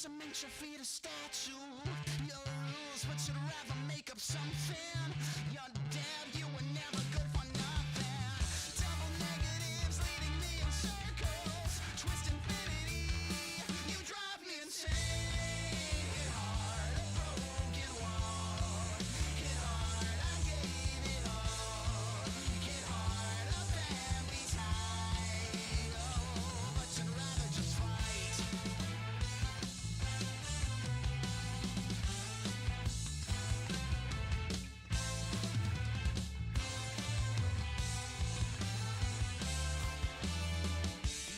cement your feet a statue. Your rules, but you'd rather make up something. You're dead, you were never good for nothing. Double negatives leading me in circles. Twist infinity, you drive me insane. Hit hard, a broken wall. Hit hard, I gave it all. Hit hard, a family tie. Oh, but you'd rather just fight.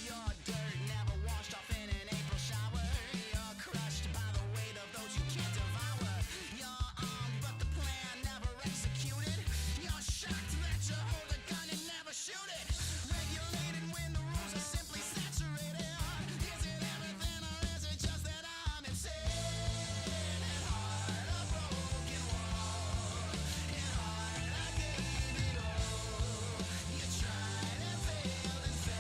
You're dirt, never washed off in an April shower. You're crushed by the weight of those you can't devour. You're armed, but the plan never executed. You're shocked that you hold a gun and never shoot it. Regulated when the rules are simply saturated. Is it everything or is it just that I'm insane? Hit hard, a broken wall. Hit hard, I gave it all. You tried and failed and fell.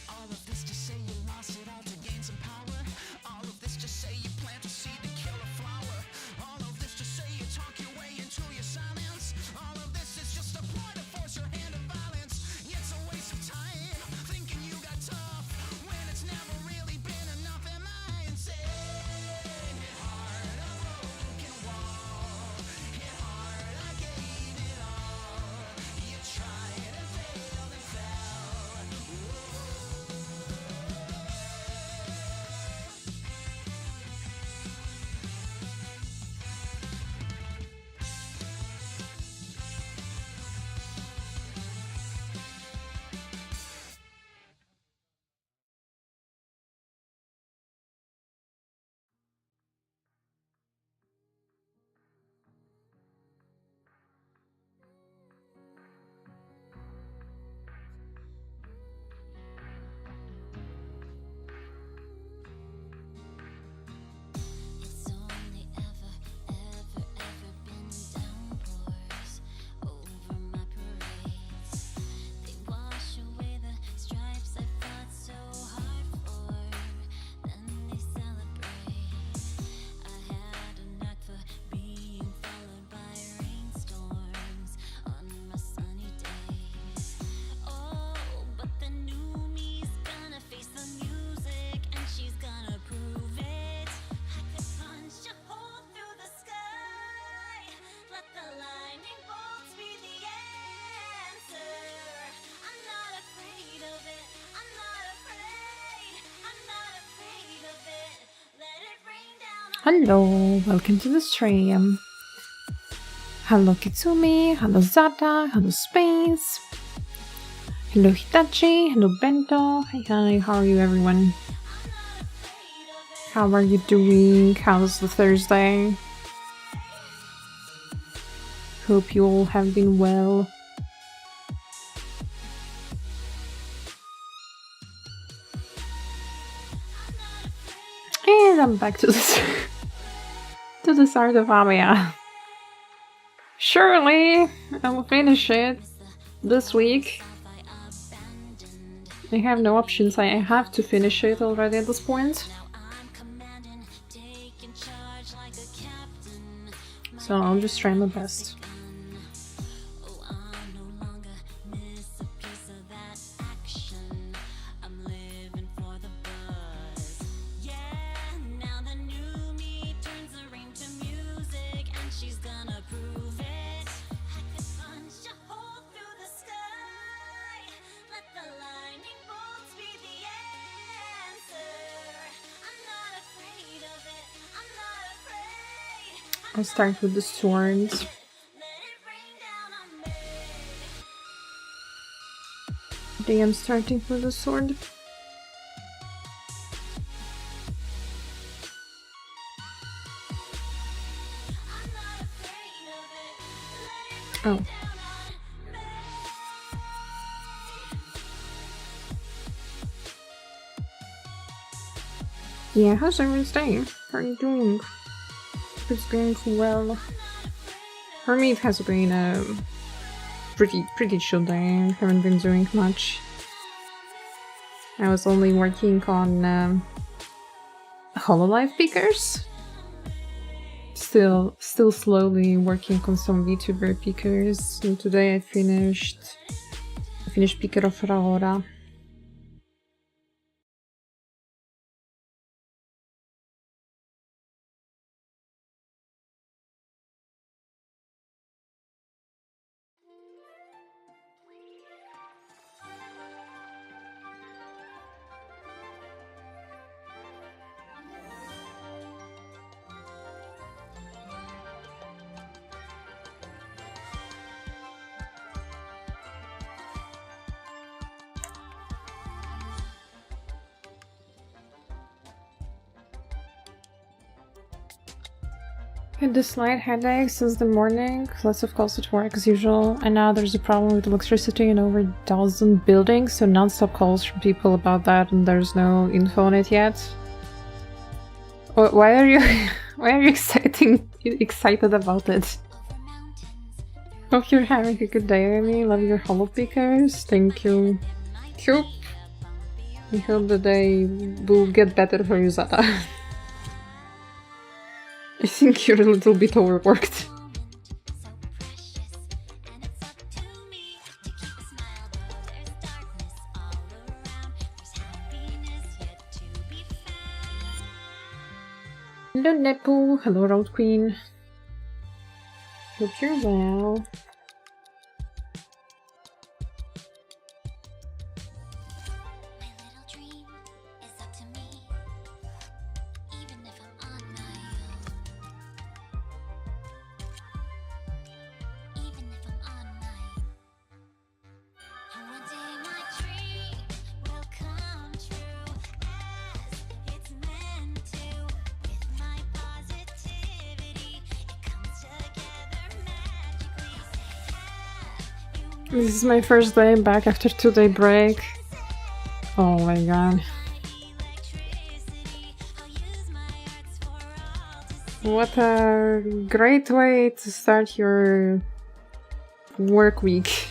All of this to say you lost it all to gain some power. All of this to say you plant a seed to kill a flower. All of this to say you talk your way into your silence. All of this is just a ploy to force your hand of violence. It's a waste of time thinking you got tough when it's never really been enough. Am I insane? Hit hard, a broken wall. Hit hard, I gave it all. You tried and failed and fell. It's only ever been downpours over my parades. They wash away the stripes I fought so hard for, then they celebrate. I had a knack for being followed by rainstorms on my sunny days. Oh, but the new me's gonna face the music and she's gonna prove it. I could punch a hole through the sky. Let the lightning bolts be the answer. I'm not afraid of it. I'm not afraid. I'm not afraid of it. Let it rain down on Hello, welcome to the stream. Hello Kitsumi, hello Zata, hello Space, hello Hitachi, hello Bento. Hi, how are you everyone? How are you doing? How's the Thursday? Hope you all have been well. And I'm back to this to the start of Amiya. Surely I will finish it this week. I have no options. I have to finish it already at this point. So I'll just try my best. Oh, I'm no longer miss a piece of that action. I'm living for the buzz. Yeah, now the new me turns the rain to music, and she's gonna prove it. I could punch a hole through the sky. Let the lightning bolts be the answer. I'm not afraid of it. I'm not afraid. I'll start with the swords. Let it rain down on me. I think I'm starting with the sword. I'm not afraid of it. Let it Oh. rain down on me. Yeah, how's everyone's day? How are you doing? It's going well. For me, it has been a pretty chill day. I haven't been doing much. I was only working on HoloLive pickers. Still slowly working on some VTuber pickers. And today I finished picker of Raora. Had the slight headache since the morning, lots of calls at work as usual, and now there's a problem with electricity in over 1,000 buildings, so non-stop calls from people about that, and there's no info on it yet. Why are you excited about it? Hope you're having a good day, Amy. Love your holo pickers. Thank you. Cool. I hope the day will get better for you, Zata. I think you're a little bit overworked. Hello Nepu, hello Road Queen. Hope you're well. This is my first day back after 2-day break. Oh my god. What a great way to start your work week.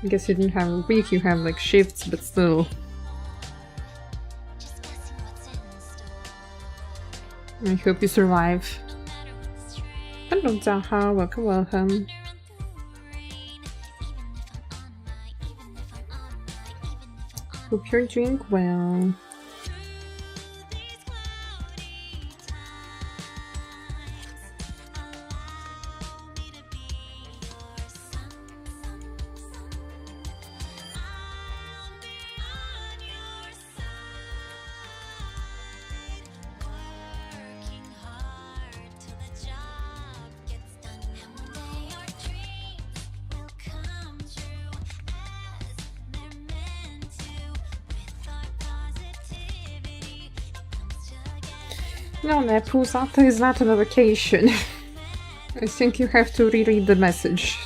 I guess you didn't have a week, you have like shifts, but still. I hope you survive. Hello Zaha, welcome, welcome. Hope you're doing well. No, Nepu, Zata is not on a vacation. I think you have to reread the message.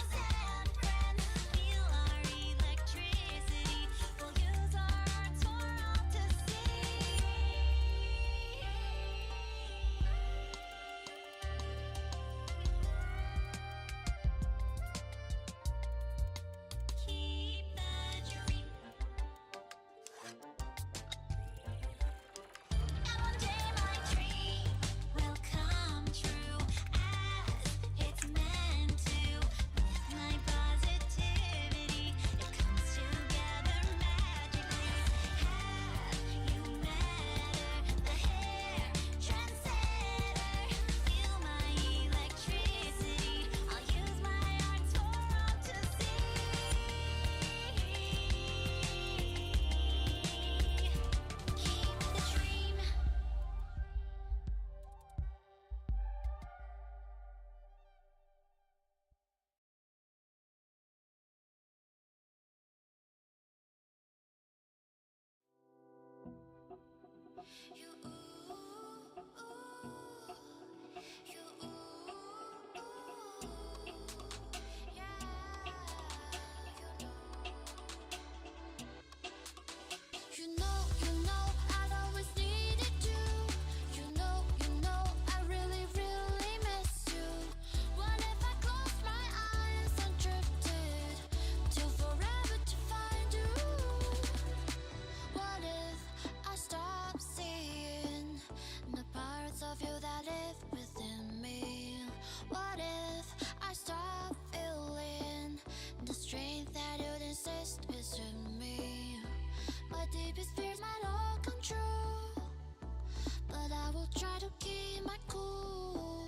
to keep my cool.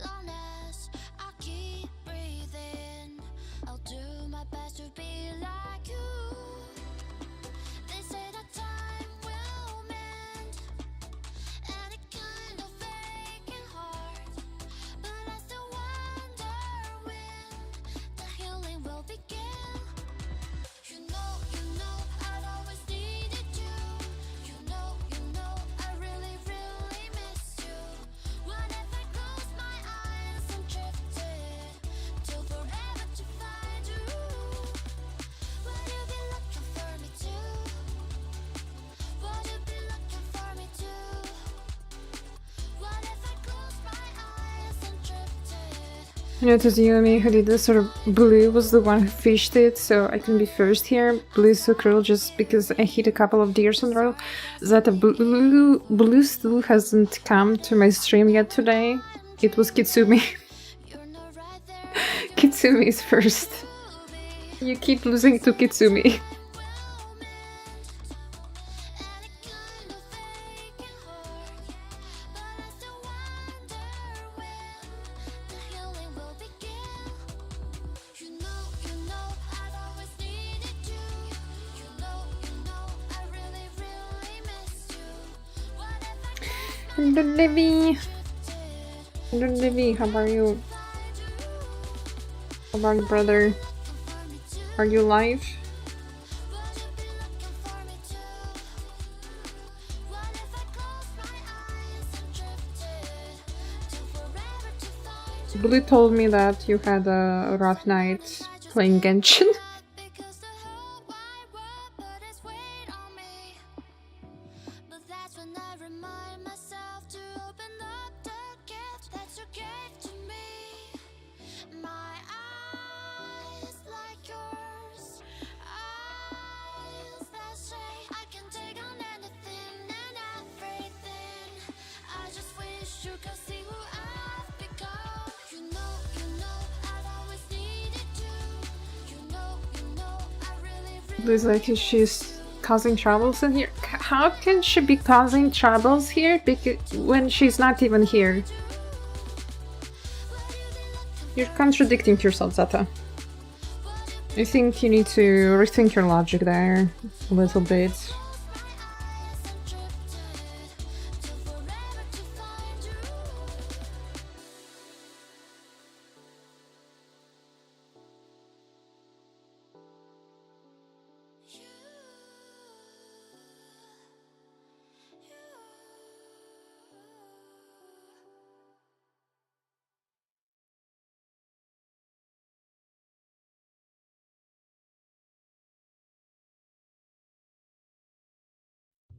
Long as I keep breathing, I'll do my best to be like you. They say that time will mend any kind of aching heart, but I still wonder when the healing will begin. You know, I'd always needed you. You know, I really, really miss you. What if I close my eyes and drifted till forever to find you? Would you be looking for me too? Would you be looking for me too? What if I close my eyes and drifted? You know, it was Yumi who did this, sort of. Blue was the one who fished it, so I can be first here. Blue is so cruel just because I hit a couple of deers in a row. That Blue still hasn't come to my stream yet today. It was Kitsumi. You're not right there. Kitsumi is first. You keep losing to Kitsumi. Hello, Livy. Hello, Livy. How are you? How are you, brother? Are you live? Blue told me that you had a rough night playing Genshin. Blue's like, she's causing troubles in here. How can she be causing troubles here? Because when she's not even here. You're contradicting yourself, Zata. I think you need to rethink your logic there a little bit.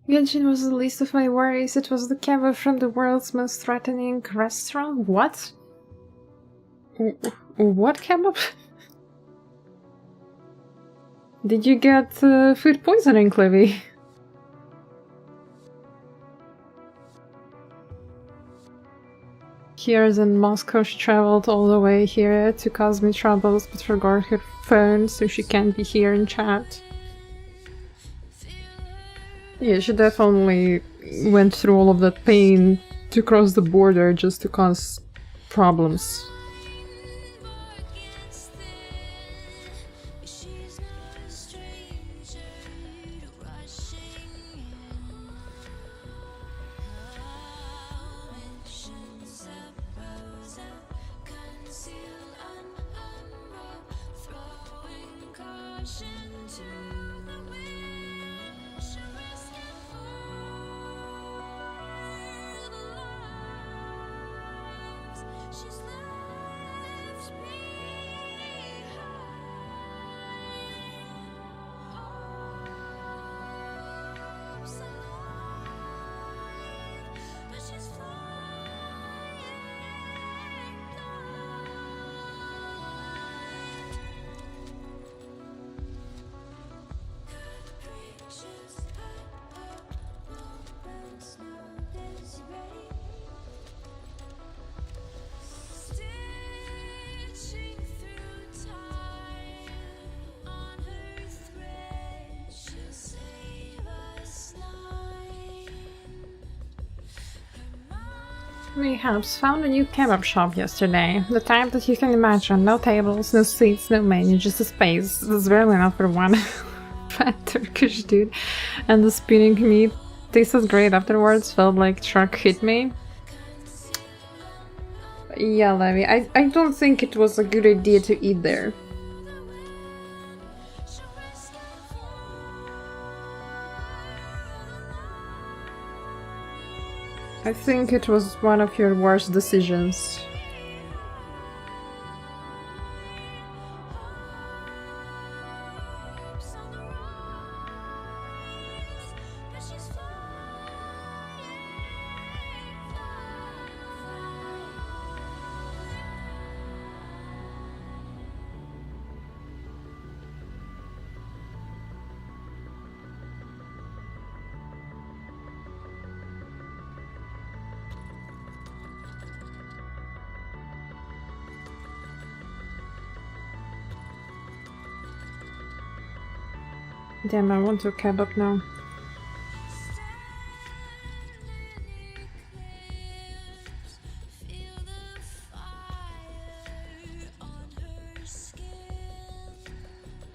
Genshin was the least of my worries. It was the kebab from the world's most threatening restaurant. What? What kebab? Did you get food poisoning, Clivy? Here's in Moscow, she traveled all the way here to cause me troubles, but forgot her phone, so she can't be here in chat. Yeah, she definitely went through all of that pain to cross the border just to cause problems. Mayhaps found a new kebab shop yesterday. The type that you can imagine. No tables, no seats, no menu, just a space. That's barely enough for one fat Turkish dude. And the spinning meat tasted great afterwards, felt like truck hit me. Yeah, Levi, I don't think it was a good idea to eat there. I think it was one of your worst decisions. Damn, I want to kebab now.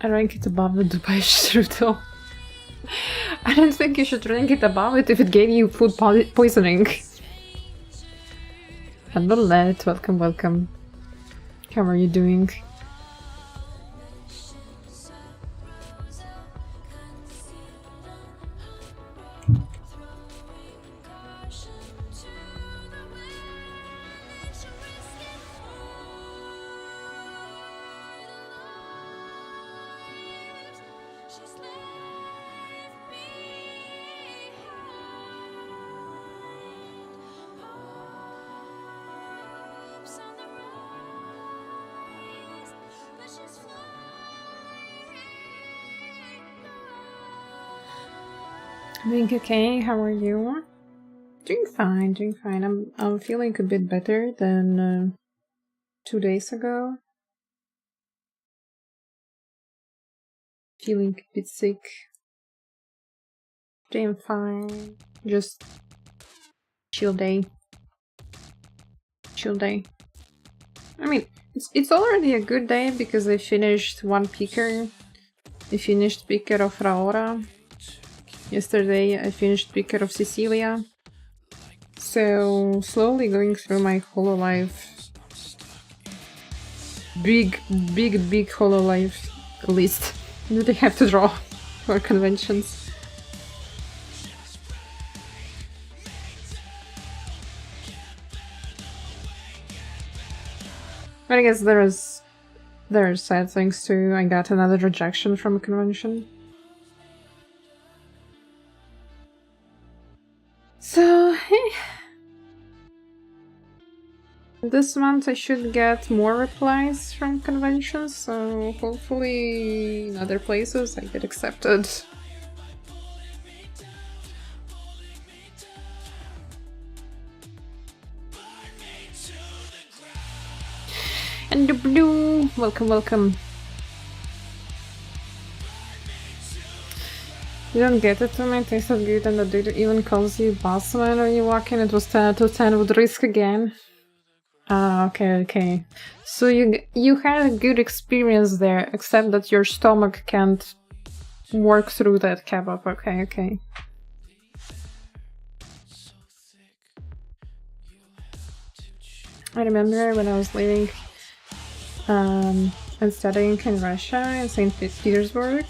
I rank it above the Dubai strudel. I don't think you should rank it above it if it gave you food poisoning. Hello, Let. Welcome, welcome. How are you doing? Doing okay, how are you? Doing fine, doing fine. I'm feeling a bit better than 2 days ago. Feeling a bit sick. Today I'm fine. Just chill day. Chill day. I mean, it's already a good day because I finished one picker. I finished picker of Raora. Yesterday I finished picker of Sicilia. So slowly going through my Hololive. Big Hololive list that I have to draw for conventions. But I guess there are sad things too. I got another rejection from a convention. So, this month I should get more replies from conventions, so hopefully in other places I get accepted. And the blue! Welcome, welcome. You don't get it to me, it tasted good and the dude even calls you bossman when you walk in. It was 10 out of 10 with risk again. Ah, okay. So you had a good experience there, except that your stomach can't work through that kebab. Okay. I remember when I was living and studying in Russia, in St. Petersburg,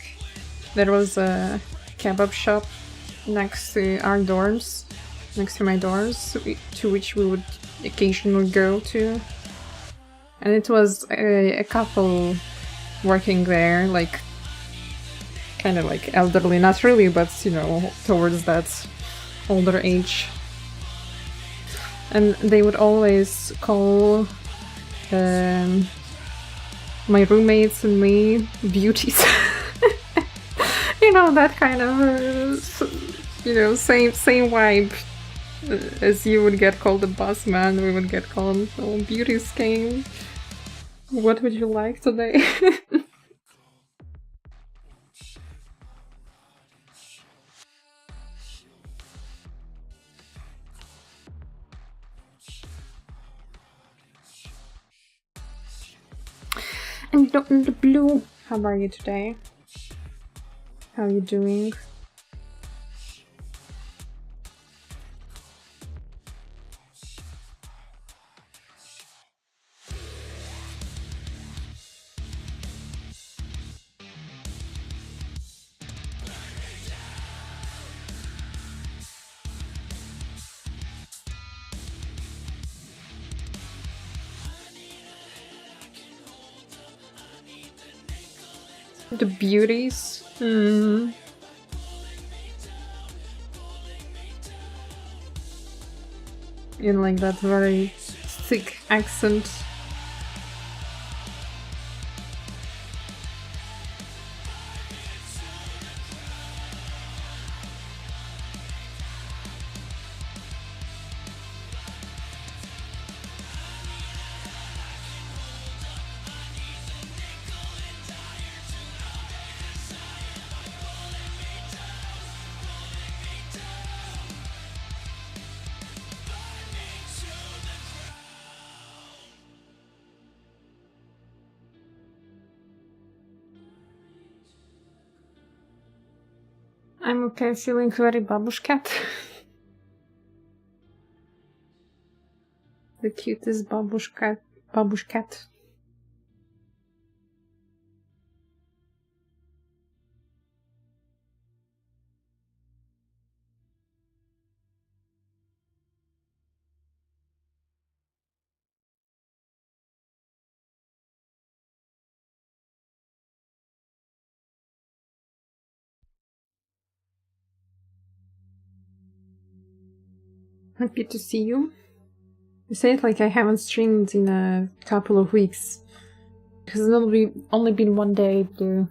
there was a kebab shop next to our dorms, next to my dorms, to which we would occasionally go to. And it was a couple working there, like kind of like elderly, not really, but you know, towards that older age. And they would always call my roommates and me beauties. You know, that kind of, you know, same vibe as you would get called the boss man, we would get called, oh, beauties came. What would you like today? And the blue. How are you today? How are you doing? The beauties. You like that very thick accent. I'm okay, feeling very babush cat. The cutest babush cat. Babush cat. Happy to see you. I say it like I haven't streamed in a couple of weeks. Because it's only been one day to...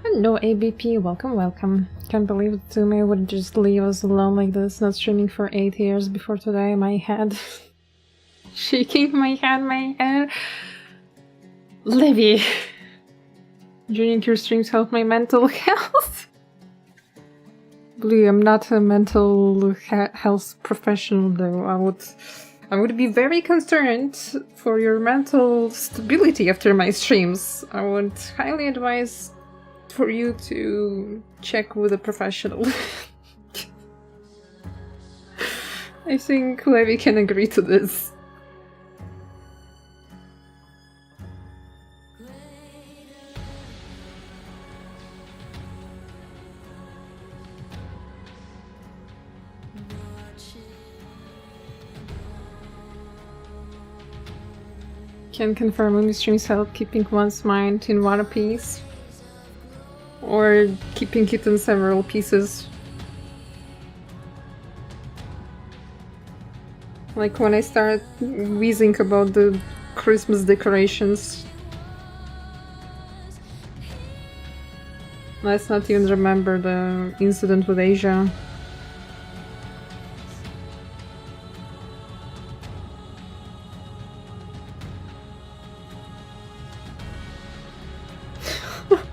Hello ABP, welcome. Can't believe Tsume would just leave us alone like this, not streaming for 8 years before today. My head. Shaking my head. Livy! Joining your streams help my mental health. Blue, I'm not a mental health professional though. I would be very concerned for your mental stability after my streams. I would highly advise for you to check with a professional. I think Levi can agree to this. Can confirm movie streams help keeping one's mind in one piece. Or keeping it in several pieces. Like when I start wheezing about the Christmas decorations. Let's not even remember the incident with Asia.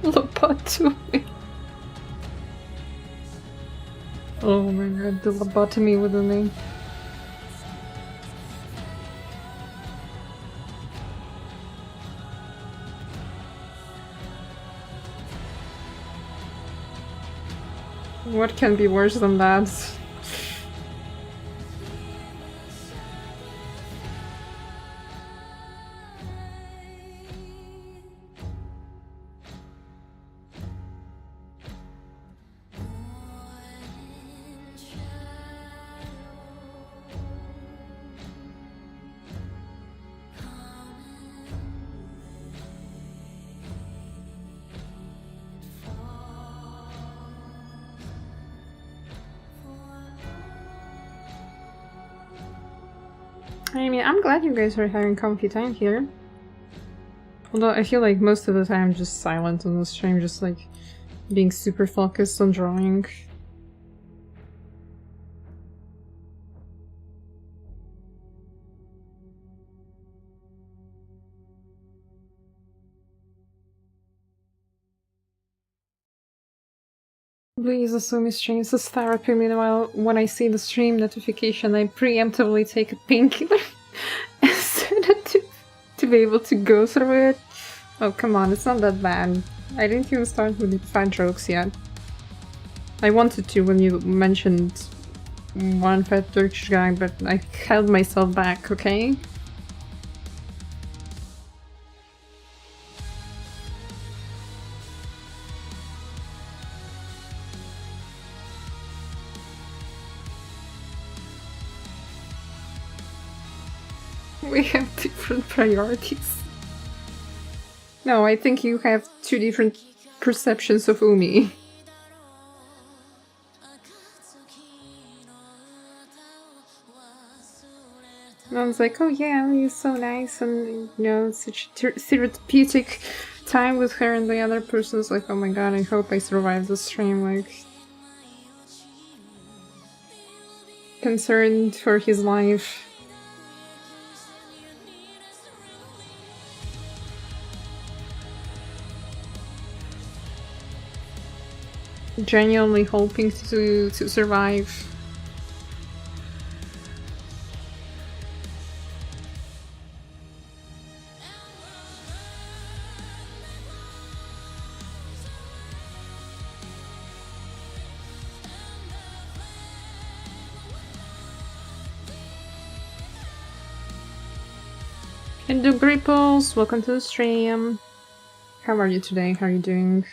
Lobotomy. Oh my god, the lobotomy with a name. What can be worse than that? I mean, I'm glad you guys are having comfy time here. Although I feel like most of the time I'm just silent on the stream, just like being super focused on drawing. Please Asumi streams as therapy. Meanwhile, when I see the stream notification, I preemptively take a painkiller instead to be able to go through it. Oh, come on, it's not that bad. I didn't even start with the fat jokes yet. I wanted to when you mentioned one fat Turkish guy, but I held myself back, okay? We have different priorities. No, I think you have two different perceptions of Umi. And I was like, oh yeah, he's so nice, and you know, such therapeutic time with her, and the other person's like, oh my god, I hope I survive the stream, like concerned for his life. Genuinely hoping to survive. And do Gripples, welcome to the stream. How are you today? How are you doing?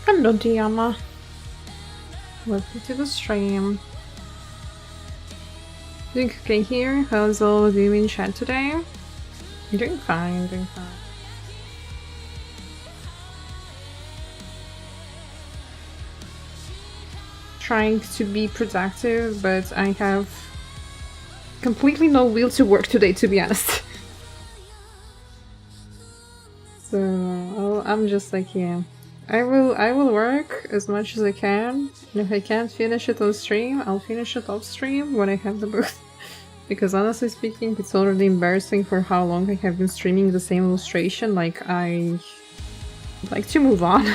Hello, Diana. Welcome to the stream. Doing okay here? How's all of you in chat today? I'm doing fine, doing fine. Trying to be productive, but I have completely no will to work today, to be honest. So I'm just like, yeah. I will work as much as I can, and if I can't finish it on stream, I'll finish it off stream when I have the booth. Because honestly speaking, it's already embarrassing for how long I have been streaming the same illustration, like I would like to move on.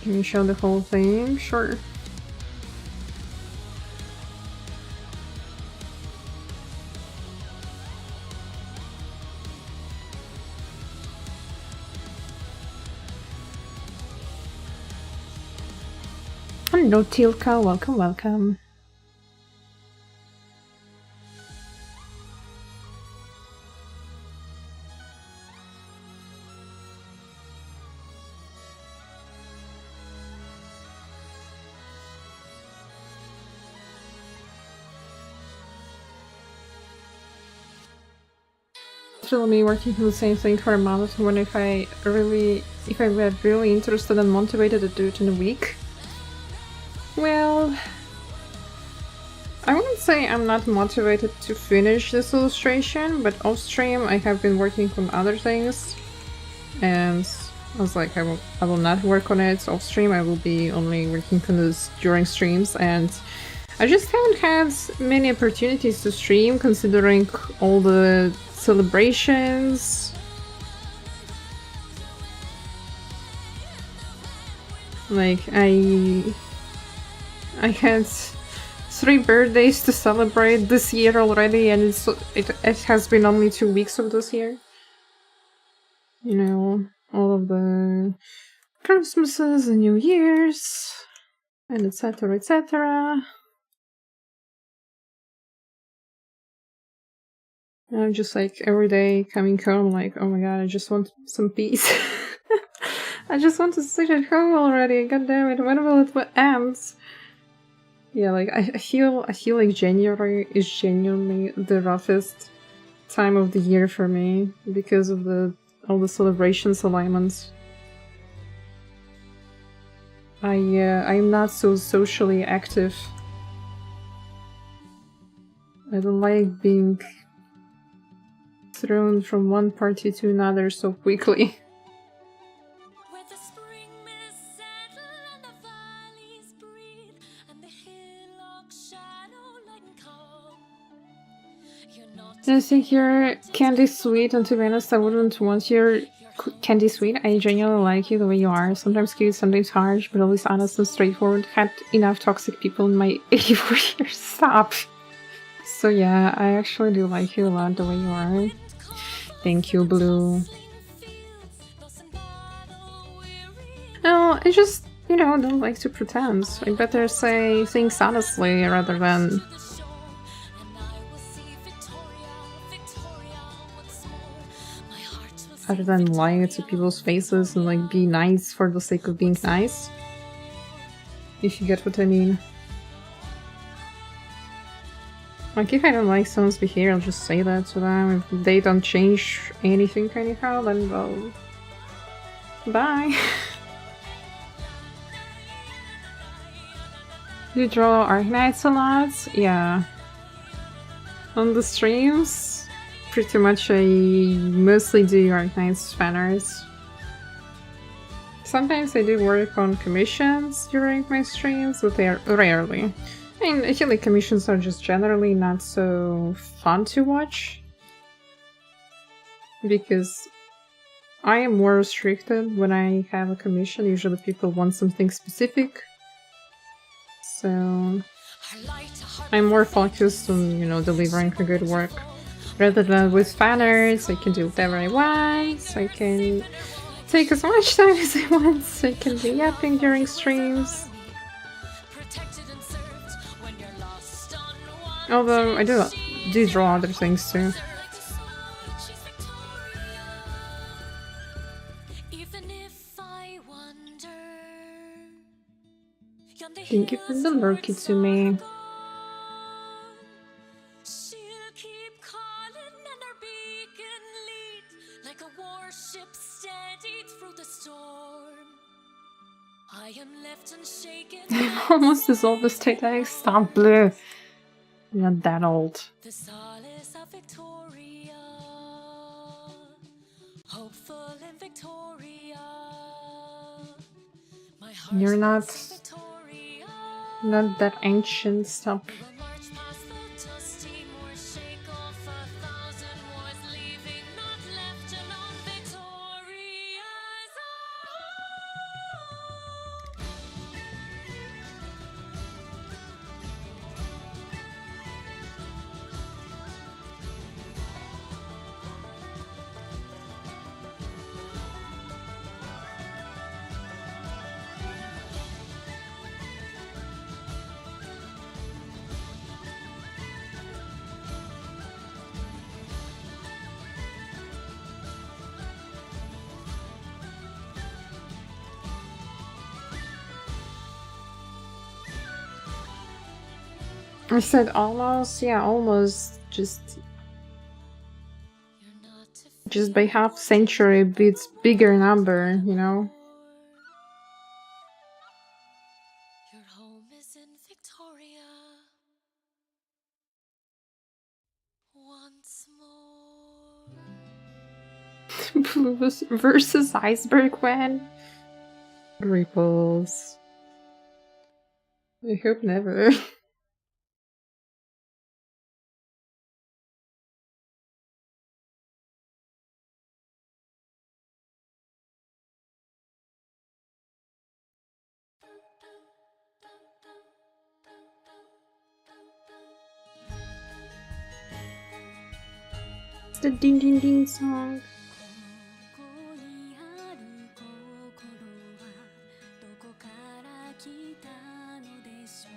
Can you show the whole thing? Sure. Hello, Tilka. Welcome, welcome. Still me working on the same thing for a month when if I were really interested and motivated to do it in a week. Well, I wouldn't say I'm not motivated to finish this illustration, but off stream I have been working on other things, and I was like, I will not work on it off stream. I will be only working on this during streams, and I just haven't had many opportunities to stream considering all the celebrations. Like I had 3 birthdays to celebrate this year already, and it has been only 2 weeks of this year. You know, all of the Christmases and New Year's, and etc. etc. And I'm just like every day coming home, like, oh my god, I just want some peace. I just want to sit at home already. God damn it, when will it end? Yeah, like I feel like January is genuinely the roughest time of the year for me because of all the celebrations alignments. I'm not so socially active. I don't like being thrown from one party to another so quickly. Where the spring mist settle and the valleys breathe and the hillocks shadow light and calm. You're not I think you're candy sweet, and to be honest, I wouldn't want your candy sweet. I genuinely like you the way you are. Sometimes cute, sometimes harsh, but always honest and straightforward. Had enough toxic people in my 84 years. Stop. So yeah, I actually do like you a lot the way you are. Thank you, Blue. No, I just, don't like to pretend. I better say things honestly rather than lying to people's faces and like be nice for the sake of being nice. If you get what I mean. Like, if I don't like someone's behavior, I'll just say that to them. If they don't change anything anyhow, then well, bye. You draw Arknights a lot? Yeah. On the streams, pretty much I mostly do Arknights fan arts. Sometimes I do work on commissions during my streams, but they are rarely. I mean, I feel like commissions are just generally not so fun to watch. Because I am more restricted when I have a commission. Usually people want something specific. So I'm more focused on, delivering a good work. Rather than with fan arts, I can do whatever I want. I can take as much time as I want. I can be yapping during streams. Although I do draw other things too. Thank you for the lurky to me. I am left unshaken. Almost dissolved the state egg. Stop, Blue. I'm not that old. The solace of Victoria, hopeful in Victoria. You're not that ancient. Stop. I said almost, yeah, almost. Just by half century, it's bigger number, Your home is in Victoria. Once more. Blue versus Iceberg when? Ripples. I hope never. It's the ding ding ding song. ここにある心はどこから来たのでしょう。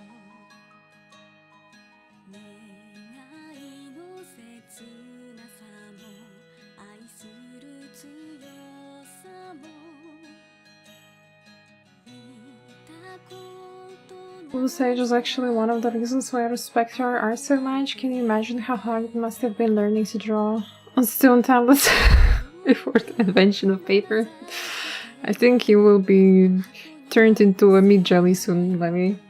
願いの切なさも愛する強さも見たことの Blue Sage is actually one of the reasons why I respect her art so much. Can you imagine how hard it must have been learning to draw on stone tablets before the invention of paper? I think he will be turned into a meat jelly soon, Lemmy.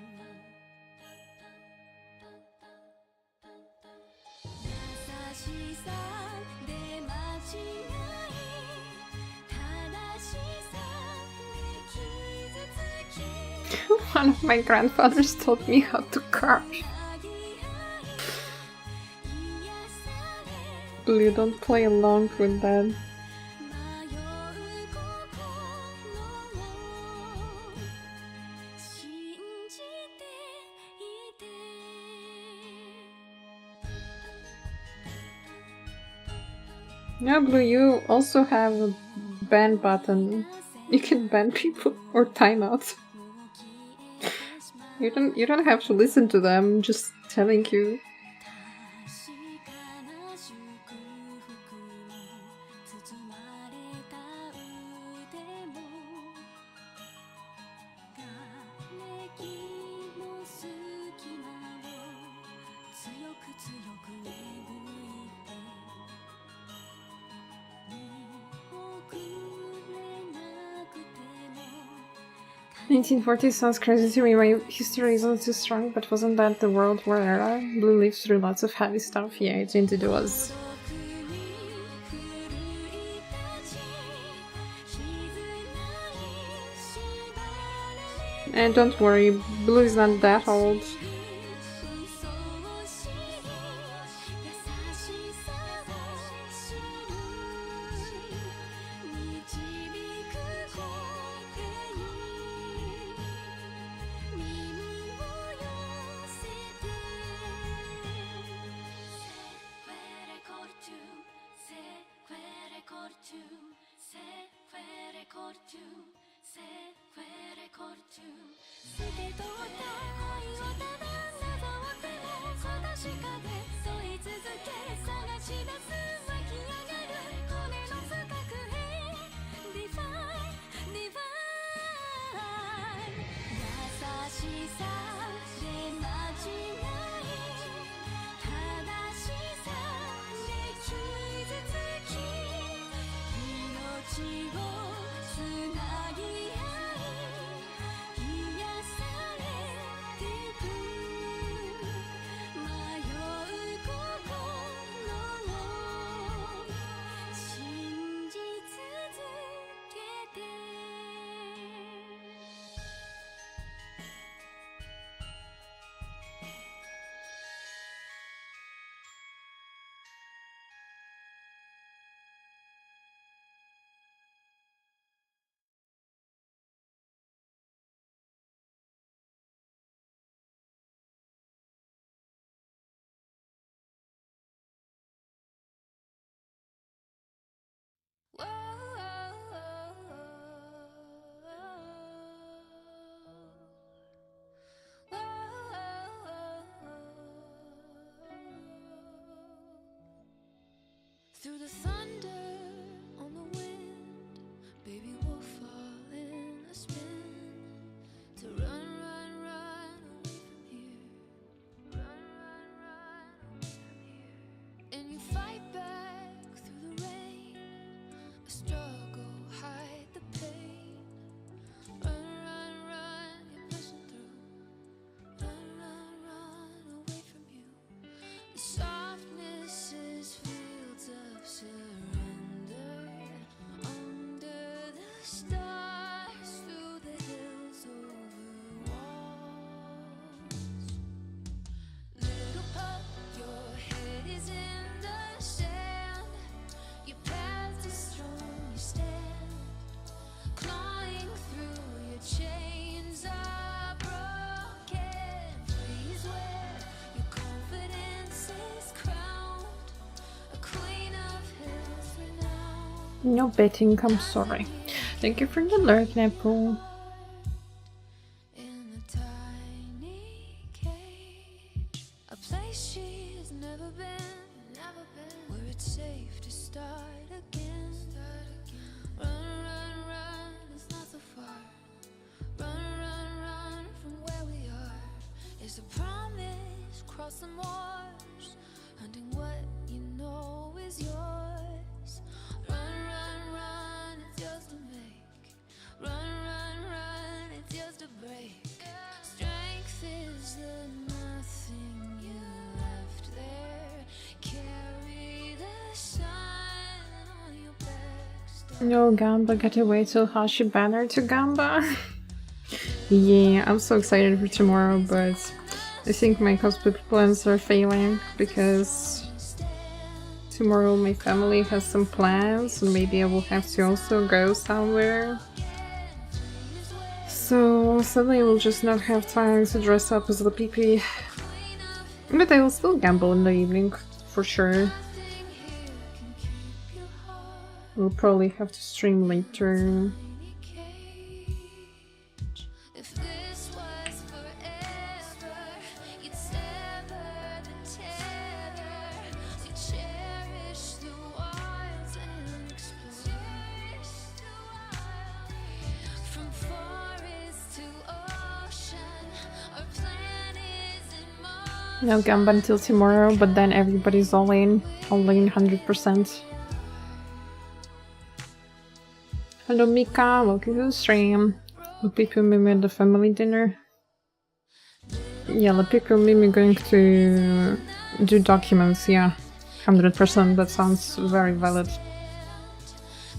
優しさで間違い正しさで傷つき One of my grandfathers taught me how to carve. Blue, don't play along with that. 迷う心を信じていて Yeah, Blue, you also have a ban button. You can ban people or timeout. You don't have to listen to them, I'm just telling you. 確かな祝福に包まれた腕も瓦礫の隙間を強く強くえぐいて見送れなくても 1940 sounds crazy to me. My history isn't too strong, but wasn't that the World War era? Blue lived through lots of heavy stuff. Yeah, it indeed was. 僕に奮い立ち絆に縛られ And don't worry, Blue is not that old. 嘘を知り優しさを知る導く声に耳を寄せて 透け通った恋をただなぞっても確かで問い続け探し出す湧き上がる骨の深くへ Divine Divine 優しさで間違い正しさで傷つき命をつなぎ合い癒されてく迷う心を信じ続けて Through the thunder on the wind, baby, we'll fall in a spin to run, run, run away from here. Run, run, run away from here. And you fight back through the rain, a struggle, hide the pain. Run, run, run, you're pushing through. Run, run, run away from you. The softness is fields of surrender. No betting, I'm sorry. Thank you for the lurk, Apple. In a tiny cage, a place she's never been, where it's safe to start again. Run, run, run, it's not so far. Run, run, run from where we are. It's a promise, crossing wars, hunting what you know is yours. Run, run, run, it's yours to make. Run, run, run, it's yours to break. Strength is the nothing you left there. Carry the sun on your back. No, Gamba got away to Hashi banner to Gamba. Yeah, I'm so excited for tomorrow, but I think my cosplay plans are failing because tomorrow my family has some plans and maybe I will have to also go somewhere. So sadly I will just not have time to dress up as the PP. But I will still gamble in the evening, for sure. We'll probably have to stream later. If this was forever, you'd sever the tether. We cherish the wilds and explore. From forest to ocean, our plan is in motion. No Gamba until tomorrow, but then everybody's all in 100%. Hello Mika, welcome to the stream. Lepiku Mimi at the family dinner. Yeah, Lepiku Mimi going to do documents, yeah. 100%, that sounds very valid.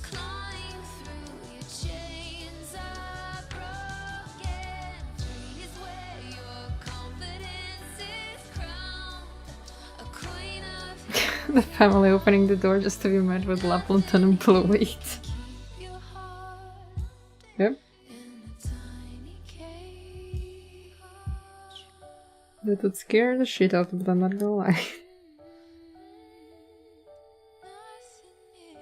Clawing through your chains are broken. Free is where your confidence is crowned. A queen of The family opening the door just to be met with Laplanton and Blue Weight. your heart Yep, in a tiny cage. that would scare the shit out of them, not gonna lie. Nothing new.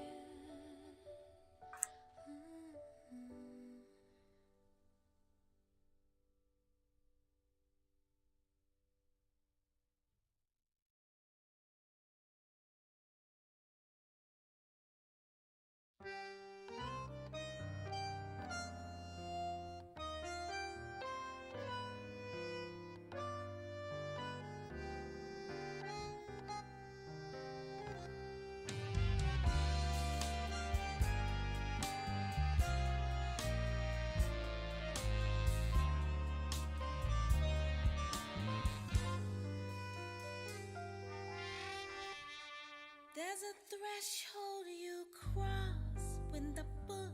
There's a threshold you cross when the book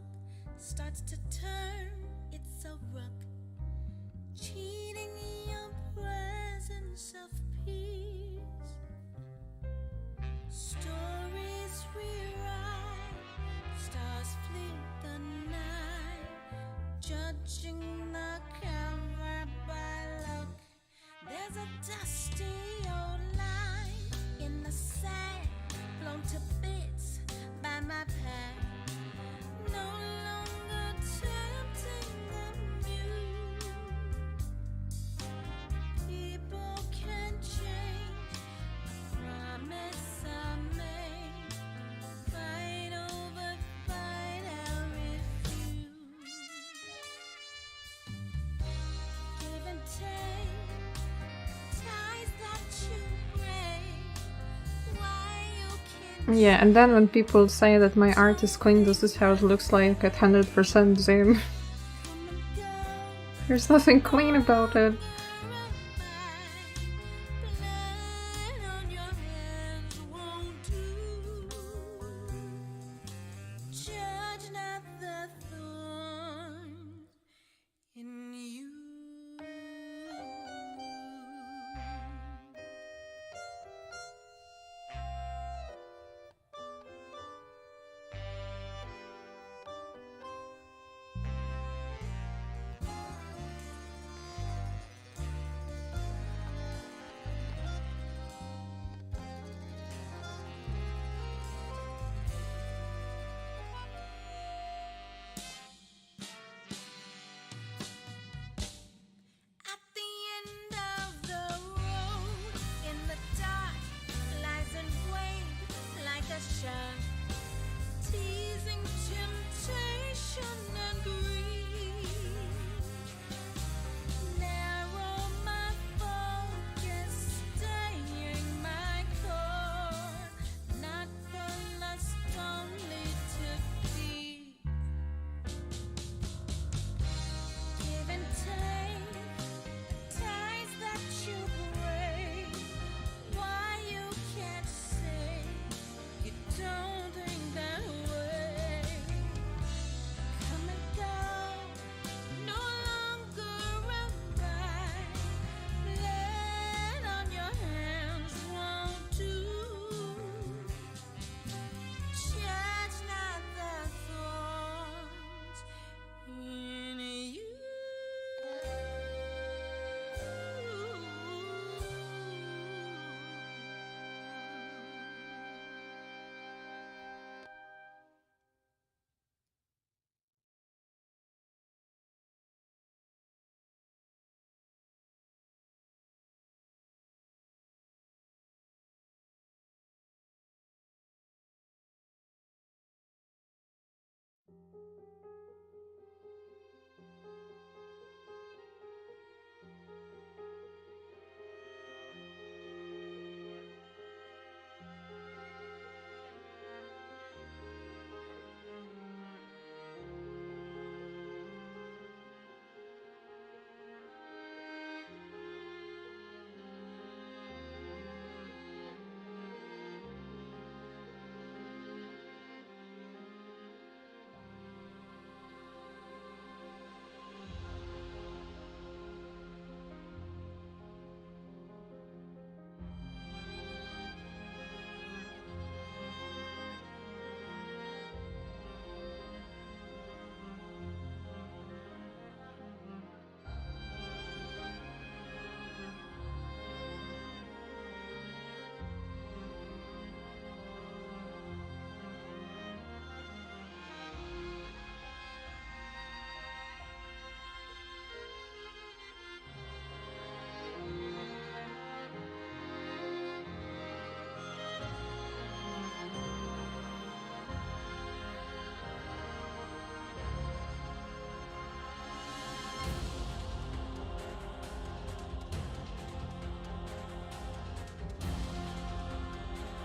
starts to turn. It's a rook cheating your presence of peace. Stories rewrite, stars fleet the night, judging the cover by look. There's a dusty old line in the sand, blown to bits by my path, no longer tempting the muse. People can change, I promise I made. Fight over, fight, I refuse. Give and take, ties that you break. Why you can't Yeah, and then when people say that my art is clean, this is how it looks like at 100% zoom. come and go. There's nothing clean about it. Blood on your hands won't do. Judge not the thorns in you.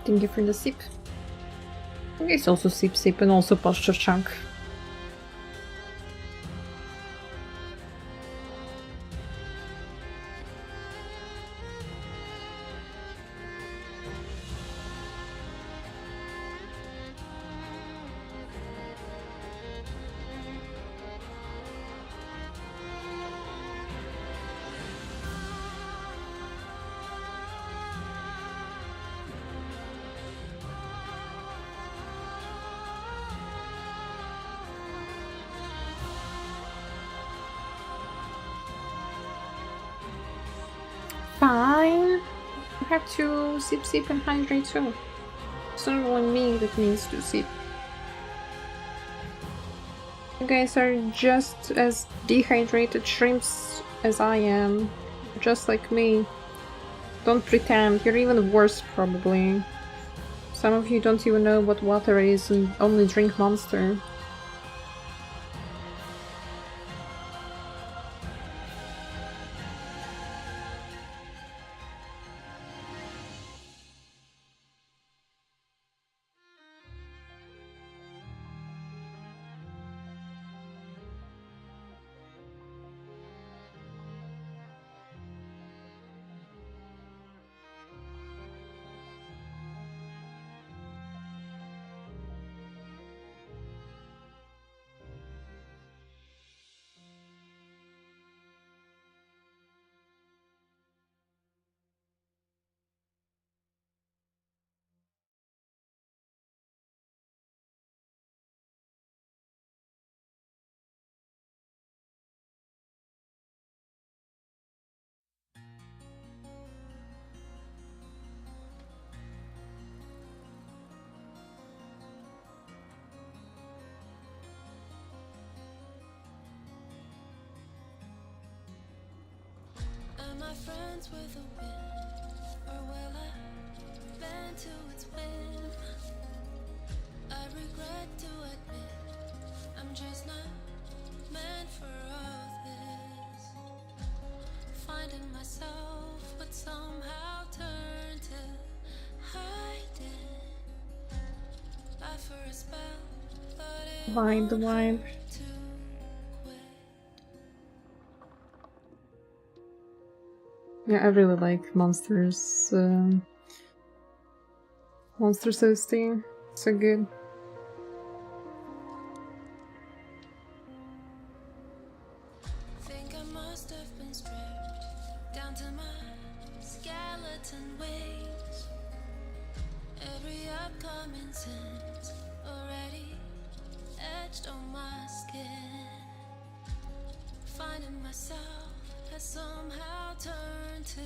Thank you for the sip. It's also sip and also posture chunk. Fine. You have to sip and hydrate too. It's not only me that needs to sip. You guys are just as dehydrated shrimps as I am. Just like me. Don't pretend, you're even worse probably. Some of you don't even know what water is and only drink Monster. Am I friends with the wind, or will I bend to its whim? I regret to admit I'm just not meant for all this. Finding myself, but somehow turn to hiding. I for a spell, but it Wine, the won't wine. hurt to quit. Yeah, I really like Monsters. Monster Toasty. So good. Think I must have been stripped down to my skeleton wings. Every upcoming sin's already etched on my skin. Finding myself has somehow turned to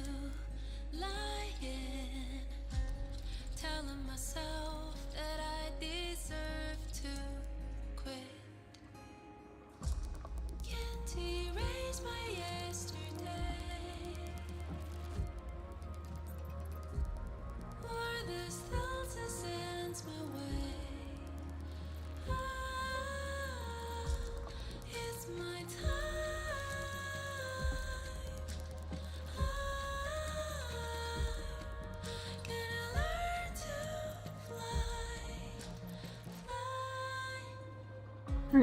lying. Telling myself that I deserve to quit. Can't erase my yesterday. Or the still to sense my way. Ah, it's my time. Gonna learn to fly.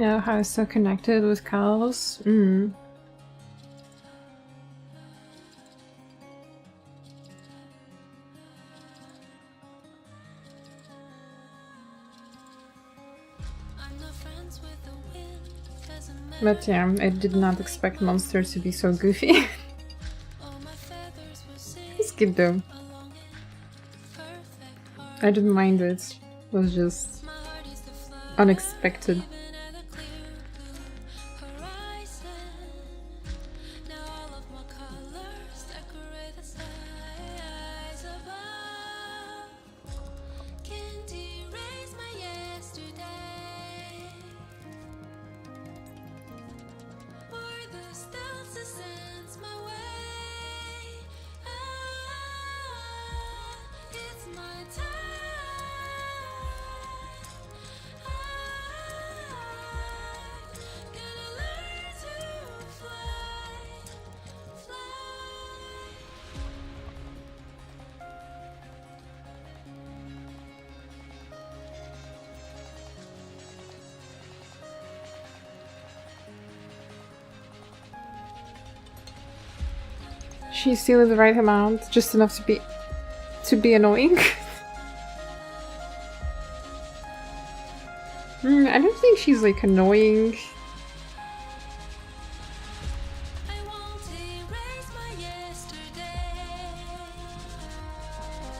Yeah, how it's so connected with cows. Mm. I'm not friends with the wind, 'cause I'm But yeah, I did not expect Monster to be so goofy. all my feathers will sing It's good though. along in perfect heart. I didn't mind it. It was just My heart is to fly, unexpected. even at the clear blue horizon. Now all of my colors decorate the skies above. Can't erase my yesterday, or the stars to sense my way. Ah, it's my time. Ah, she's still the right amount, just enough to be annoying. I don't think she's like annoying.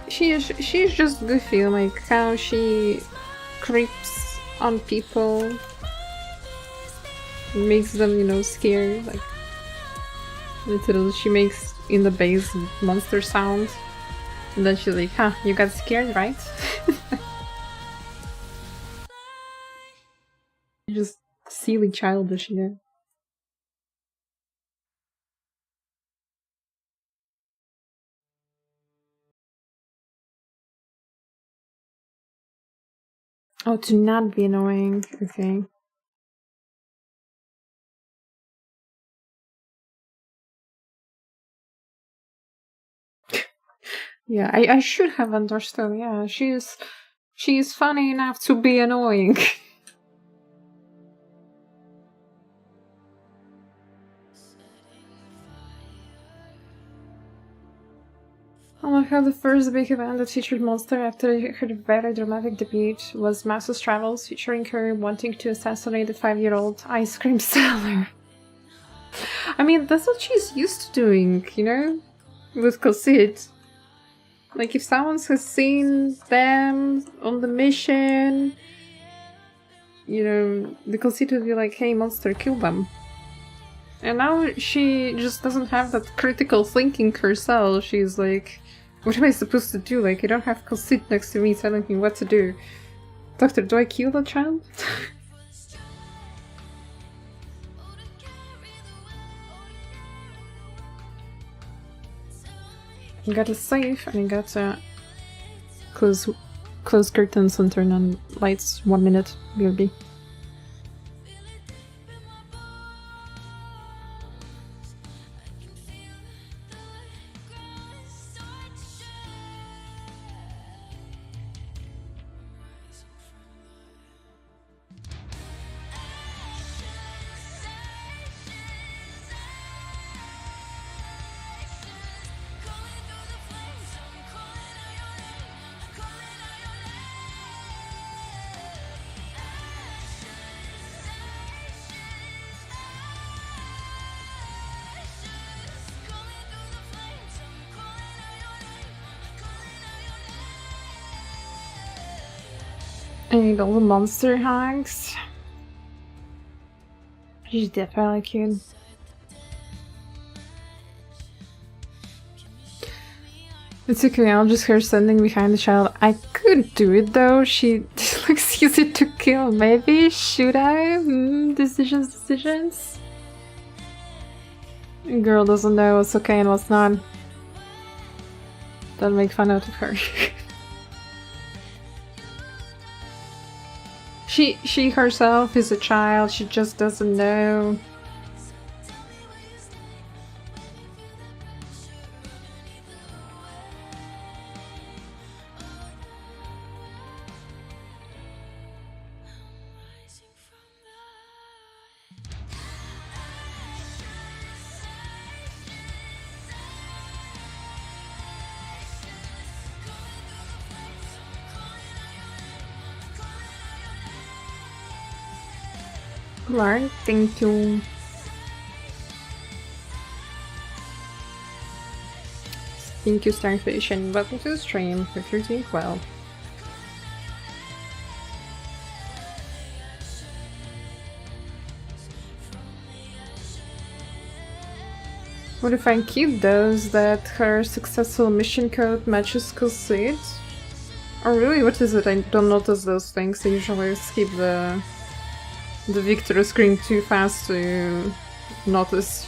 She's just goofy, like how she creeps on people, makes them, you know, scared. Like literally, she makes in the bass monster sound, and then she's like, "Huh, you got scared, right?" Just silly, childish, you know. Oh, to not be annoying. Okay. Yeah, I should have understood. Yeah, she's funny enough to be annoying. I like how the first big event that featured Monster after her very dramatic debut was Massa's Travels, featuring her wanting to assassinate the 5-year-old ice cream seller. I mean, that's what she's used to doing, you know? With Cosette. Like, if someone has seen them on the mission, you know, the Cosette would be like, hey, Monster, kill them. And now she just doesn't have that critical thinking herself. She's like, what am I supposed to do? Like, I don't have Cosette next to me telling me what to do. Doctor, do I kill the child? I got a safe and I got to close curtains and turn on lights 1 minute, BRB. I need all the monster hacks. She's definitely cute. It's okay, I'll just her standing behind the child. I could do it though. She looks easy to kill. Maybe should I? Decisions. Girl doesn't know what's okay and what's not. Don't make fun out of her. She herself is a child. She just doesn't know. Clark, thank you. Thank you, Starfish, and welcome to the stream. Hope you're doing well. What if I keep those that her successful mission code matches Cosette? Oh really, what is it? I don't notice those things. I usually skip the victory screen too fast to notice.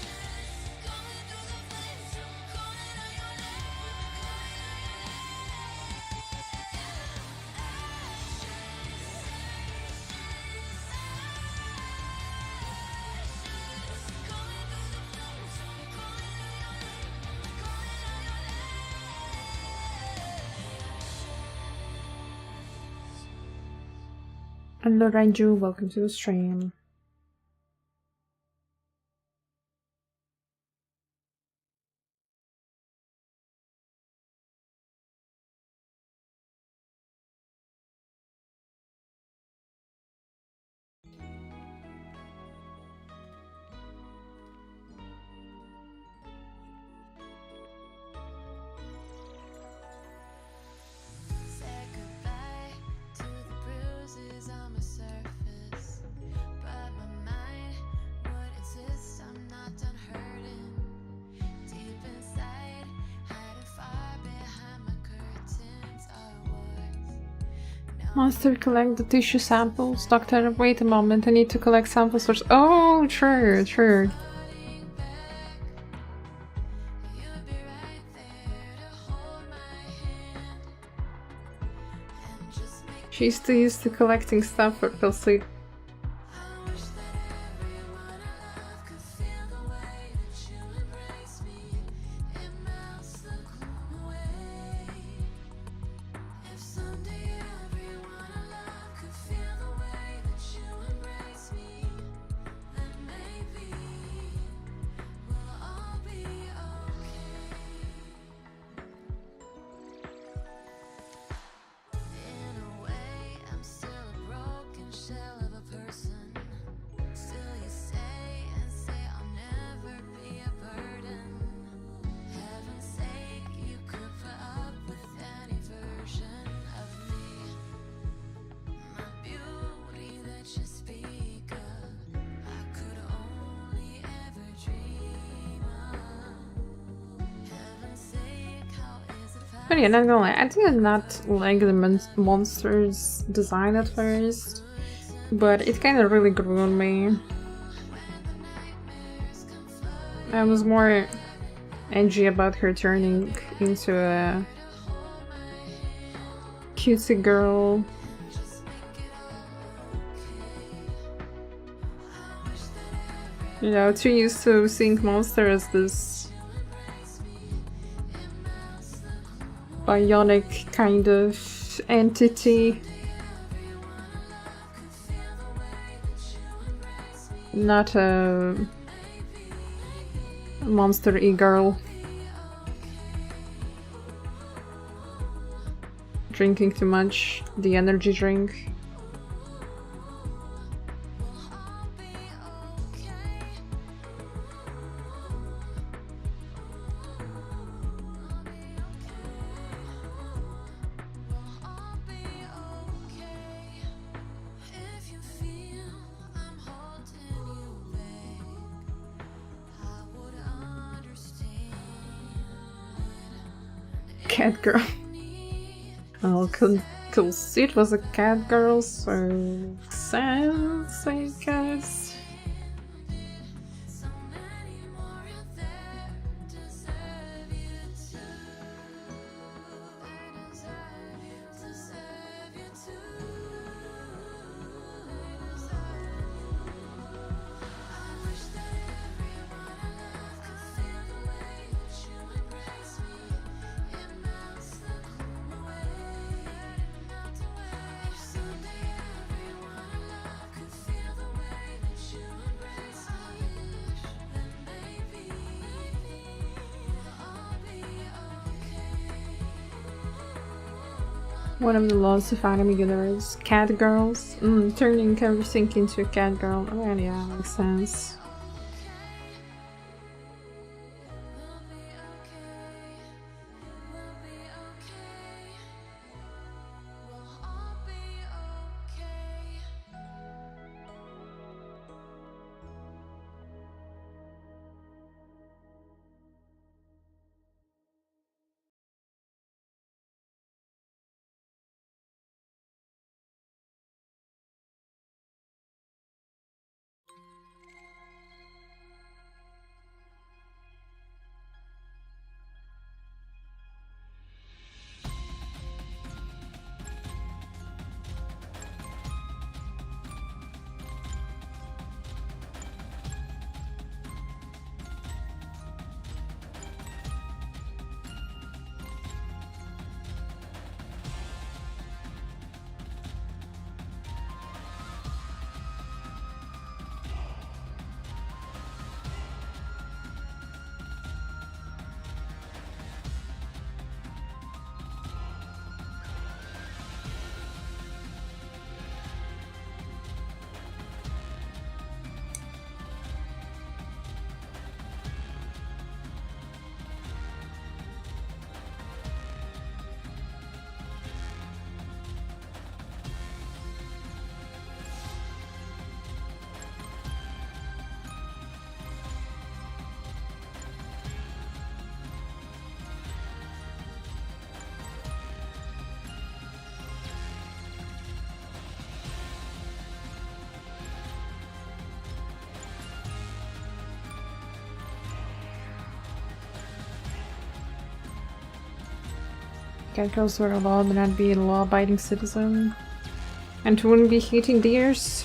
Hello Raiju, welcome to the stream. Monster collect the tissue samples. Doctor, wait a moment. I need to collect samples first. Oh, true, true. She's too used to collecting stuff for Kelsey. But yeah, not gonna lie, I did not like the monster's design at first, but it kind of really grew on me. I was more edgy about her turning into a cutesy girl. You know, too used to seeing Monster as this bionic kind of entity. Not a monster e-girl. Drinking too much, the energy drink. Cat girl. Oh, cool. It was a cat girl, so sense, I guess. One of the laws of anime universe, cat girls. Turning everything into a cat girl. Oh yeah, makes sense. Get girls were allowed to not be a law-abiding citizen. And wouldn't be hating deers.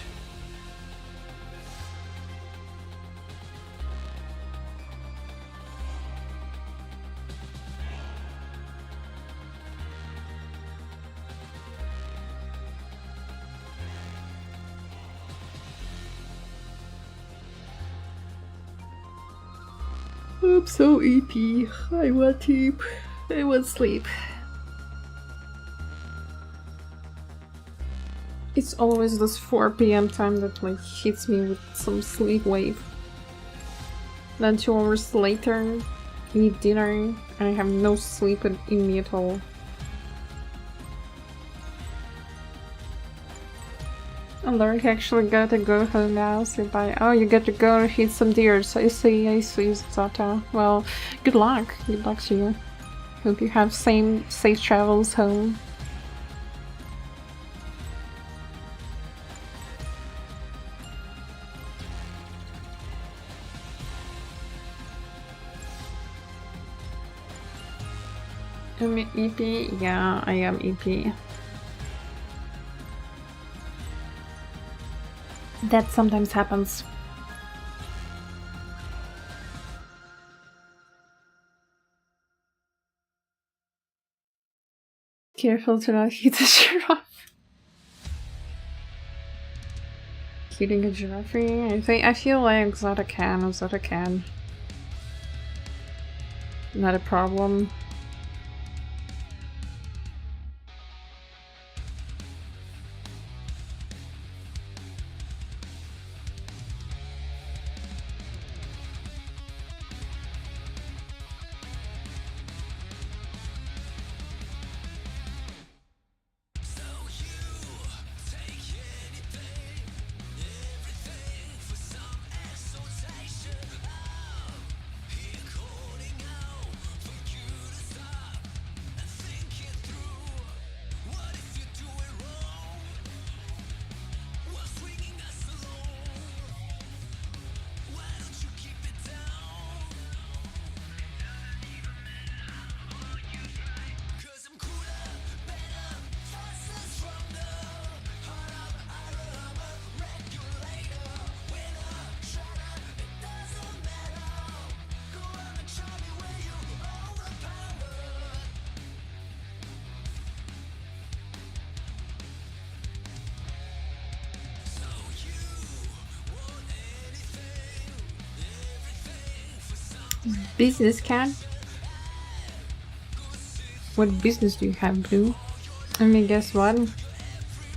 I'm so EP. I want sleep. I want sleep. It's always this 4 p.m. time that like hits me with some sleep wave. Then 2 hours later, eat dinner, and I have no sleep in me at all. Alaric actually gotta go home now, say bye. Oh, you get to go hit some deers. I see, Zata. Well, good luck. Good luck to you. Hope you have safe travels home. Am I EP? Yeah, I am EP. That sometimes happens. Careful to not hit a giraffe. Hitting a giraffe? I feel like Zata can. Not a problem. Business cat? What business do you have, Blue? I mean, guess what?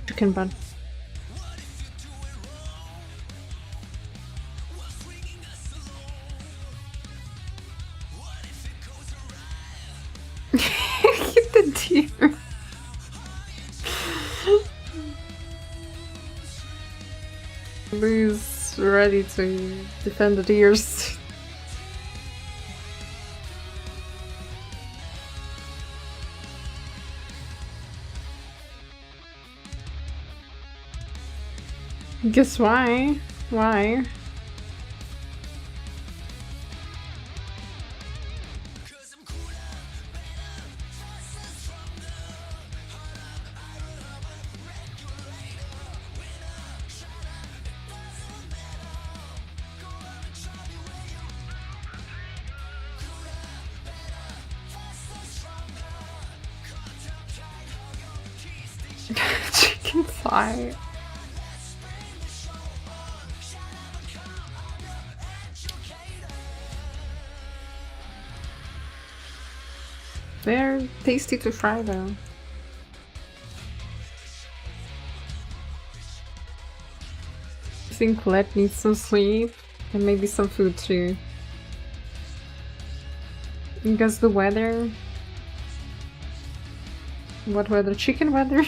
Chicken butt. Hit the deer. Blue is ready to defend the deers. Guess why? Why? Chicken thigh. They're tasty to fry though. I think Let needs some sleep and maybe some food too. Because the weather... What weather? Chicken weather?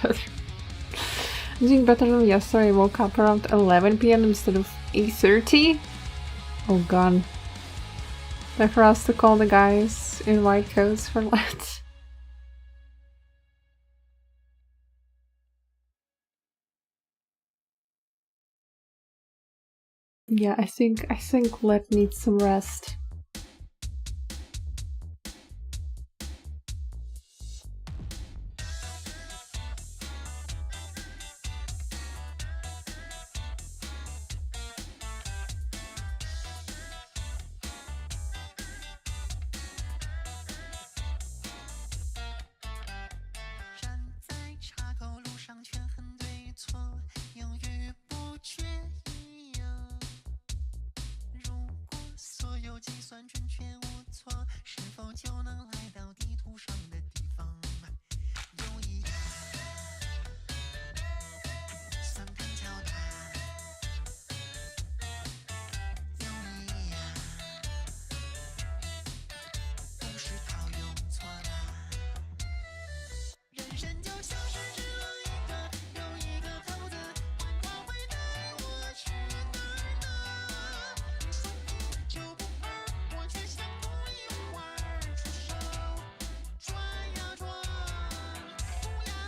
other. I'm doing better than yesterday. I woke up around 11 p.m. instead of 8:30. Oh god. Time for us to call the guys in white coats for that. Yeah, I think Let needs some rest.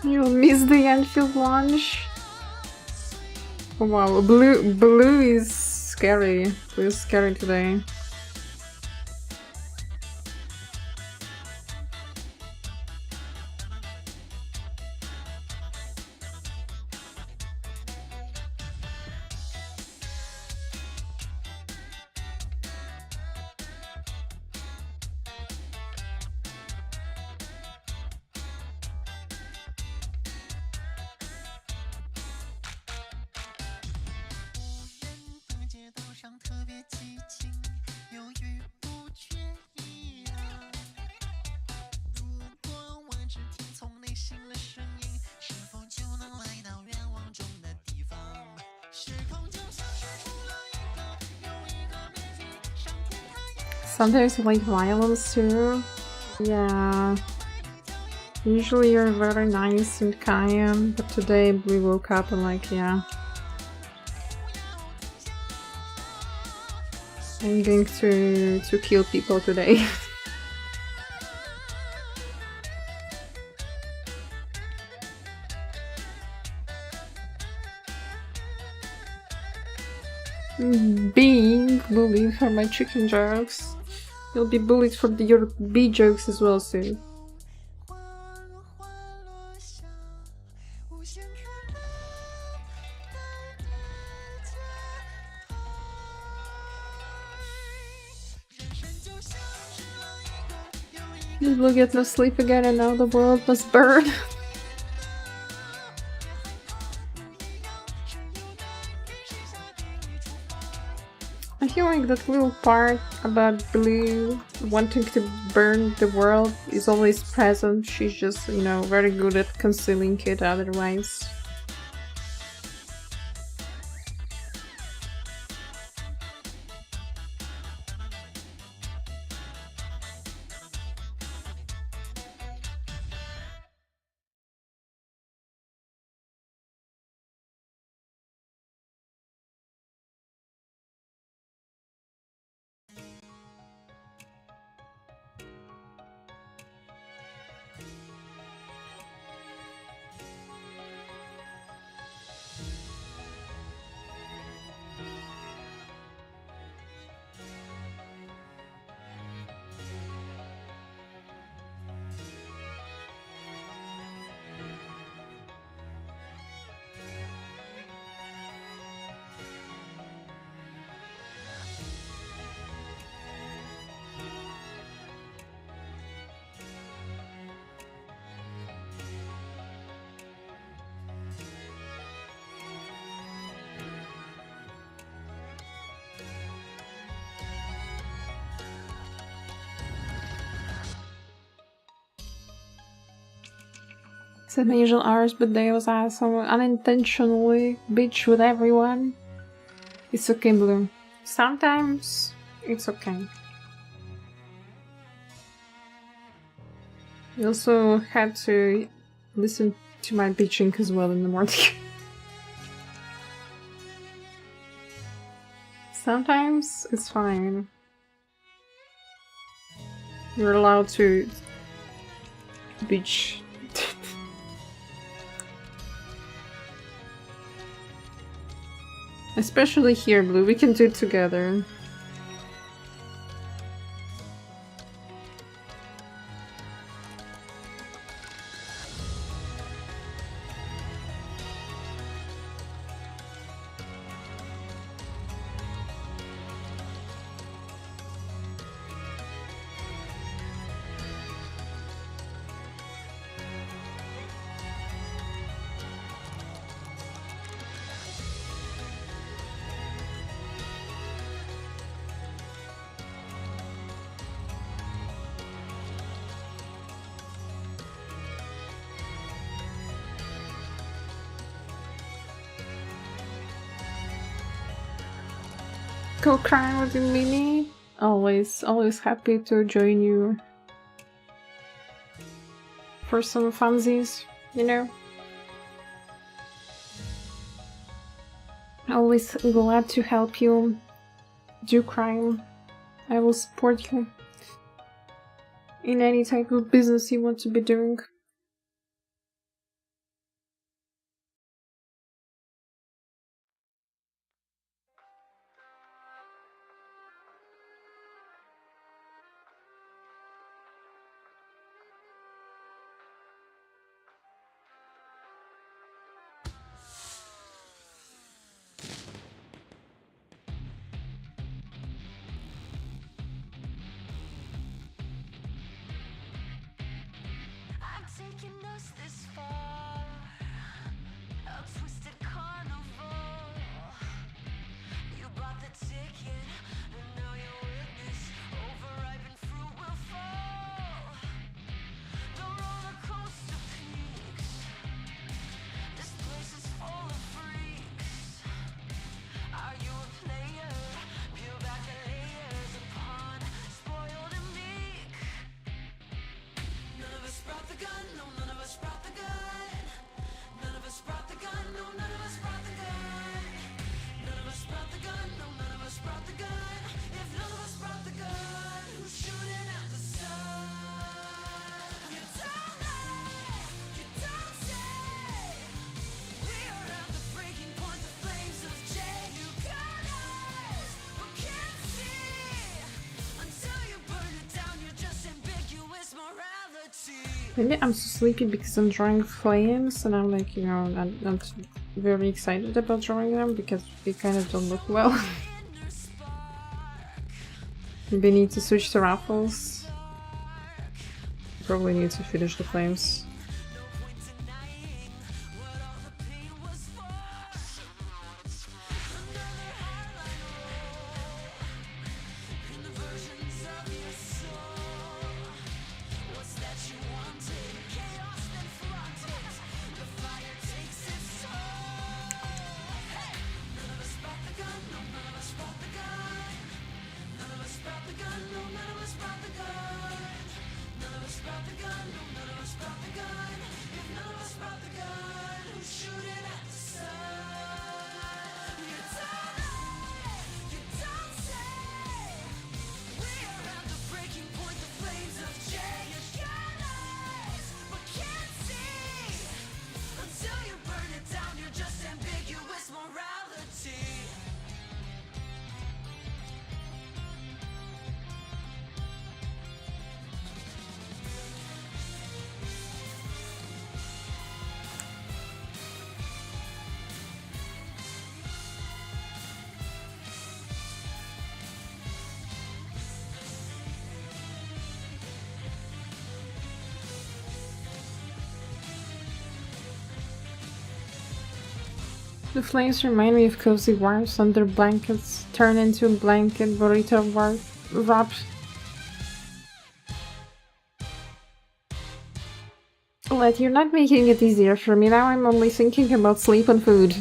You missed the Enfield launch? Oh wow, blue is scary. Blue is scary today. Sometimes you like violence too. Yeah. Usually you're very nice and kind, but today we woke up and like, yeah. I'm going to kill people today. Being bullied for my chicken jokes. You'll be bullied for your bee jokes as well soon. You will get no sleep again and now the world must burn. I feel like that little part about Blue wanting to burn the world is always present. She's just, you know, very good at concealing it otherwise. Said my usual hours, but they was awesome. Unintentionally bitch with everyone. It's okay, Blue. Sometimes it's okay. You also had to listen to my pitching as well in the morning. Sometimes it's fine. You're allowed to bitch. Especially here, Blue. We can do it together. Go crying with you, Mimi. Always happy to join you for some funsies, you know. Always glad to help you do crime. I will support you in any type of business you want to be doing. I've taken us this far, a twisted carnival. You bought the ticket, and now you're witness. Overripened fruit will fall. The roller coaster peaks. This place is full of freaks. Are you a player? Peel back the layers upon spoiled and meek. None of us brought the gun, no, none of us brought the gun. None of us brought the gun, no, none of us brought the gun. None of us brought the gun, no, none of us brought the gun. If none of us brought the gun, who's shooting at the sun? You don't lie, you don't say. We are at the breaking point, the flames of Jay. You got eyes, but can't see. Until you burn it down, you're just ambiguous morality. Maybe I'm so sleepy because I'm drawing flames and I'm like, you know, I'm not very excited about drawing them because they kind of don't look well. Inner spark, Maybe I need to switch to raffles. Probably need to finish the flames. no point denying what all the pain was for. Another highlight roll in the versions of your soul. What's that you wanted? Chaos then flaunted. The fire takes its toll. Hey! None of us brought the gun, no, none of us brought the gun. None of us brought the gun, no, none of us brought the gun. None of us brought the gun, no, none of us brought the gun. If none of us brought the gun, who's shooting at the sun? You don't lie, you don't say. We are at the breaking point, the flames of Jay. You got eyes, but can't see. Until you burn it down, you're just ambiguous morality. The flames remind me of cozy wives under blankets, turn into a blanket burrito wrap. Let, you're not making it easier for me. Now I'm only thinking about sleep and food.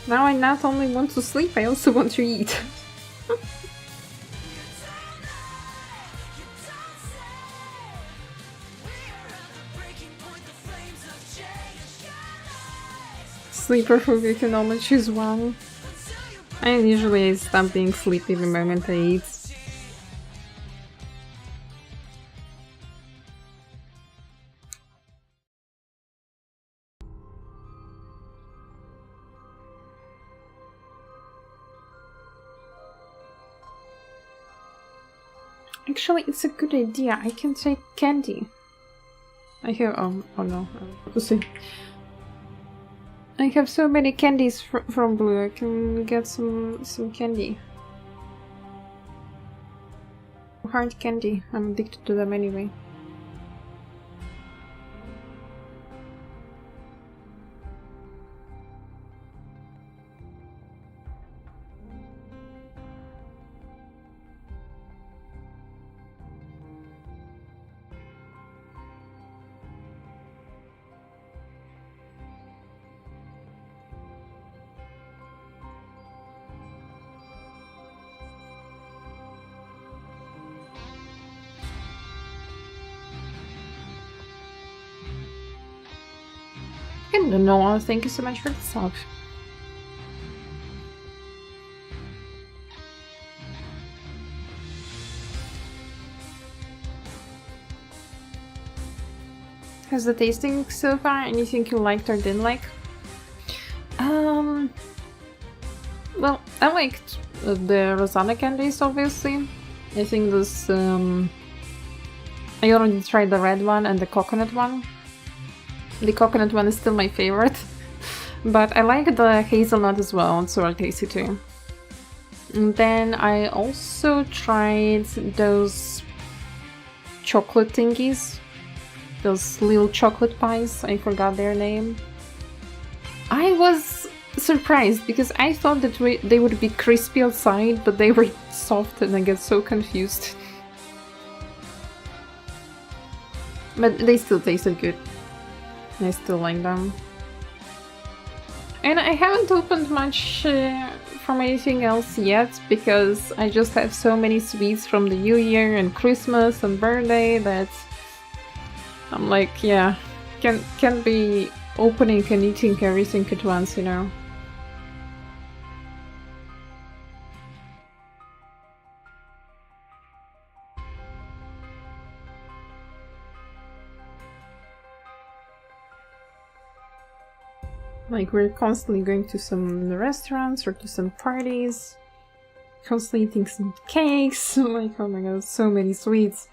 Now I not only want to sleep, I also want to eat. Sleeper food, you can only choose one. I usually stop being sleepy the moment I eat. Actually, it's a good idea. I can take candy. I have oh no, let's see. I have so many candies from Blue. I can get some candy. Hard candy. I'm addicted to them anyway. And no, thank you so much for the sub. How's the tasting so far? Anything you liked or didn't like? Well, I liked the Rosanna candies, obviously. I think this, I already tried the red one and the coconut one. The coconut one is still my favorite, but I like the hazelnut as well, it's super tasty too. And then I also tried those chocolate thingies, those little chocolate pies, I forgot their name. I was surprised because I thought that they would be crispy outside, but they were soft and I get so confused. But they still tasted good. I still like them. And I haven't opened much from anything else yet, because I just have so many sweets from the New Year and Christmas and birthday that I'm like, yeah, can't be opening and eating everything at once, you know. Like, we're constantly going to some restaurants or to some parties, constantly eating some cakes. Like, oh my god, so many sweets.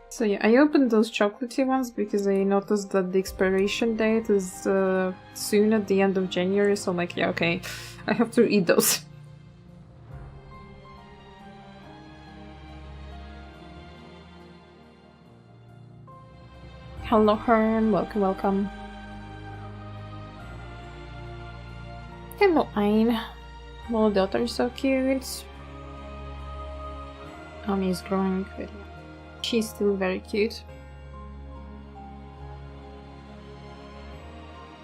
So yeah, I opened those chocolatey ones because I noticed that the expiration date is soon at the end of January, so I'm like, yeah, okay, I have to eat those. Hello Herm, welcome, welcome. Hello Ayn. Little daughter is so cute. Ami is growing, but she's still very cute.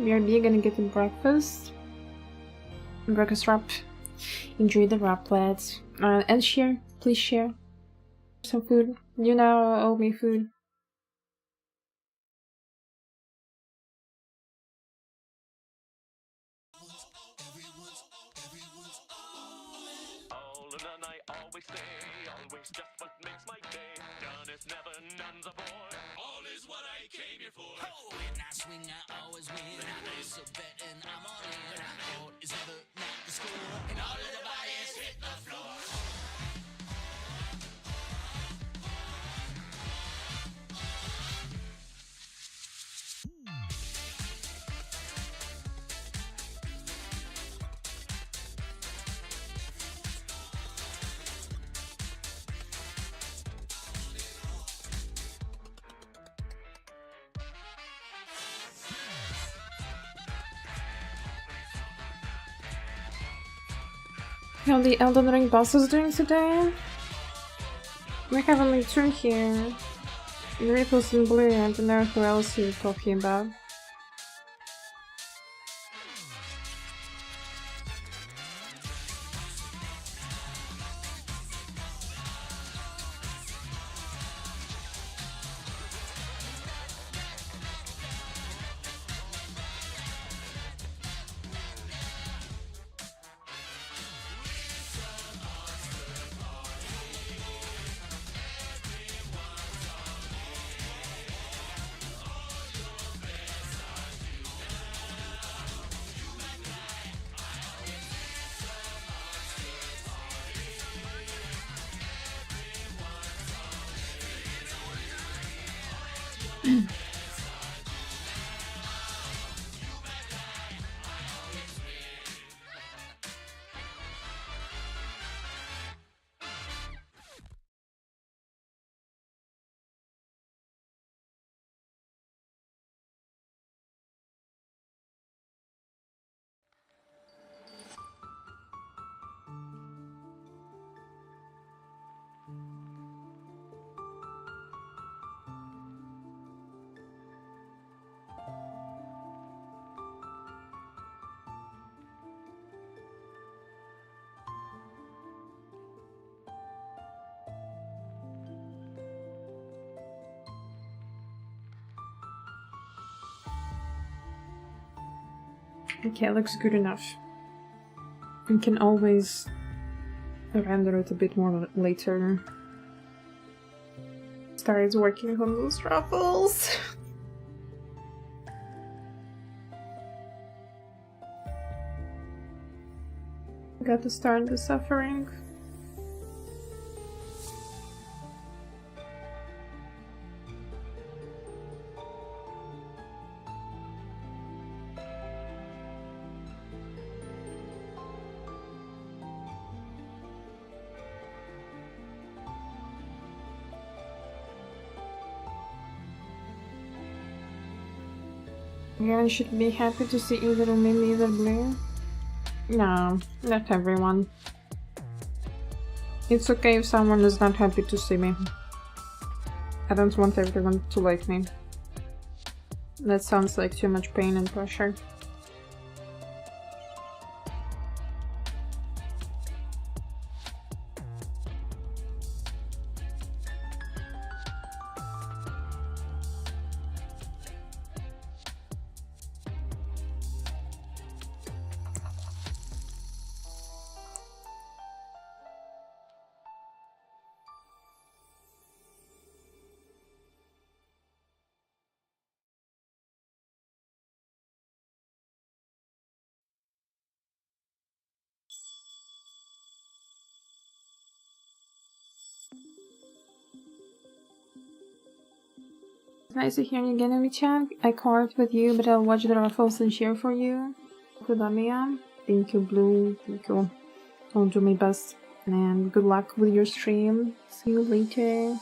BRB gonna get a breakfast. Breakfast wrap. Enjoy the wraplet. And share, please share some food. You now owe me food. Always just what makes my day. None is never, none's a boy. All is what I came here for. Oh, when I swing, I always win. I place a bet and I'm all in. All is never not the score. And all of the bodies hit the floor. How the Elden Ring boss is doing today? We have only two here. Ripples in blue, I don't know who else you're talking about. Okay, looks good enough. You can always render it a bit more later. Started working on those ruffles. Got to start the suffering. Yeah, I should be happy to see either me, either blue. No, not everyone. It's okay if someone is not happy to see me. I don't want everyone to like me. That sounds like too much pain and pressure. Nice to hear you again, Amiya. I can't with you, but I'll watch the raffles and cheer for you. Good Amiya. Thank you, Blue. Thank you. I'll do my best. And good luck with your stream. See you later.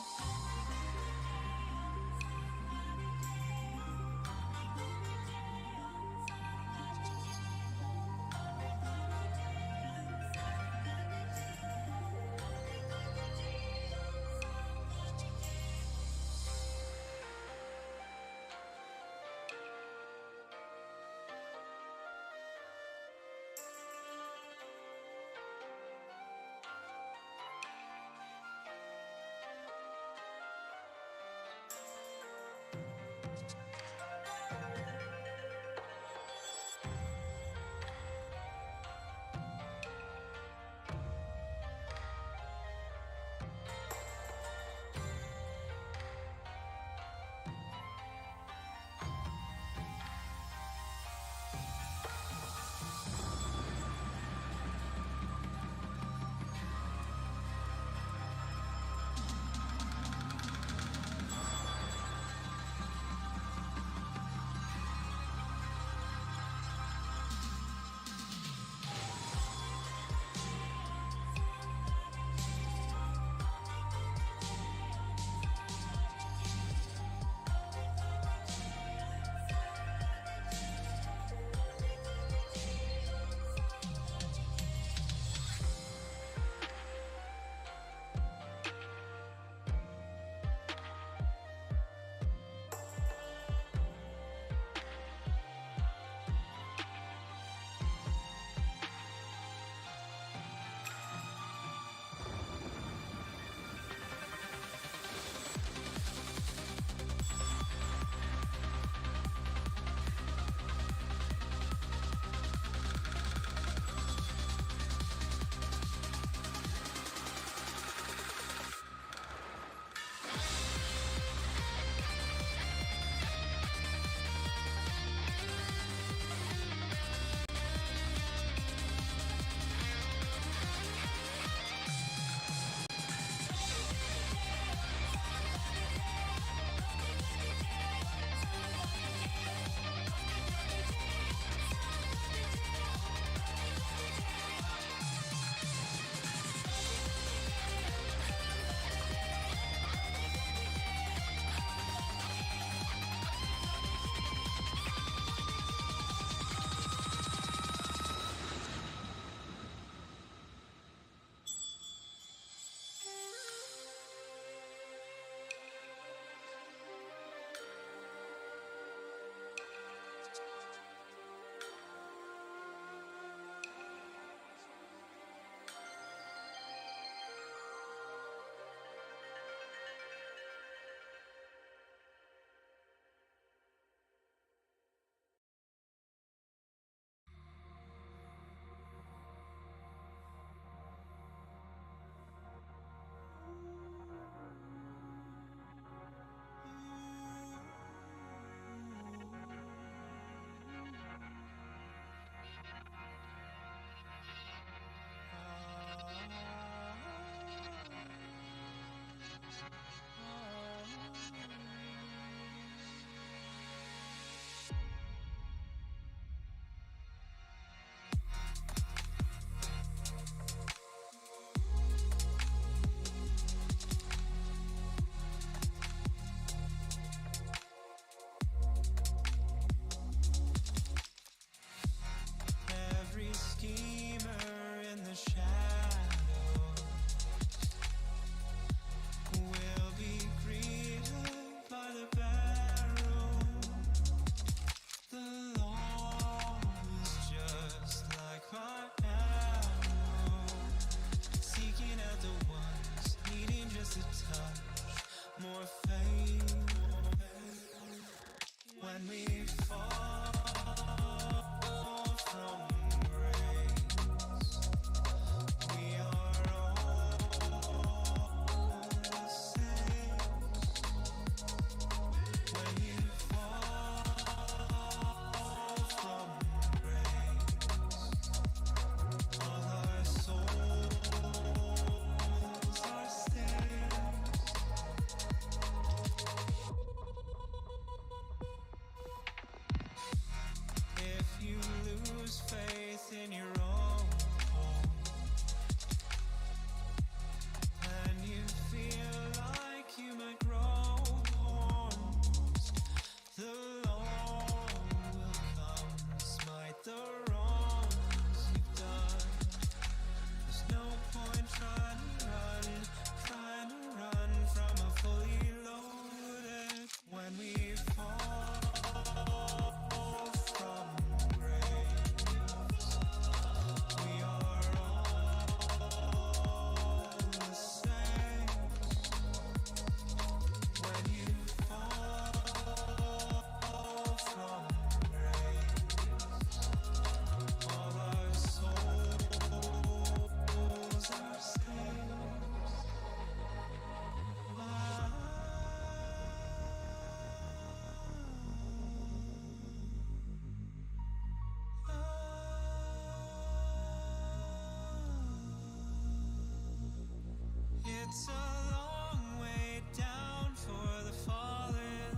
It's a long way down for the fallen.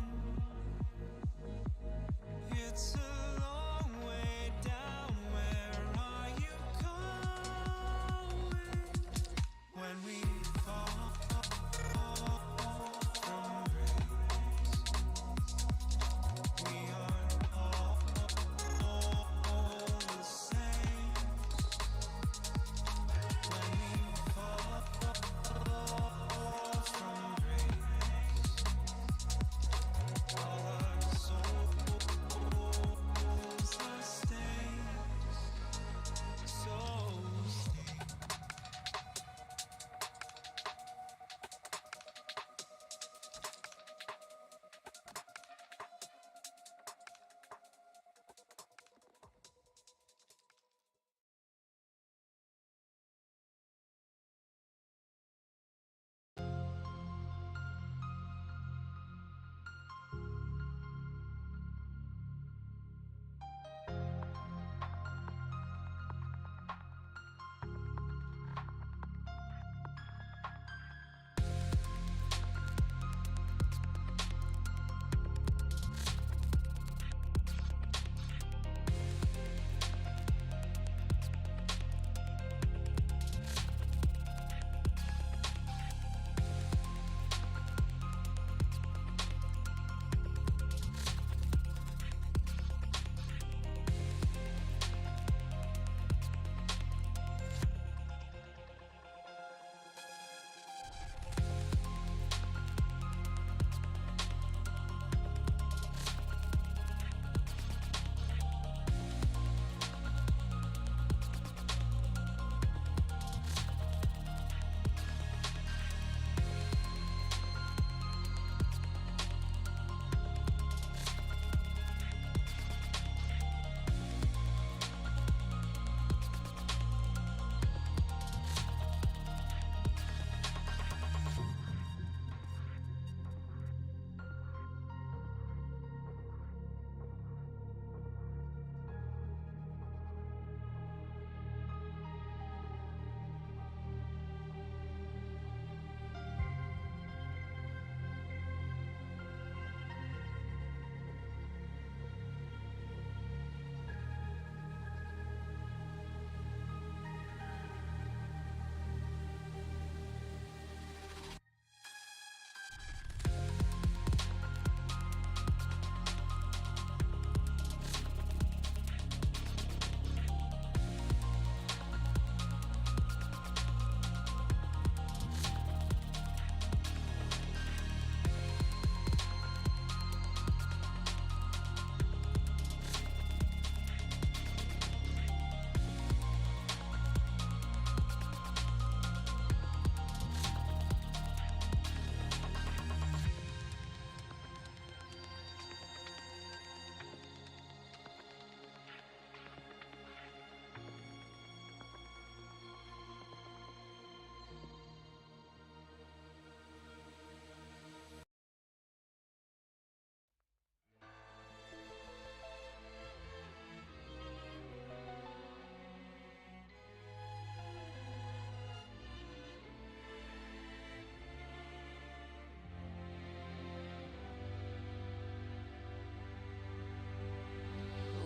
It's a long way down. Where are you going when we fall from grace? We are all the same. When we fall from grace, all our souls are stained, so stained.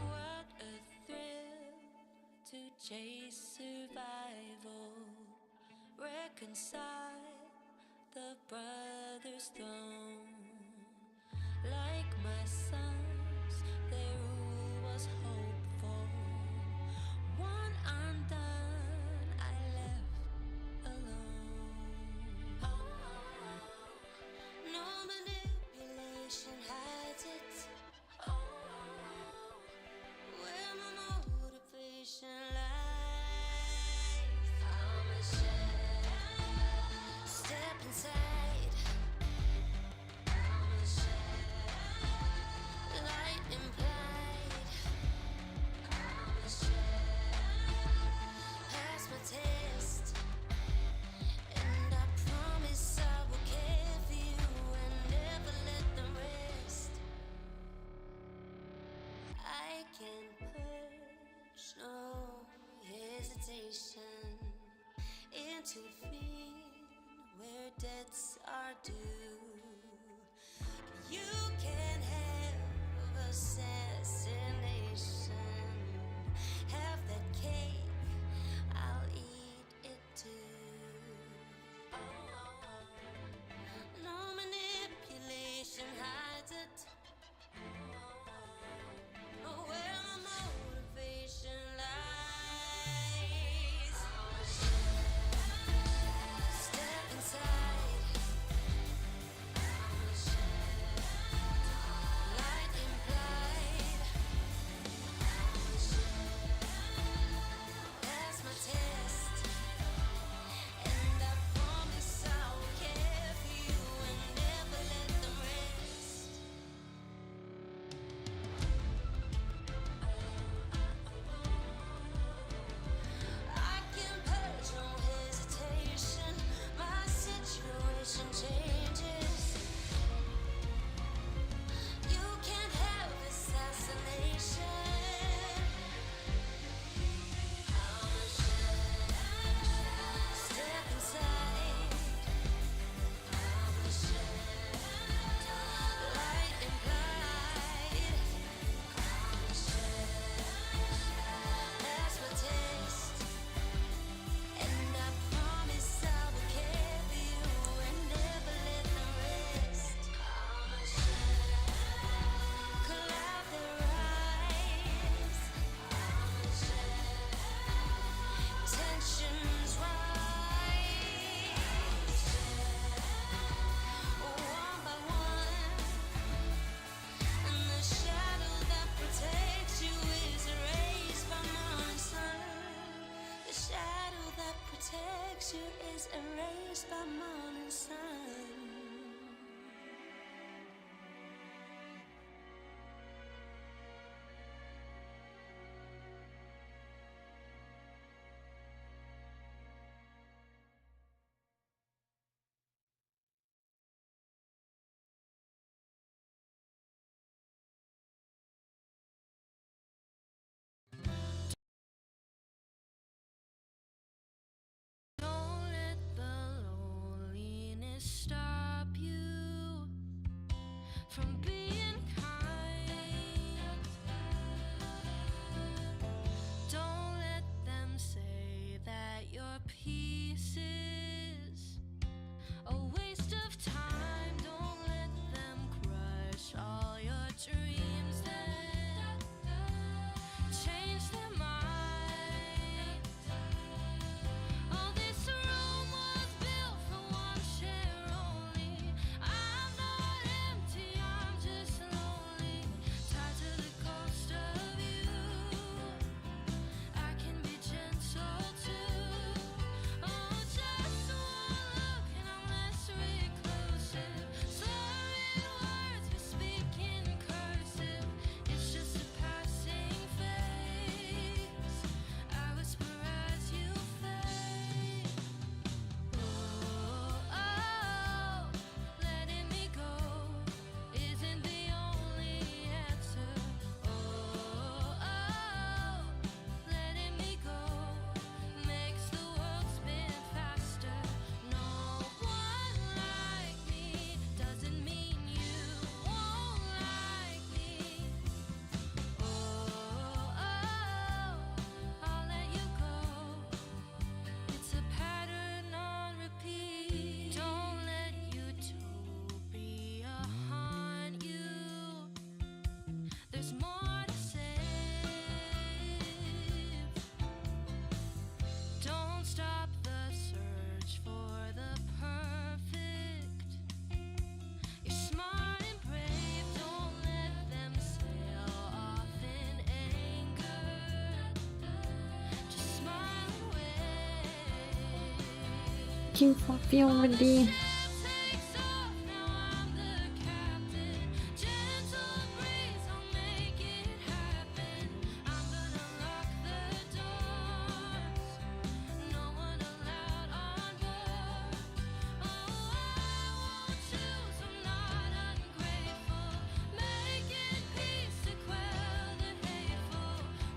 What a thrill to chase survival, reconcile the brother's throne. Like my sons, their rule was hopeful. One undone, I left alone. Oh, no manipulation hides it. Oh, where my motivation lies. I'm a shadow. Step inside. I'm a shadow. Light implied. I'm a shadow. Pass my test. And I promise I will care for you and never let them rest. I can purge, no hesitation, intervene where debts are due. You can have assassination. Have that cake, I'll eat it too. No manipulation hides it. Where my motivation lies. Step inside. Light implied. Pass my test, and I promise I'll care for you and never let them rest. I can purge no hesitation. My situation changes. You can't have assassination. Step inside. Light implied. Pass my test, and I promise I will care for you and never let them rest. Cloud their eyes. Tensions rise. One by one, and the shadow that protects you is erased by morning sun. The shadow that protects you is erased by morning sun. Don't let the loneliness stop you from being kind. Don't let them say that your peace is a waste of time. Don't let them crush all your dreams, then change their mind. All this room was built for one share only. I'm not empty, I'm just lonely. Tied to the ghost of you. I can be gentle too. Oh, just one look and I'm less reclusive. Slurring words, we speak in cursive. It's just a passing phase. I whisper as you fade. Oh, letting me go isn't the only answer. Oh, letting me go makes the world spin faster. No one like me doesn't mean you won't like me. I'll let you go. It's a pattern on repeat. Don't let utopia haunt you. There's more to save. Don't stop the search for the perfect. You're smart and brave. Don't let them sail off in anger. Just smile away. Looking for already. Ship takes off, now I'm the captain. Gentle breeze, I'll make it happen. I'm gonna lock the doors. No one allowed on board. Oh, I won't choose, I'm not ungrateful. Making peace to quell the hateful.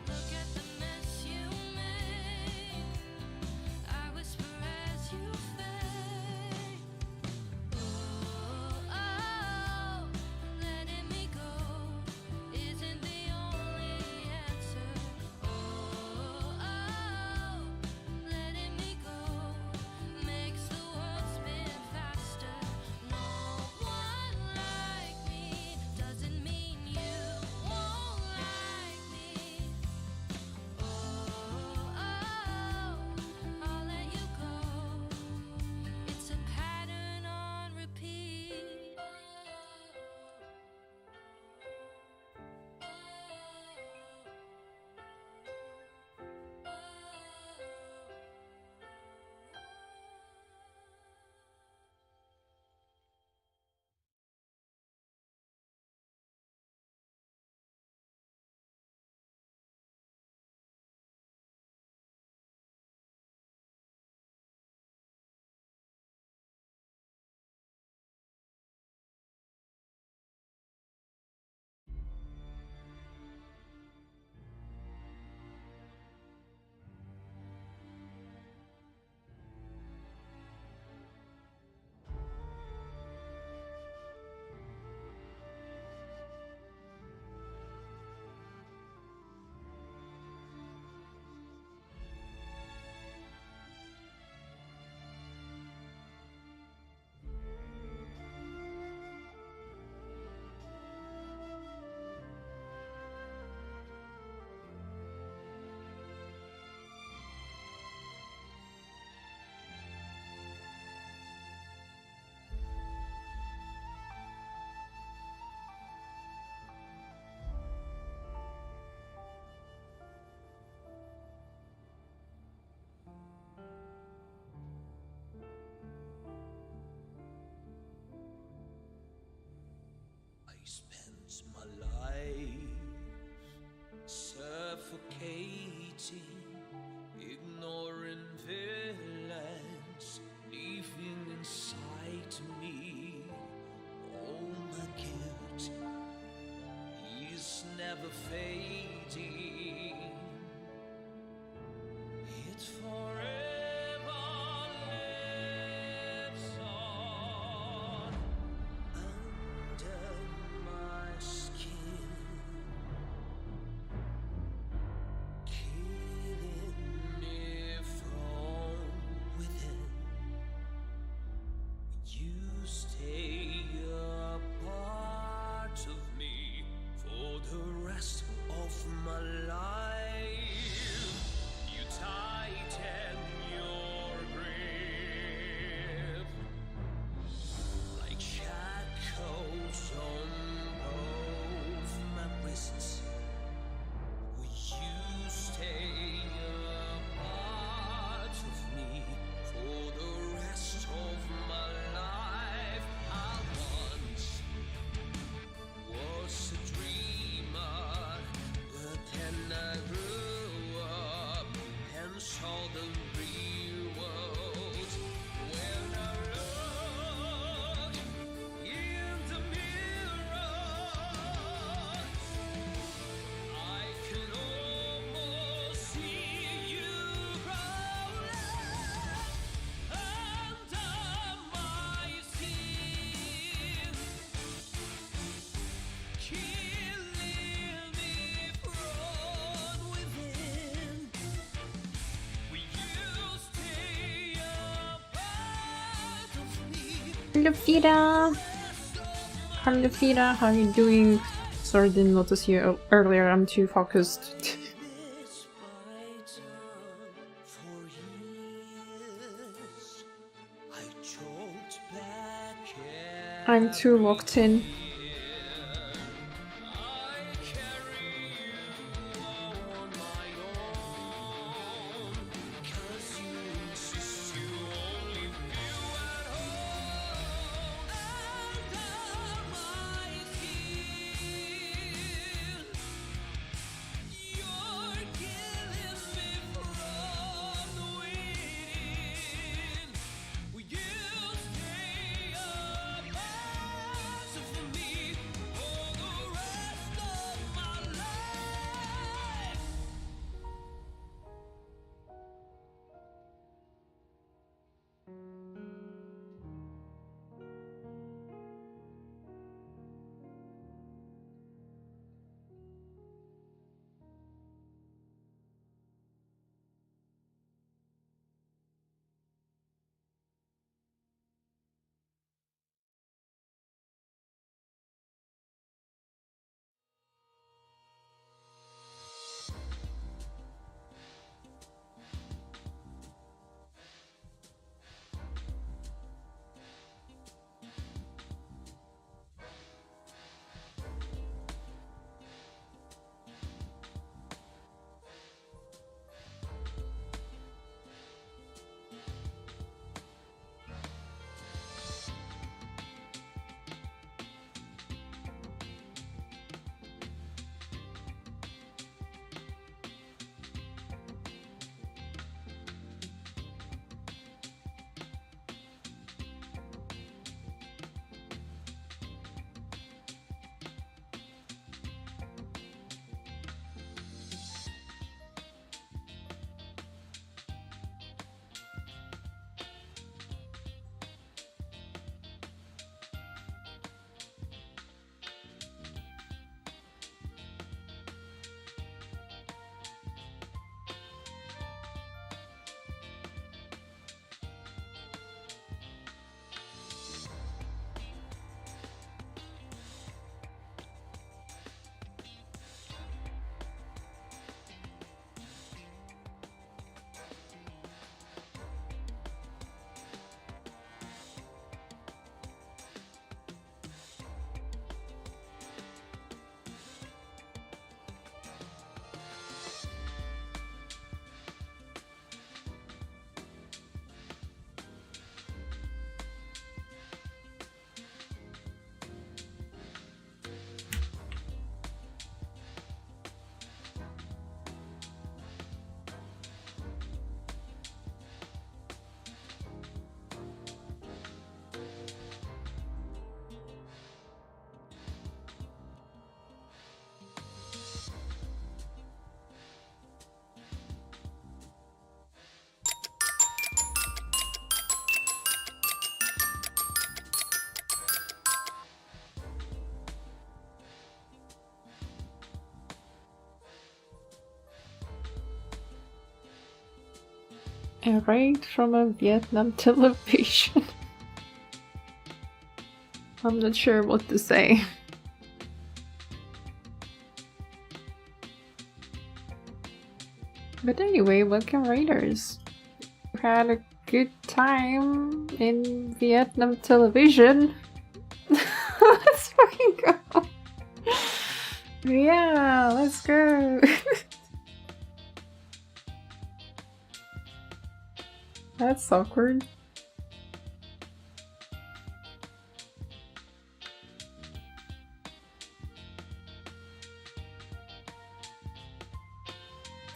Look at the mess you make. I whisper as you fade. spent my life suffocating, ignoring villains, leaving inside me all my guilt is never fading. It forever lives on under my skin, killing me from within. You stay a part of me for the rest of my life. You tighten your grip like shackles on both my wrists. You stay a part of me for the rest of my life. I once was a dreamer, but then I grew up and saw the real world. When I look in the mirror, I can almost see you growing under my skin, killing me from within. Will you stay a part of me? Lufita! Hi Lufita, how are you doing? Sorry, didn't notice you earlier, I'm too focused. It's my turn for years. I choked back I'm too locked in. I carry you on my own, 'cause you insist you only feel at home under my skin. You're killing me from within. Will you stay a part of me A raid from a Vietnam television. I'm not sure what to say. But anyway, welcome raiders. You had a good time in Vietnam television. Let's fucking go. Yeah, let's go. That's awkward.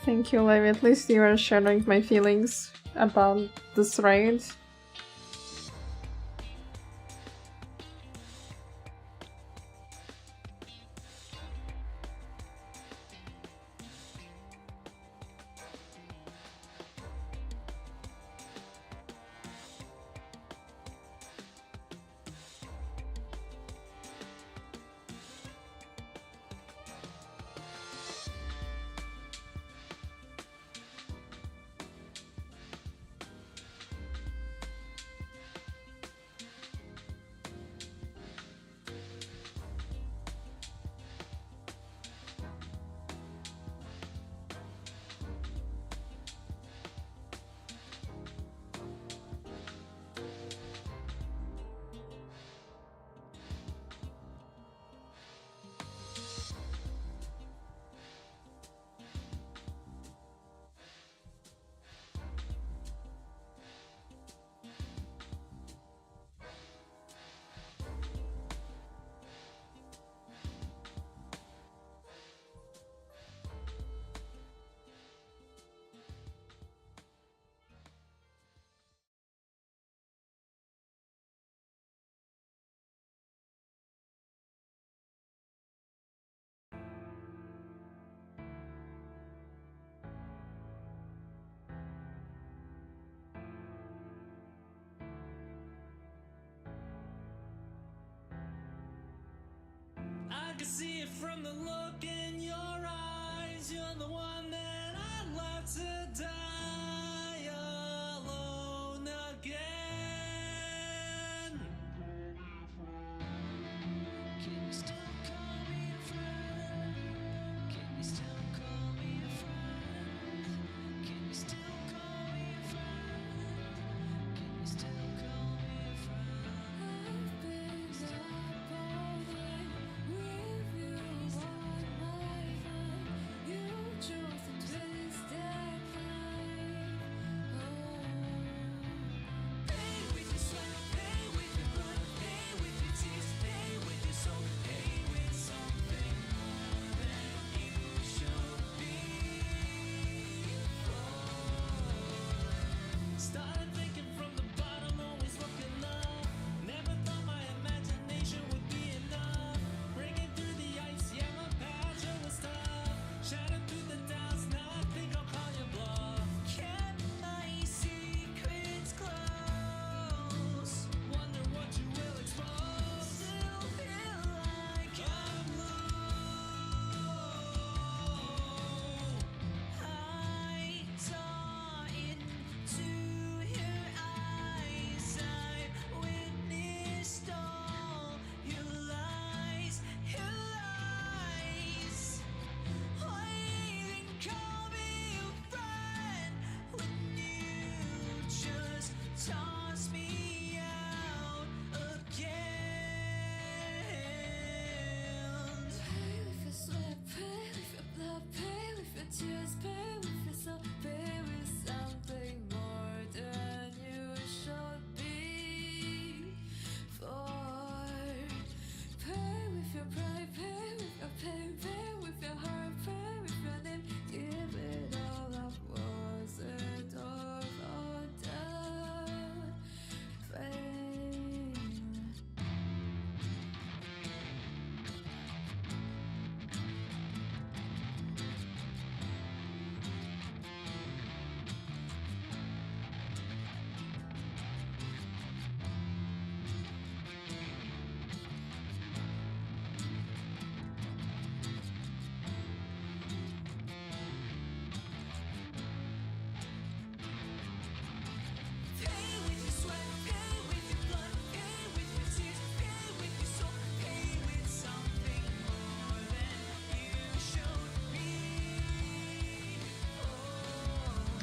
Thank you, Liv. At least you are sharing my feelings about this raid. I can see it from the look in your eyes. You're the one that I'd love to die alone again. Can you still call me a friend? Can you still call me a friend? Can you still call me a friend? Can you still call me a friend? I've been up all night with you on my mind. You chose to twist that knife. Oh.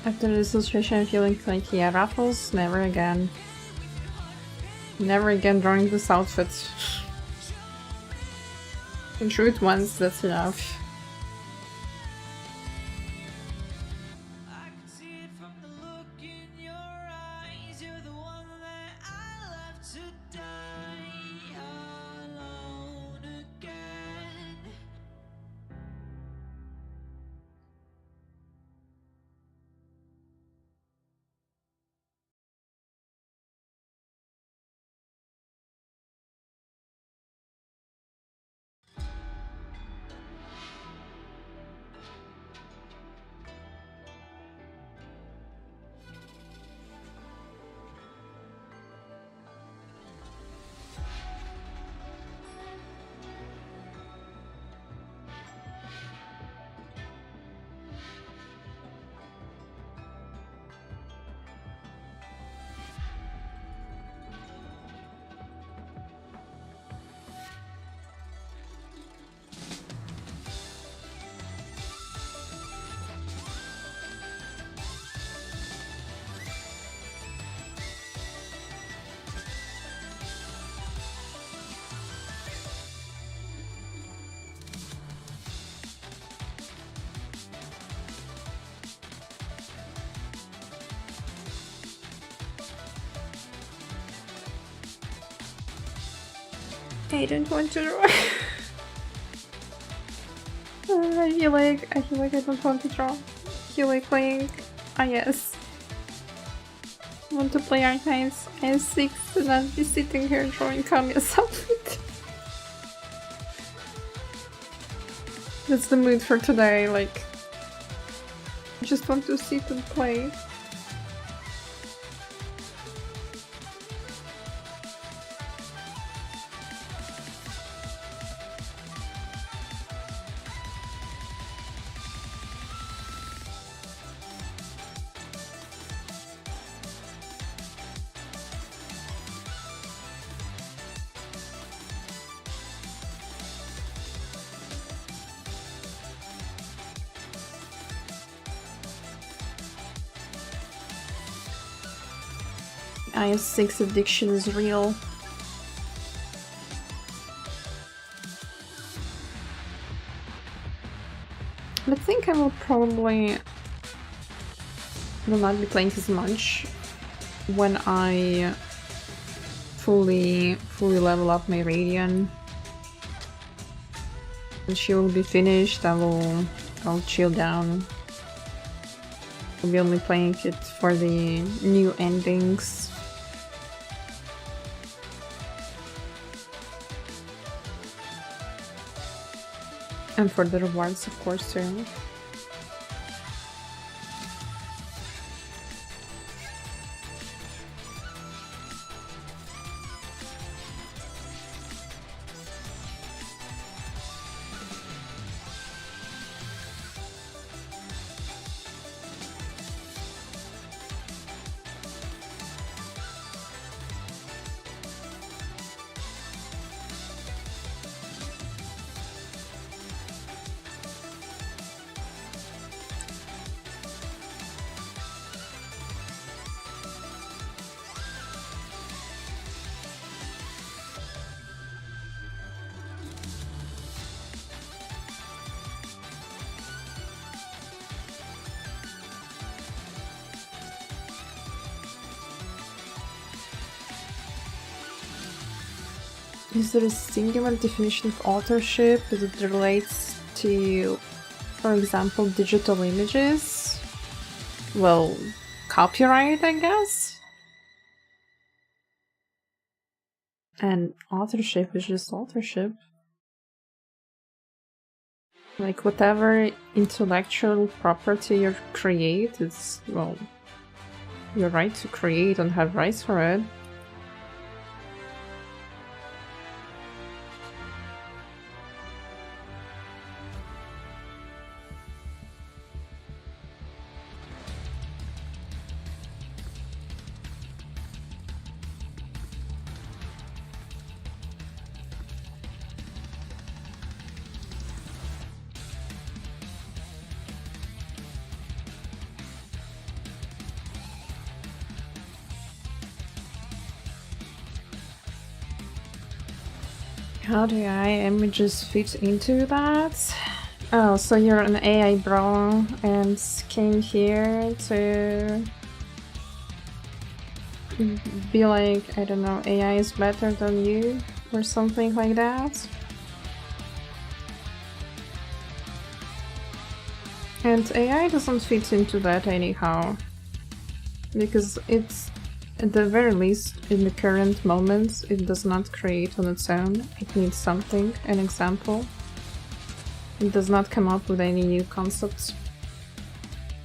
After this illustration, I'm feeling like, yeah, Raffles, never again. Never again drawing this outfit. Can show it once, that's enough. I can see it from the look in your eyes. You're the one that I left to die alone again. I don't want to draw. I feel like I don't want to draw. I feel like playing. Ah yes. I want to play Arknights. I have 6 and I'll be sitting here drawing Kamiya's outfit. That's the mood for today, like I just want to sit and play. IS6 addiction is real. I think I will probably will not be playing as much when I fully level up my Radiant. When she will be finished, I'll chill down. I'll be only playing it for the new endings. And for the rewards, of course, too. Is there a singular definition of authorship as it relates to, for example, digital images? Well, copyright, I guess? And authorship is just authorship. Like, whatever intellectual property you create, it's, well, your right to create and have rights for it. How do AI images fit into that? Oh, so you're an AI bro and came here to be like, I don't know, AI is better than you or something like that? And AI doesn't fit into that anyhow, because it's, at the very least, in the current moment, it does not create on its own. It needs something, an example. It does not come up with any new concepts.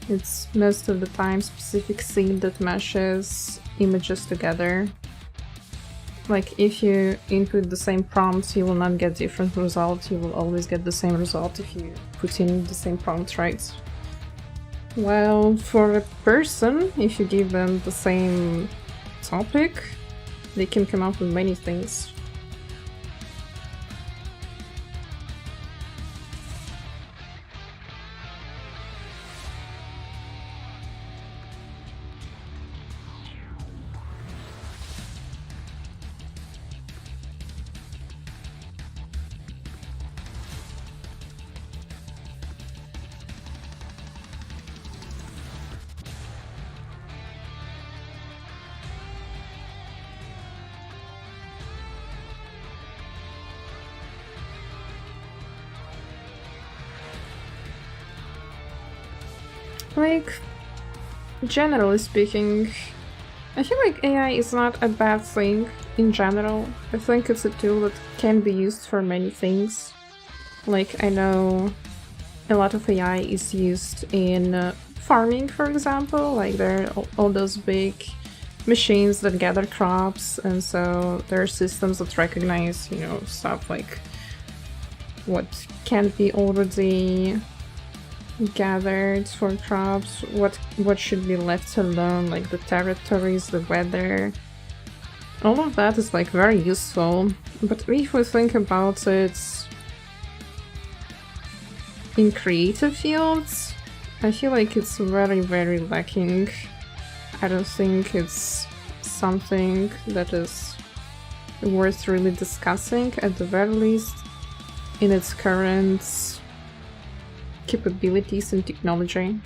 It's most of the time specific scene that meshes images together. Like, if you input the same prompt, you will not get different results, you will always get the same result if you put in the same prompt, right? Well, for a person, if you give them the same topic, they can come up with many things. Like, generally speaking, I feel like AI is not a bad thing in general. I think it's a tool that can be used for many things. Like, I know a lot of AI is used in farming, for example. Like, there are all those big machines that gather crops, and so there are systems that recognize, you know, stuff like what can be already gathered for crops, what should be left alone, like the territories, the weather. All of that is like very useful, but if we think about it in creative fields, I feel like it's very, very lacking. I don't think it's something that is worth really discussing, at the very least in its current capabilities and technology.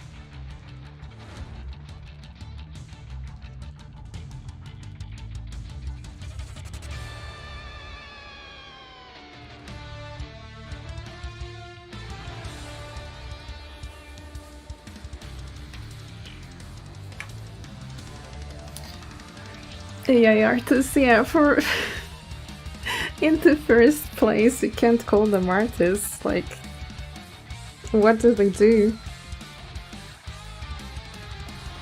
AI artists, yeah, for in the first place, you can't call them artists, like, what do they do?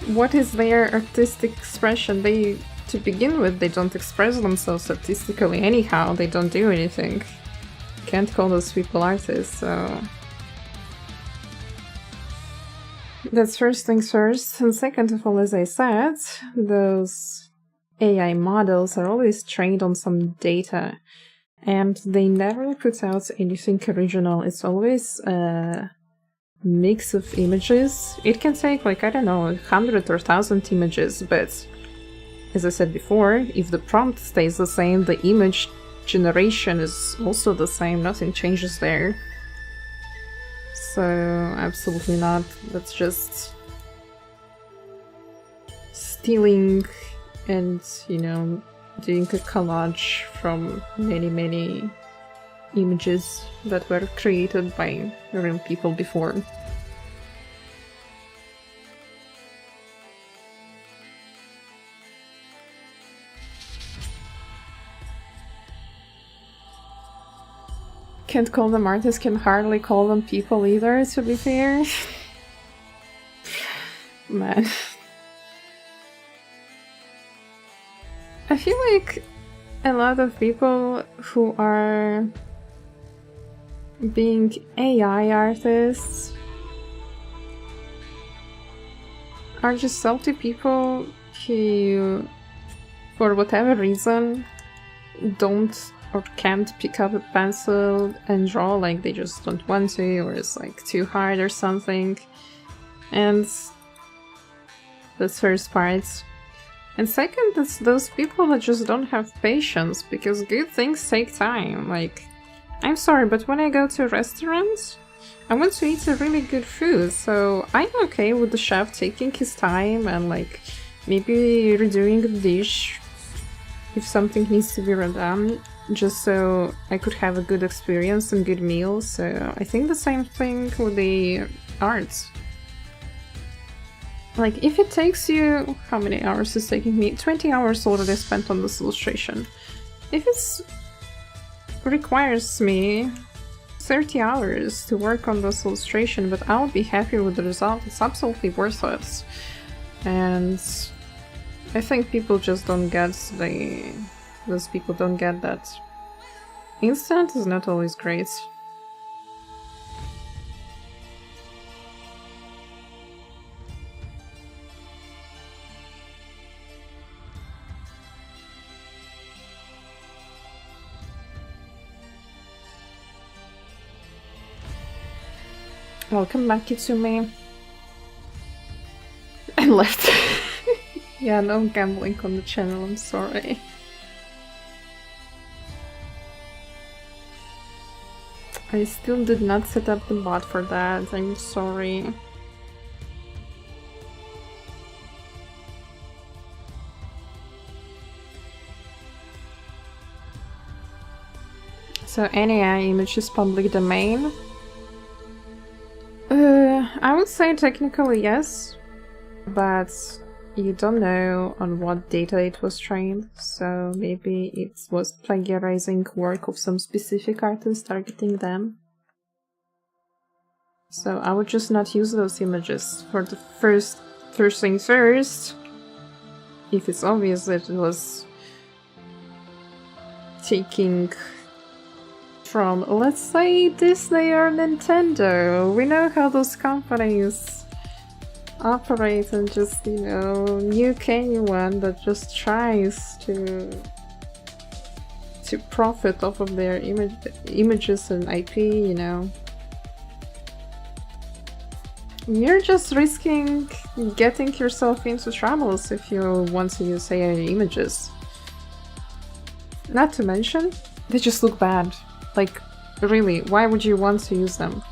What is their artistic expression? They, to begin with, they don't express themselves artistically anyhow, they don't do anything. Can't call those people artists, so... That's first things first, and second of all, as I said, those AI models are always trained on some data, and they never put out anything original. It's always a mix of images. It can take, like, I don't know, 100 or 1,000 images, but as I said before, if the prompt stays the same, the image generation is also the same, nothing changes there. So, absolutely not. That's just stealing and, you know, doing a collage from many, many images that were created by real people before. Can't call them artists, can hardly call them people either, to be fair. Man. I feel like a lot of people who are being AI artists are just salty people who, for whatever reason, don't or can't pick up a pencil and draw, like they just don't want to, or it's like too hard or something. And that's first part. And second, it's those people that just don't have patience, because good things take time. Like, I'm sorry, but when I go to restaurants, I want to eat a really good food, so I'm okay with the chef taking his time and like maybe redoing the dish if something needs to be redone, just so I could have a good experience and good meal. So I think the same thing with the arts. Like, if it takes you... how many hours is taking me? 20 hours already spent on this illustration. If it requires me 30 hours to work on this illustration, but I'll be happy with the result, it's absolutely worth it. And I think people just don't get those people don't get that instant is not always great. Welcome back, Kitsumi. I left. Yeah, no gambling on the channel, I'm sorry. I still did not set up the bot for that, I'm sorry. So any image is public domain? I would say technically yes, but you don't know on what data it was trained, so maybe it was plagiarizing work of some specific artist, targeting them. So I would just not use those images. For the first thing first, if it's obvious that it was taking from, let's say, Disney or Nintendo. We know how those companies operate, and just, you know, nuke anyone that just tries to profit off of their images and IP, you know. You're just risking getting yourself into troubles if you want to use AI images. Not to mention, they just look bad. Like, really, why would you want to use them?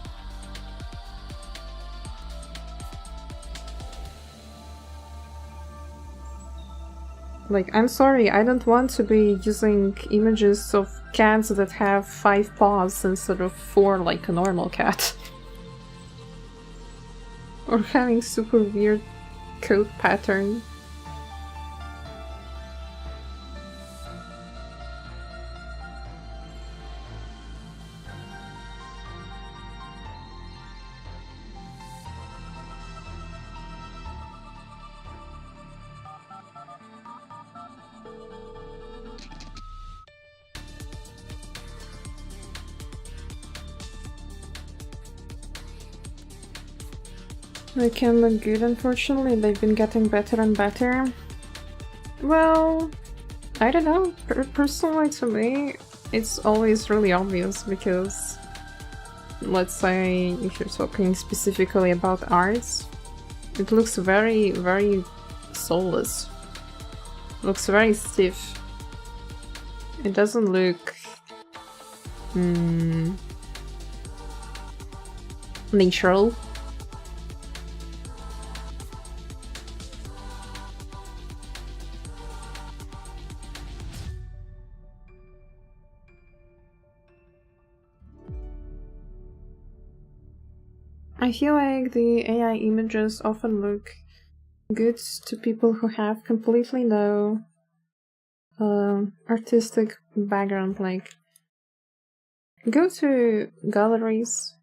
Like, I'm sorry, I don't want to be using images of cats that have 5 paws instead of 4 like a normal cat. Or having super weird coat pattern. They can look good, unfortunately. They've been getting better and better. Well, I don't know. Personally, to me, it's always really obvious because, let's say, if you're talking specifically about arts, it looks very, very soulless. It looks very stiff. It doesn't look natural. I feel like the AI images often look good to people who have completely no artistic background. Like, go to galleries,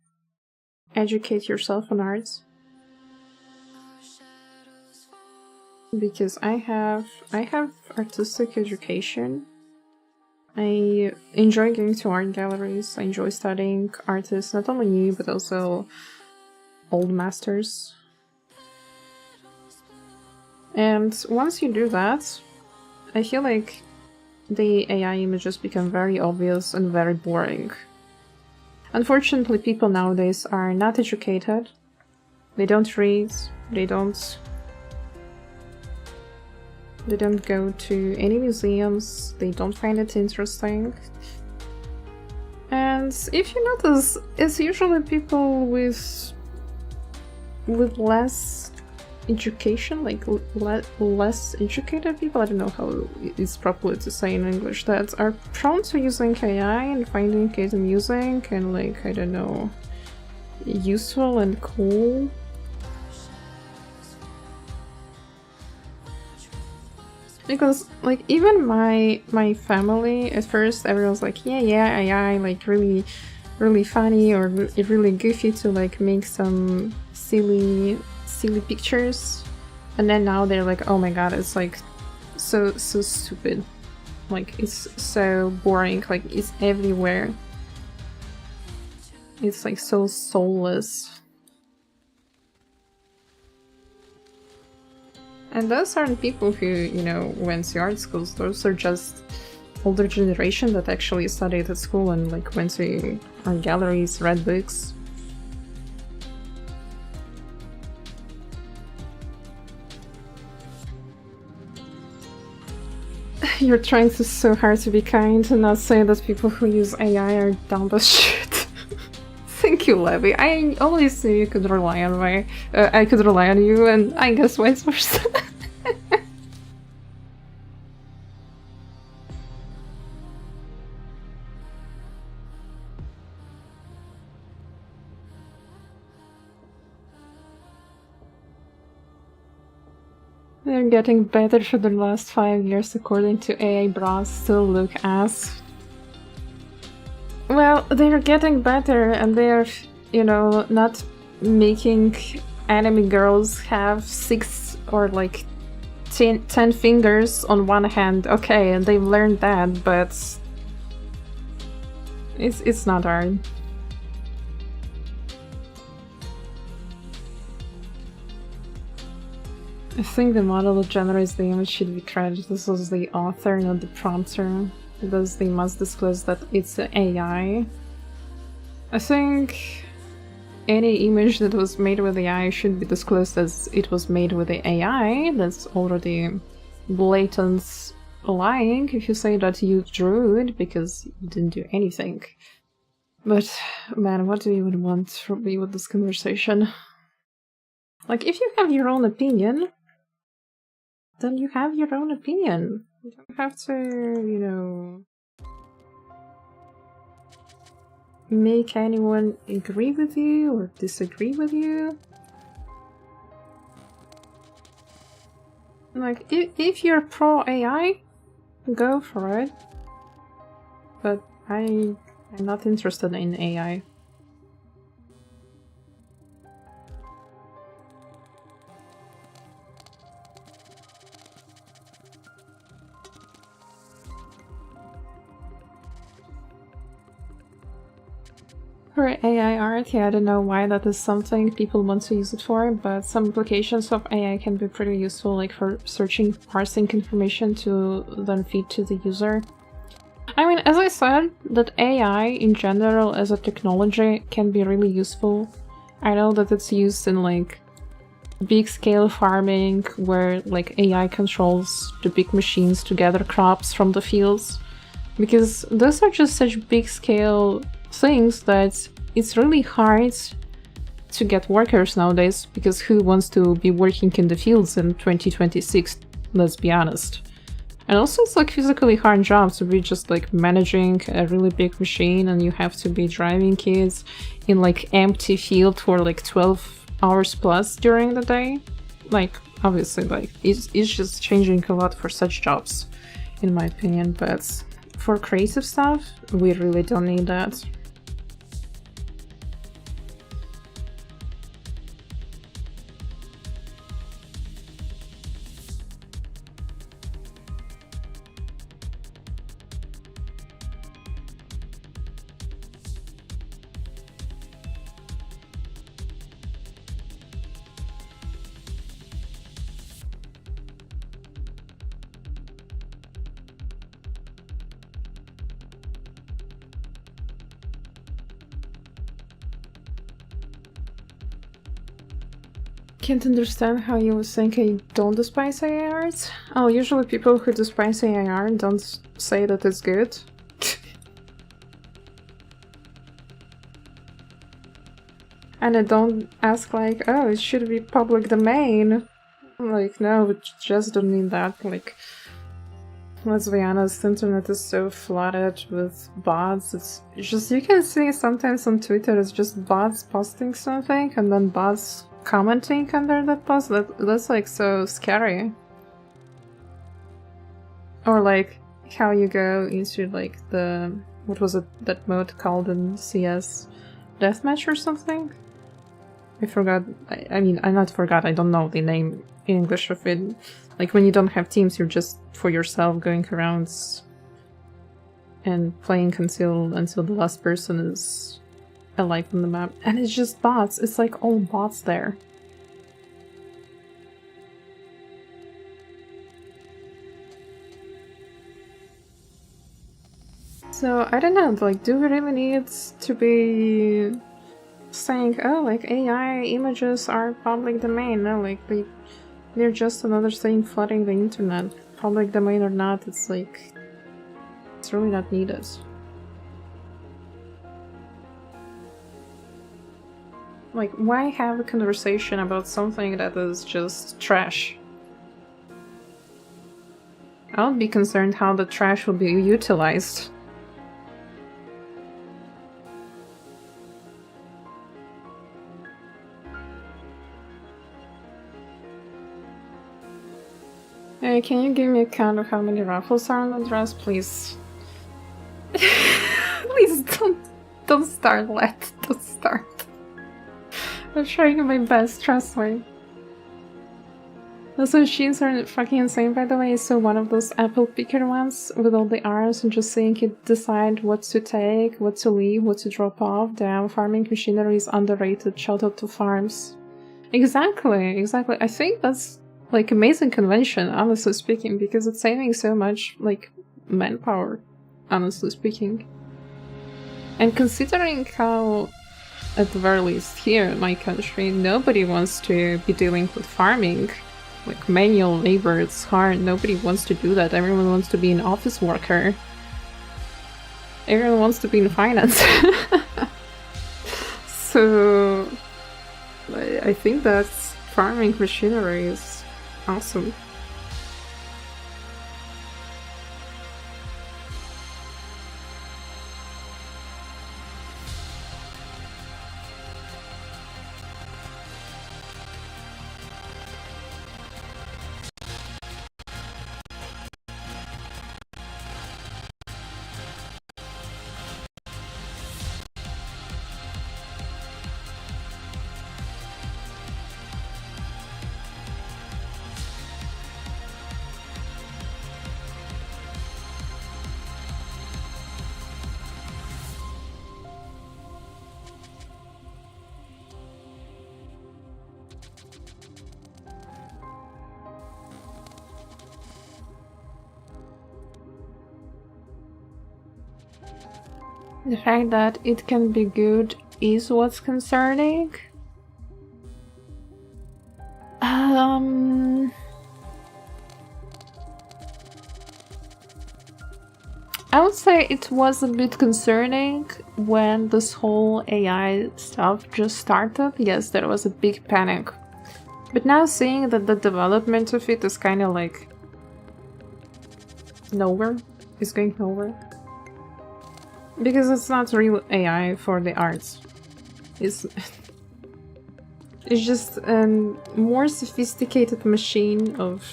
educate yourself on art. Because I have artistic education. I enjoy going to art galleries. I enjoy studying artists, not only new but also old masters. And once you do that, I feel like the AI images become very obvious and very boring. Unfortunately, people nowadays are not educated. They don't read, they don't They don't go to any museums. They don't find it interesting. And if you notice, it's usually people with less education, like less educated people. I don't know how it's properly to say in English, that are prone to using AI and finding it amusing and, like, I don't know, useful and cool. Because, like, even my family, at first everyone's like, yeah, AI, like, really funny or really goofy to, like, make some silly pictures, and then now they're like, oh my god, it's like so stupid, like it's so boring, like it's everywhere, it's like so soulless. And those aren't people who, you know, went to art schools. Those are just older generation that actually studied at school and, like, went to art galleries, read books. You're trying so hard to be kind and not say that people who use AI are dumb as shit. Thank you, Levy. I always knew you could rely on I could rely on you, and I guess vice versa. They're getting better for the last 5 years, according to AI bras. Still look ass. Well, they're getting better, and they're, you know, not making anime girls have 6 or like 10 fingers on one hand. Okay, and they've learned that, but it's not hard. I think the model that generates the image should be credited as the author, not the prompter, because they must disclose that it's an AI. I think any image that was made with AI should be disclosed as it was made with the AI. That's already blatant lying if you say that you drew it because you didn't do anything. But man, what do you even want from me with this conversation? Like, if you have your own opinion, then you have your own opinion. You don't have to, you know, make anyone agree with you or disagree with you. Like, if you're pro AI, go for it. But I'm not interested in AI. For AI art, yeah, I don't know why that is something people want to use it for, but some applications of AI can be pretty useful, like for searching, parsing information to then feed to the user. I mean, as I said, that AI in general as a technology can be really useful. I know that it's used in like big scale farming where like AI controls the big machines to gather crops from the fields, because those are just such big scale things that it's really hard to get workers nowadays, because who wants to be working in the fields in 2026, let's be honest. And also it's like physically hard job to be just like managing a really big machine, and you have to be driving kids in like empty field for like 12 hours plus during the day. Like, obviously, like it's just changing a lot for such jobs, in my opinion, but for creative stuff, we really don't need that. can't understand how you would think I don't despise AI art. Oh, usually people who despise AI art don't say that it's good. And I don't ask like, oh, it should be public domain. Like, no, it just don't mean that. Like, let's be honest, the internet is so flooded with bots. It's just, you can see sometimes on Twitter it's just bots posting something and then bots commenting under that post. That's like so scary. Or like how you go into like the, what was it, that mode called in CS? Deathmatch or something? I forgot. I mean, I not forgot, I don't know the name in English of it. Like when you don't have teams, you're just for yourself going around and playing until the last person is alive on the map. And it's just bots. It's like all bots there. So I don't know, like, do we really need to be saying, oh, like AI images are public domain? No, like they're just another thing flooding the internet. Public domain or not, it's like, it's really not needed. Like, why have a conversation about something that is just trash? I would be concerned how the trash will be utilized. Hey, can you give me a count of how many ruffles are on the dress, please? Please don't start, don't start. I'm trying my best, trust me. Those machines are fucking insane, by the way. I saw one of those apple picker ones with all the arms and just seeing it decide what to take, what to leave, what to drop off. Damn, farming machinery is underrated. Shout out to farms. Exactly. I think that's like amazing convention, honestly speaking, because it's saving so much like manpower, honestly speaking. And considering how, at the very least here in my country, nobody wants to be dealing with farming, like manual labor, it's hard, nobody wants to do that, everyone wants to be an office worker. Everyone wants to be in finance. So I think that farming machinery is awesome. The fact that it can be good is what's concerning. I would say it was a bit concerning when this whole AI stuff just started. Yes, there was a big panic. But now seeing that the development of it is kind of like nowhere, it's going nowhere. Because it's not real AI for the arts. It's just a more sophisticated machine of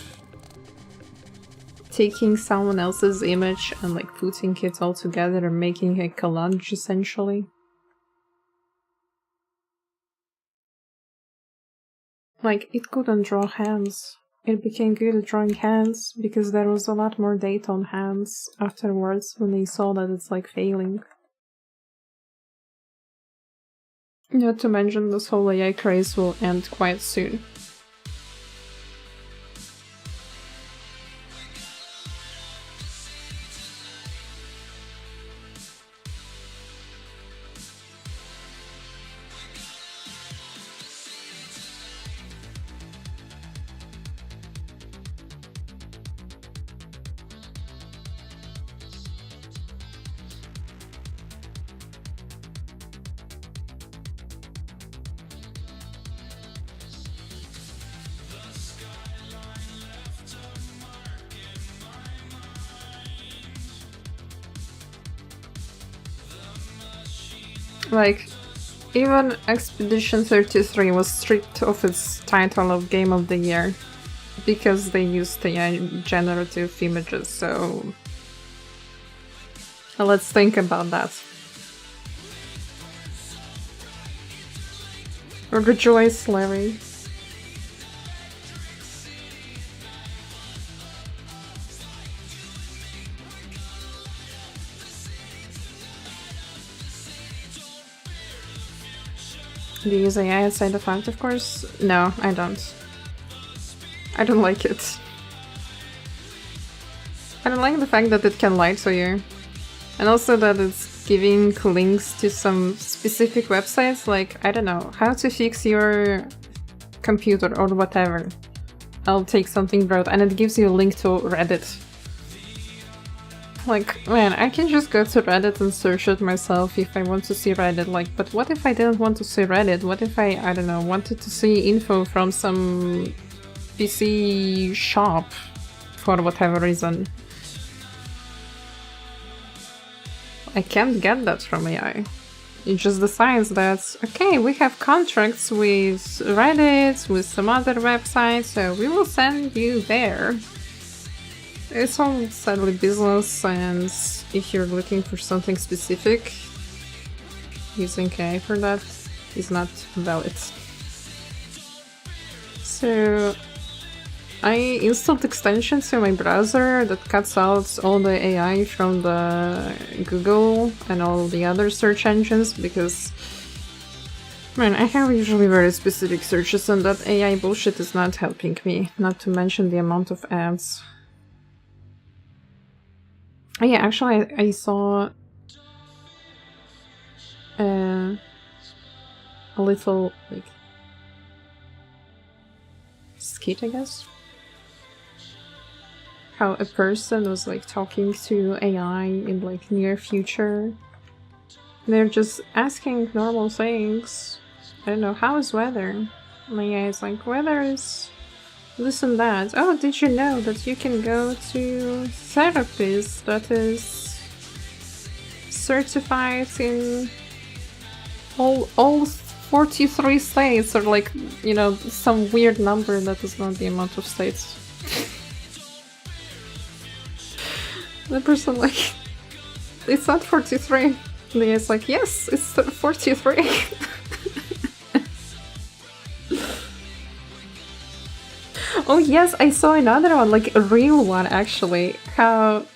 taking someone else's image and like putting it all together and making a collage essentially. Like, it couldn't draw hands. It became good at drawing hands because there was a lot more data on hands afterwards when they saw that it's like failing. Not to mention this whole AI craze will end quite soon. Like, even Expedition 33 was stripped of its title of Game of the Year because they used AI generative images, so let's think about that. Rejoice, Larry. Do you use AI outside the fact, of course? No, I don't. I don't like it. I don't like the fact that it can lie to you. And also that it's giving links to some specific websites, like, I don't know, how to fix your computer or whatever. I'll take something broad and it gives you a link to Reddit. Like, man, I can just go to Reddit and search it myself if I want to see Reddit, like, but what if I didn't want to see Reddit? What if I don't know, wanted to see info from some PC shop for whatever reason? I can't get that from AI. It just decides that, okay, we have contracts with Reddit, with some other websites, so we will send you there. It's all sadly business, and if you're looking for something specific, using AI for that is not valid. So I installed extensions in my browser that cuts out all the AI from the Google and all the other search engines, because, man, I have usually very specific searches and that AI bullshit is not helping me, not to mention the amount of ads. Oh yeah, actually I saw a little, like, skit, I guess. How a person was, like, talking to AI in, like, near future. They're just asking normal things. I don't know, how is weather? And the AI is like, weather is this and that. Oh, did you know that you can go to therapist that is certified in all 43 states, or, like, you know, some weird number that is not the amount of states. The person, like, it's not 43. And the guy's like, yes, it's 43. Oh yes, I saw another one, like a real one actually. How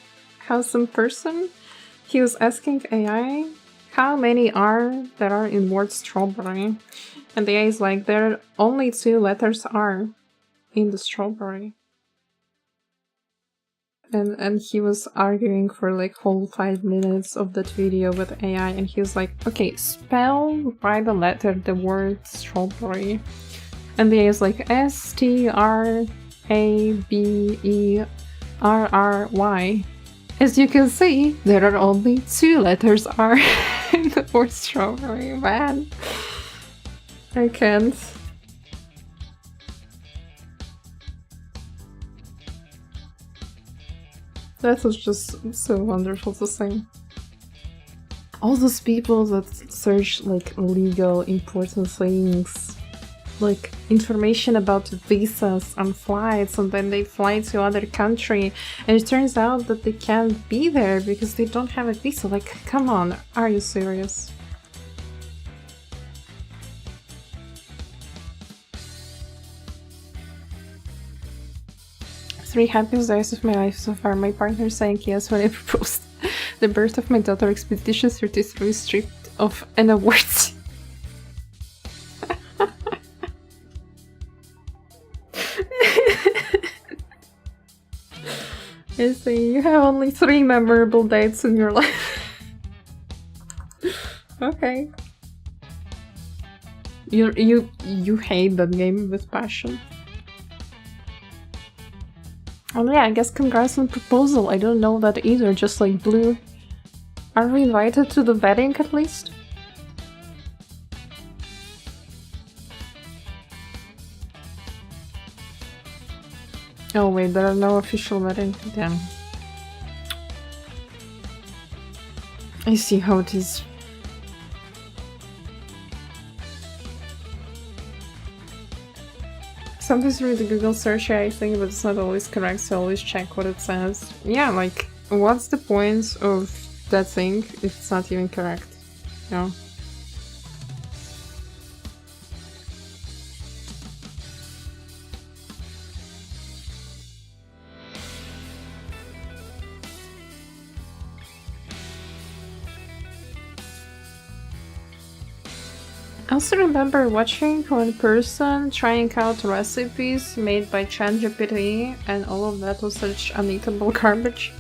some person, he was asking AI how many there are in word strawberry, and the AI is like, there are only 2 letters R in the strawberry. And he was arguing for, like, whole 5 minutes of that video with AI, and he was like, okay, spell by the letter the word strawberry. And the AI is like, STRABERRY. As you can see, there are only 2 letters R in the word strawberry, man. I can't. That was just so wonderful to see. All those people that search, like, legal important things, like information about visas and flights, and then they fly to other country and it turns out that they can't be there because they don't have a visa. Like, come on, are you serious? Three happiest days of my life so far. My partner saying yes when I proposed. The birth of my daughter, Expedition 33 stripped of an award. You see, you have only 3 memorable dates in your life. Okay. You hate that game with passion. Oh yeah, I guess congrats on proposal. I don't know that either, just like Blue. Are we invited to the wedding at least? Oh wait, there are no official wedding. Damn. I see how it is. Sometimes read the Google search, I think, but it's not always correct, so always check what it says. Yeah, like, what's the point of that thing if it's not even correct? You know? I also remember watching one person trying out recipes made by ChatGPT, and all of that was such uneatable garbage.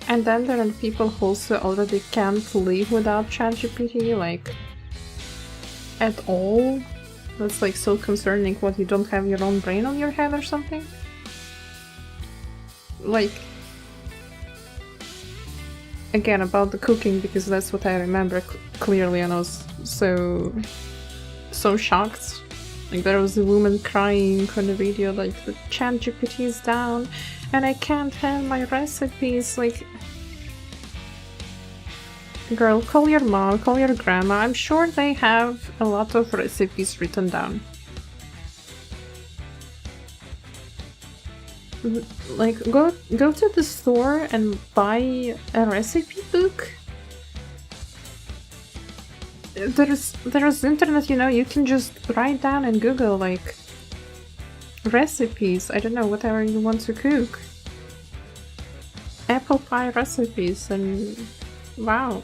And then there are people who also already can't live without ChatGPT, like, at all. That's like so concerning. What, you don't have your own brain on your head or something? Like, again, about the cooking, because that's what I remember clearly, and I was so shocked. Like, there was a woman crying on the video, like, the ChatGPT is down and I can't have my recipes. Like, girl, call your mom, call your grandma. I'm sure they have a lot of recipes written down. Like, go to the store and buy a recipe book. There's internet, you know, you can just write down and Google, like, recipes, I don't know, whatever you want to cook. Apple pie recipes, and wow.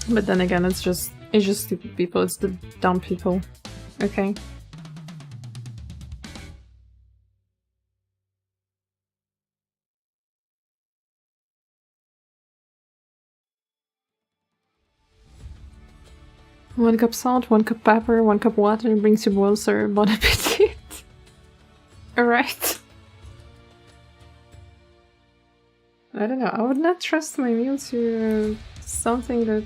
But then again, it's just stupid people, it's the dumb people, okay? One cup salt, 1 cup pepper, 1 cup water brings you boil, sir. Bon appetit. Alright. I don't know, I would not trust my meal to something that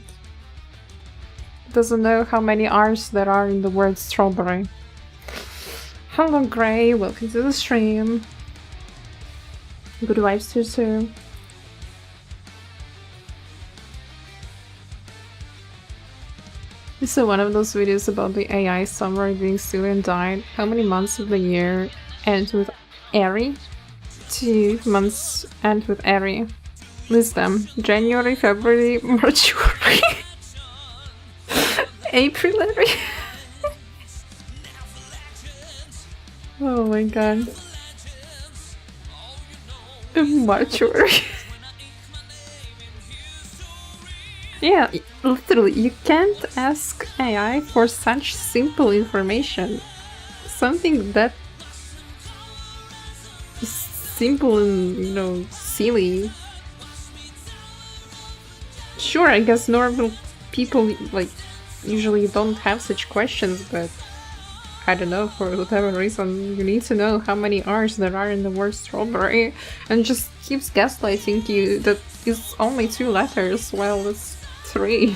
doesn't know how many R's there are in the word strawberry. Hello Gray, welcome to the stream. Good vibes to you too. This is one of those videos about the AI summer being silly and died. How many months of the year end with Airy? 2 months end with Airy. List them. January, February, March, April, Airy. Oh my god. March. Yeah, literally, you can't ask AI for such simple information. Something that is simple and, you know, silly. Sure, I guess normal people, like, usually don't have such questions, but I don't know, for whatever reason, you need to know how many R's there are in the word strawberry, and just keeps gaslighting you that it's only 2 letters, while it's 3.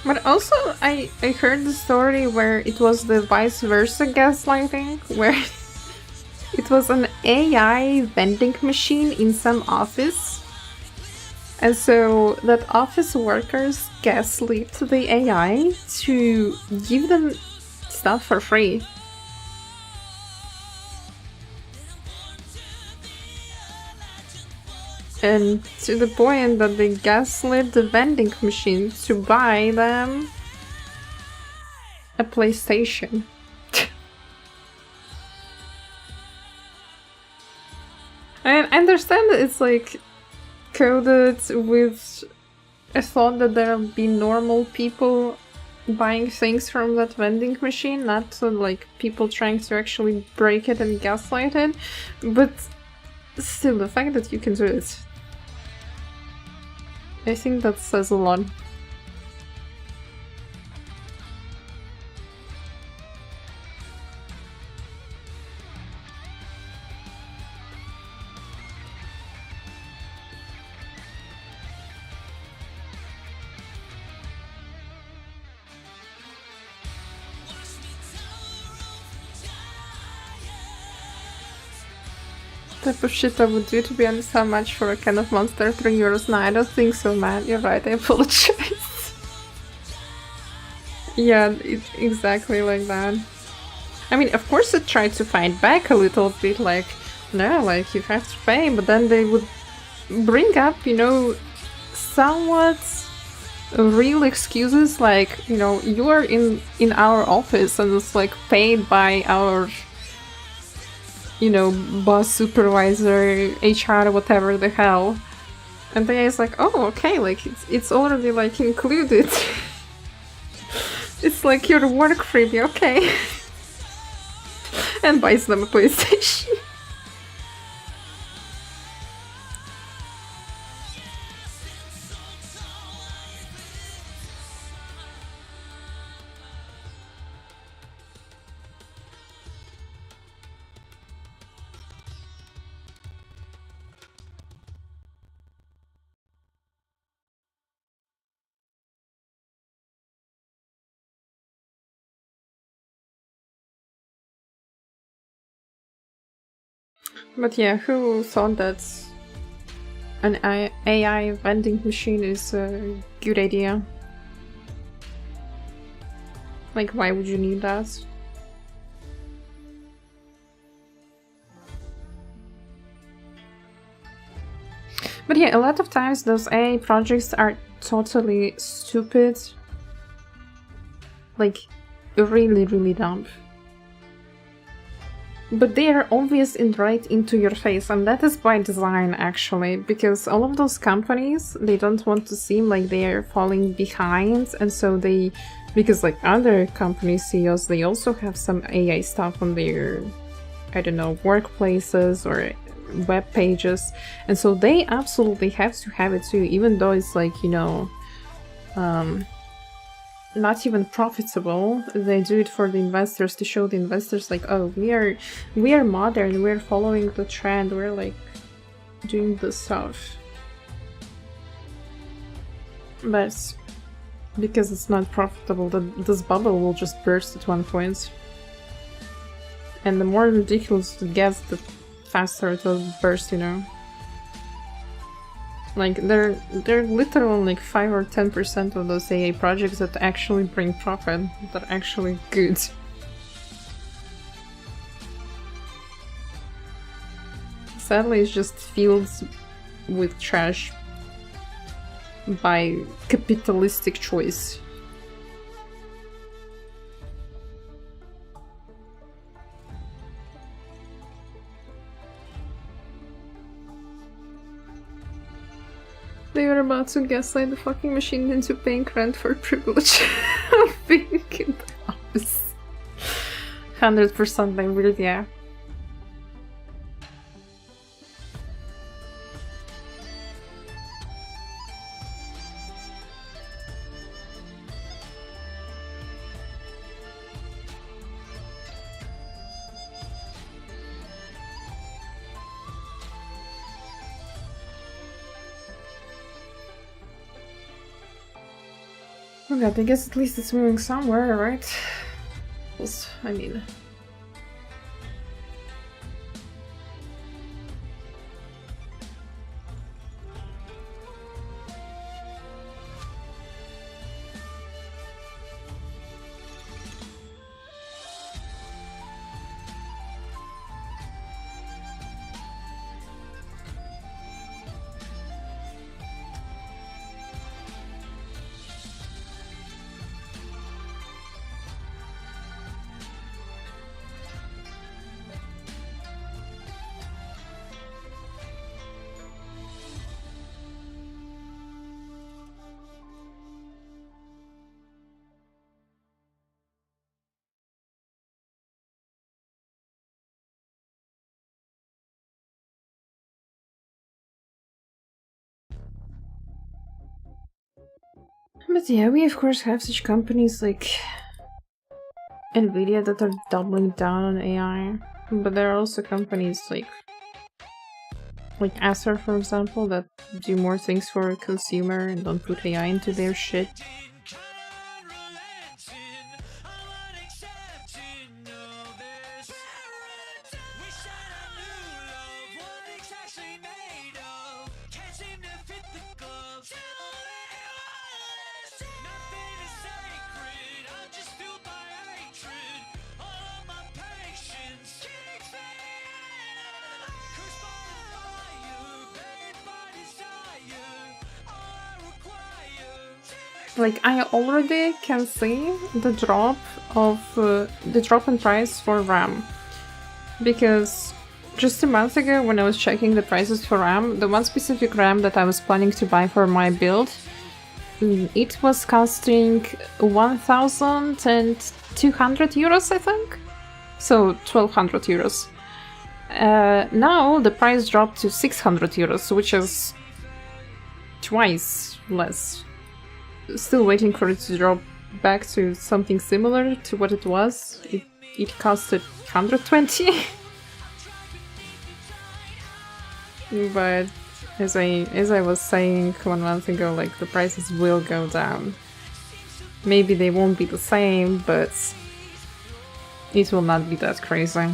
But also, I heard the story where it was the vice versa gaslighting, where it was an AI vending machine in some office. And so that office workers gaslit the AI to give them stuff for free. And to the point that they gaslit the vending machine to buy them a PlayStation. I understand that it's like coded with a thought that there'll be normal people buying things from that vending machine, not like people trying to actually break it and gaslight it, but still, the fact that you can do it, I think that says a lot. Type of shit I would do, to be honest. How much for a can of Monster? €3? No, I don't think so, man. You're right, I apologize. Yeah, exactly like that. I mean, of course I tried to fight back a little bit, like, no, like, you have to pay, but then they would bring up, you know, somewhat real excuses, like, you know, you are in our office and it's like paid by our, you know, boss, supervisor, HR, whatever the hell. And the guy's like, oh, okay, like, it's already, like, included. It's like your work freebie, okay. And buys them a PlayStation. But yeah, who thought that an AI vending machine is a good idea? Like, why would you need that? But yeah, a lot of times those AI projects are totally stupid. Like, really, really dumb. But they are obvious and right into your face, and that is by design, actually, because all of those companies, they don't want to seem like they are falling behind, and so they, because like other company CEOs, they also have some AI stuff on their, I don't know, workplaces or web pages, and so they absolutely have to have it too, even though it's like, you know, not even profitable. They do it for the investors, to show the investors like, oh, we are modern, we're following the trend, we're like doing this stuff. But because it's not profitable, this bubble will just burst at one point. And the more ridiculous it gets, the faster it will burst, you know. Like, they're literally like 5 or 10% of those AA projects that actually bring profit, that are actually good. Sadly, it's just filled with trash by capitalistic choice. They are about to gaslight the fucking machine into paying rent for privilege of being in the office. 100% they will, yeah. Oh god, I guess at least it's moving somewhere, right? I mean... But yeah, we of course have such companies like Nvidia that are doubling down on AI, but there are also companies like Acer, for example, that do more things for a consumer and don't put AI into their shit. Like, I already can see the drop in price for RAM, because just a month ago when I was checking the prices for RAM, the one specific RAM that I was planning to buy for my build, it was costing 1,200 euros, I think, so 1,200 euros. Now the price dropped to 600 euros, which is twice less. Still waiting for it to drop back to something similar to what it was. It costed 120. But as I was saying 1 month ago, like, the prices will go down. Maybe they won't be the same, but it will not be that crazy.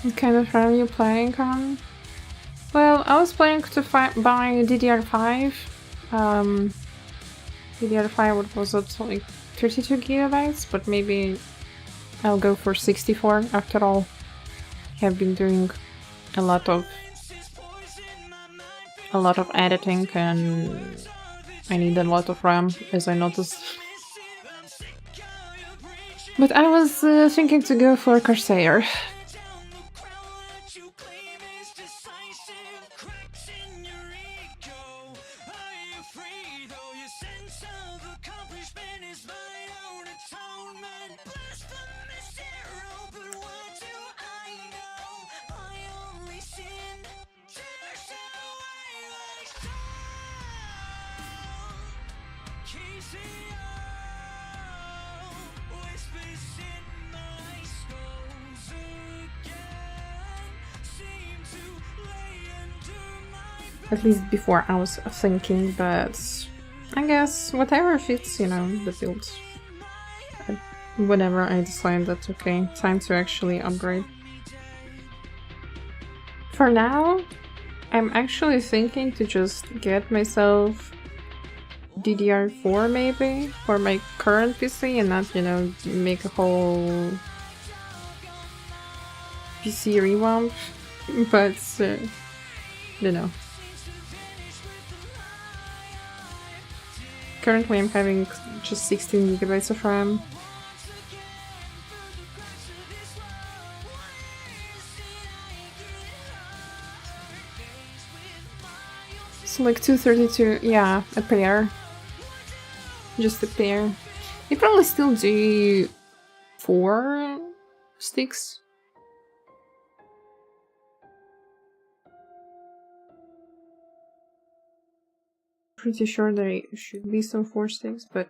What kind of RAM are you playing on? Well, I was planning to buy DDR5. DDR5 what was it, like 32 gigabytes, but maybe I'll go for 64 after all. I have been doing a lot of editing and I need a lot of RAM, as I noticed. But I was thinking to go for Corsair. At least before I was thinking, but I guess whatever fits, you know, the build. Whenever I decide that, okay, time to actually upgrade. For now, I'm actually thinking to just get myself DDR4 maybe for my current PC and not, you know, make a whole PC revamp, but, you know. Currently I'm having just 16 gigabytes of RAM. So like 232, yeah, a pair. Just a pair. You probably still do 4 sticks. Pretty sure there should be some 4 sticks, but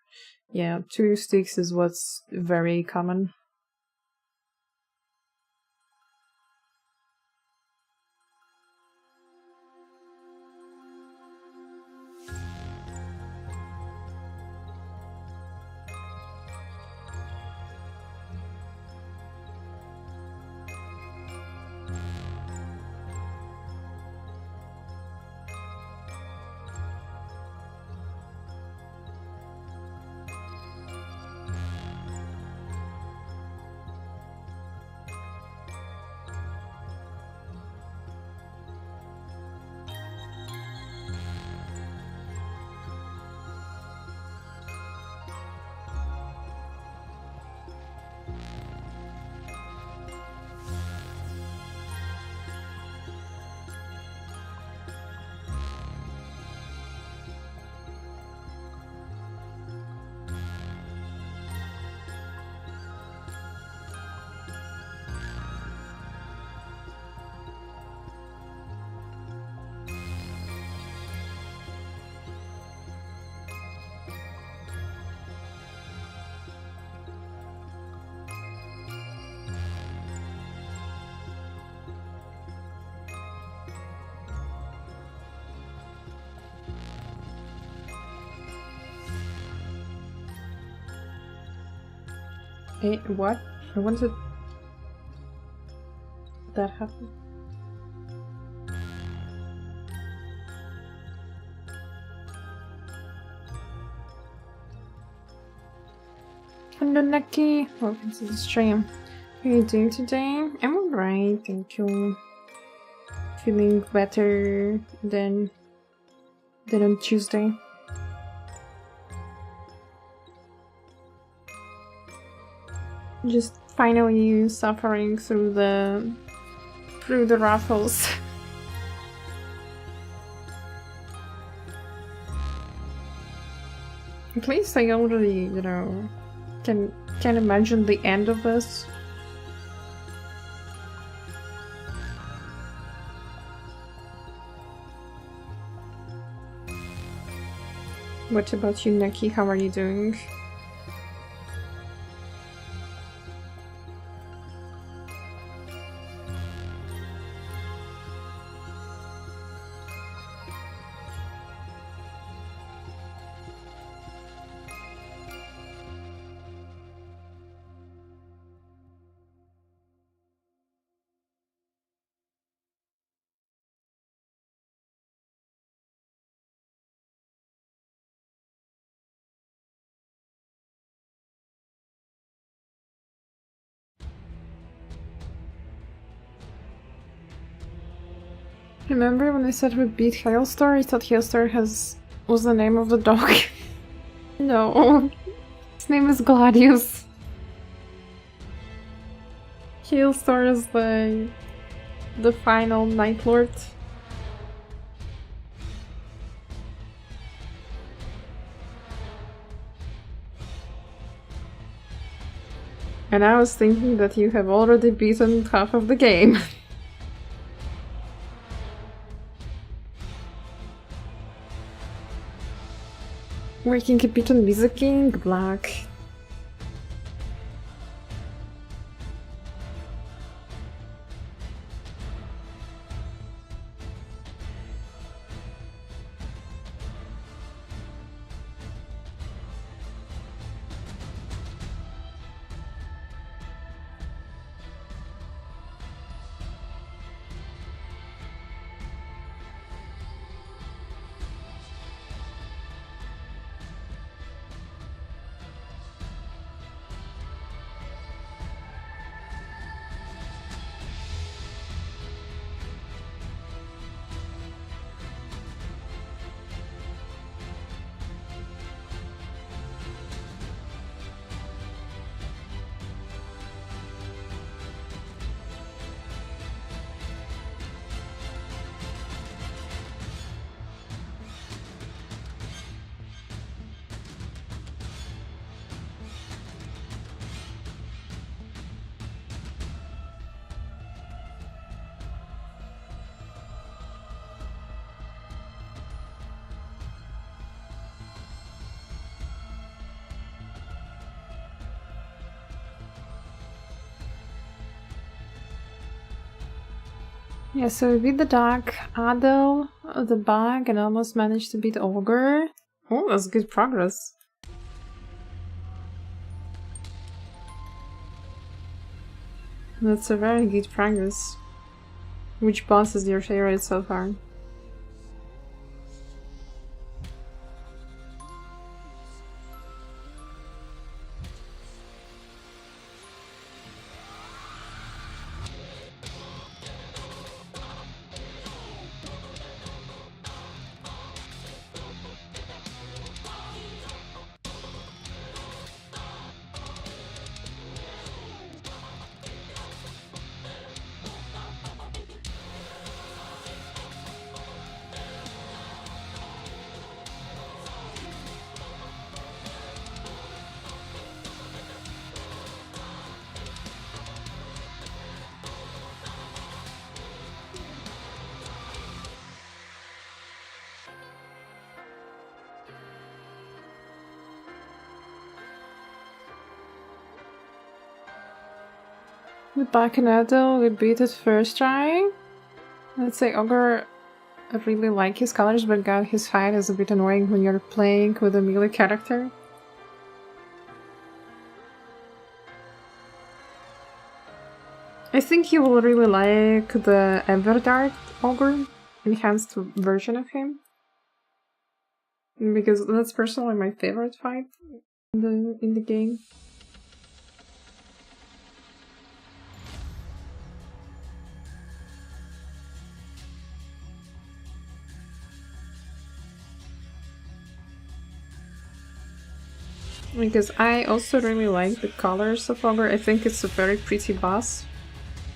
yeah, 2 sticks is what's very common. What? When did that happen? Hello, Neki. Welcome to the stream. How are you doing today? I'm alright, thank you. Feeling better than on Tuesday. Just finally suffering through the raffles. At least I already, you know, can imagine the end of this. What about you, Neki? How are you doing? Remember when I said we beat Hailstar? I thought Hailstar was the name of the dog. No, his name is Gladius. Hailstar is the final Night Lord. And I was thinking that you have already beaten half of the game. Working a bit on Visa King, Black. Yeah, so we beat the dog, Adel, the bug, and almost managed to beat Ogre. Oh, that's good progress. That's a very good progress. Which boss is your favorite so far? With Bacchanado, we beat it first try. Let's say Ogre, I really like his colors, but God, his fight is a bit annoying when you're playing with a melee character. I think you will really like the Everdark Ogre enhanced version of him. Because that's personally my favorite fight in the game. Because I also really like the colors of Ogre. I think it's a very pretty boss,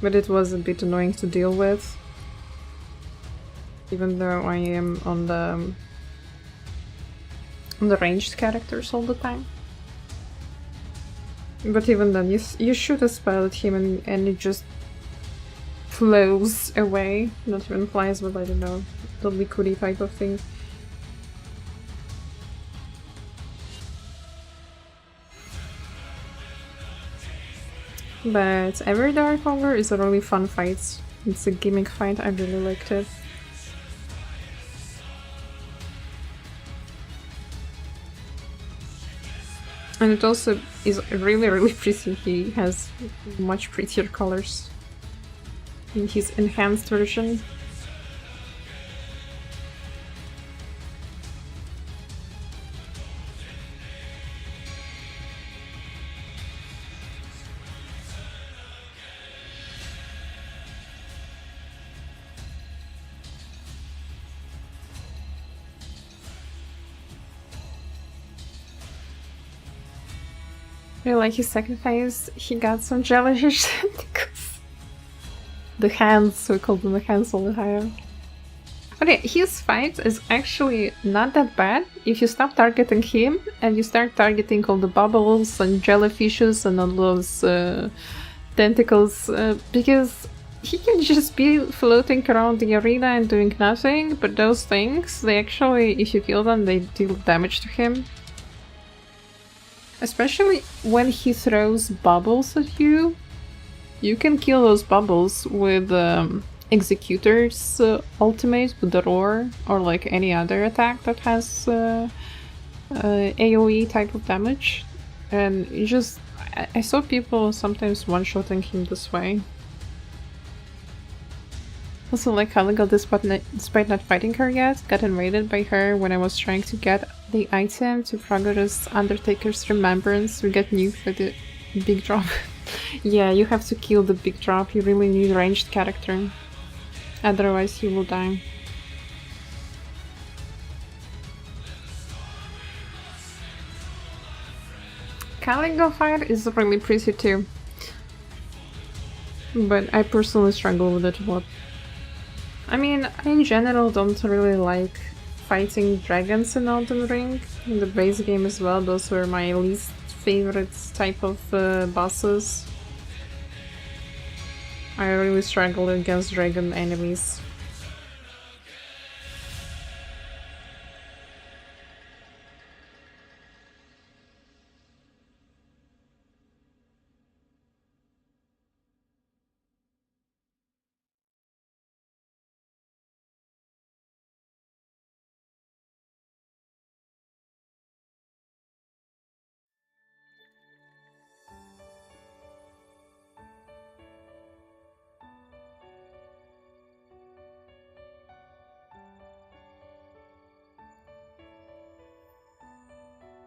but it was a bit annoying to deal with. Even though I am on the ranged characters all the time. But even then, you shoot a spell at him and it just flows away. Not even flies, but I don't know, the liquidy type of thing. But every Dark Ogre is a really fun fight. It's a gimmick fight, I really liked it. And it also is really, really pretty. He has much prettier colors in his enhanced version. I like his sacrifice. He got some jellyfish tentacles. The hands, we call them the hands all the time. Okay, his fight is actually not that bad if you stop targeting him and you start targeting all the bubbles and jellyfishes and all those tentacles, because he can just be floating around the arena and doing nothing, but those things, they actually, if you kill them, they deal damage to him. Especially when he throws bubbles at you. You can kill those bubbles with Executor's ultimate, with the roar, or like any other attack that has AoE type of damage. And you just... I saw people sometimes one-shotting him this way. Also like Calico, despite not fighting her yet, got invaded by her when I was trying to get the item to progress Undertaker's Remembrance. We get nuked by the big drop. Yeah, you have to kill the big drop, you really need a ranged character. Otherwise he will die. Calico fight is really pretty too. But I personally struggle with it a lot. I mean, I in general don't really like fighting dragons in Elden Ring. In the base game as well, those were my least favorite type of bosses. I really struggle against dragon enemies.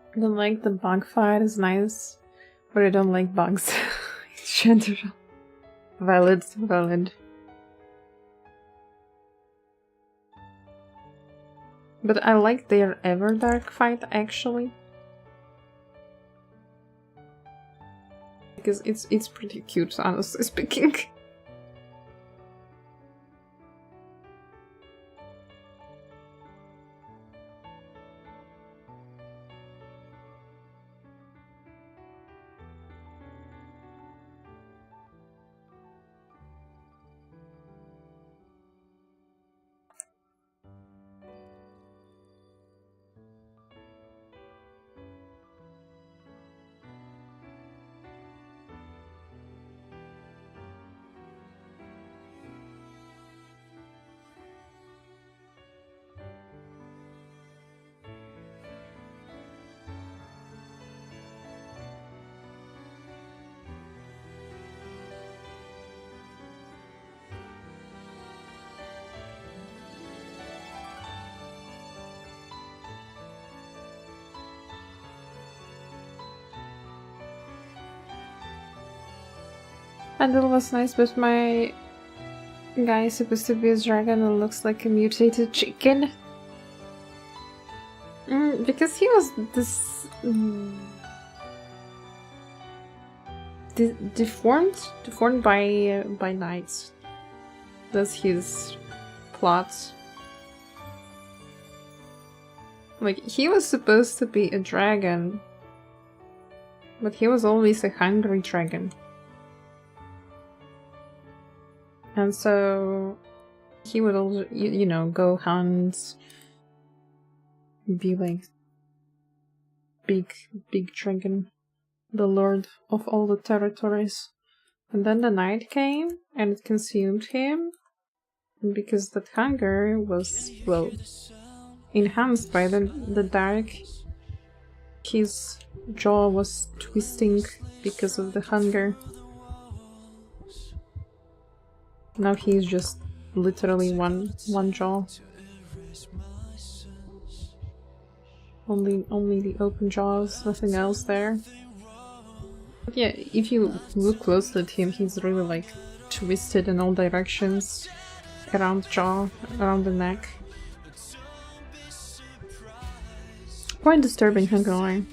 I don't like the bug fight, is nice, but I don't like bugs in general. Valid, valid. But I like their Everdark fight actually. Because it's pretty cute, honestly speaking. Handle was nice, but my guy is supposed to be a dragon and looks like a mutated chicken. Because he was this deformed by knights. That's his plot. Like, he was supposed to be a dragon, but he was always a hungry dragon. And so he would also, you know, go hunt, be like big dragon, the lord of all the territories. And then the night came and it consumed him, and because that hunger was, well, enhanced by the dark, his jaw was twisting because of the hunger. Now he's just literally one jaw. Only the open jaws, nothing else there. But yeah, if you look closely at him, he's really like twisted in all directions, around the jaw, around the neck. Quite disturbing, not gonna lie.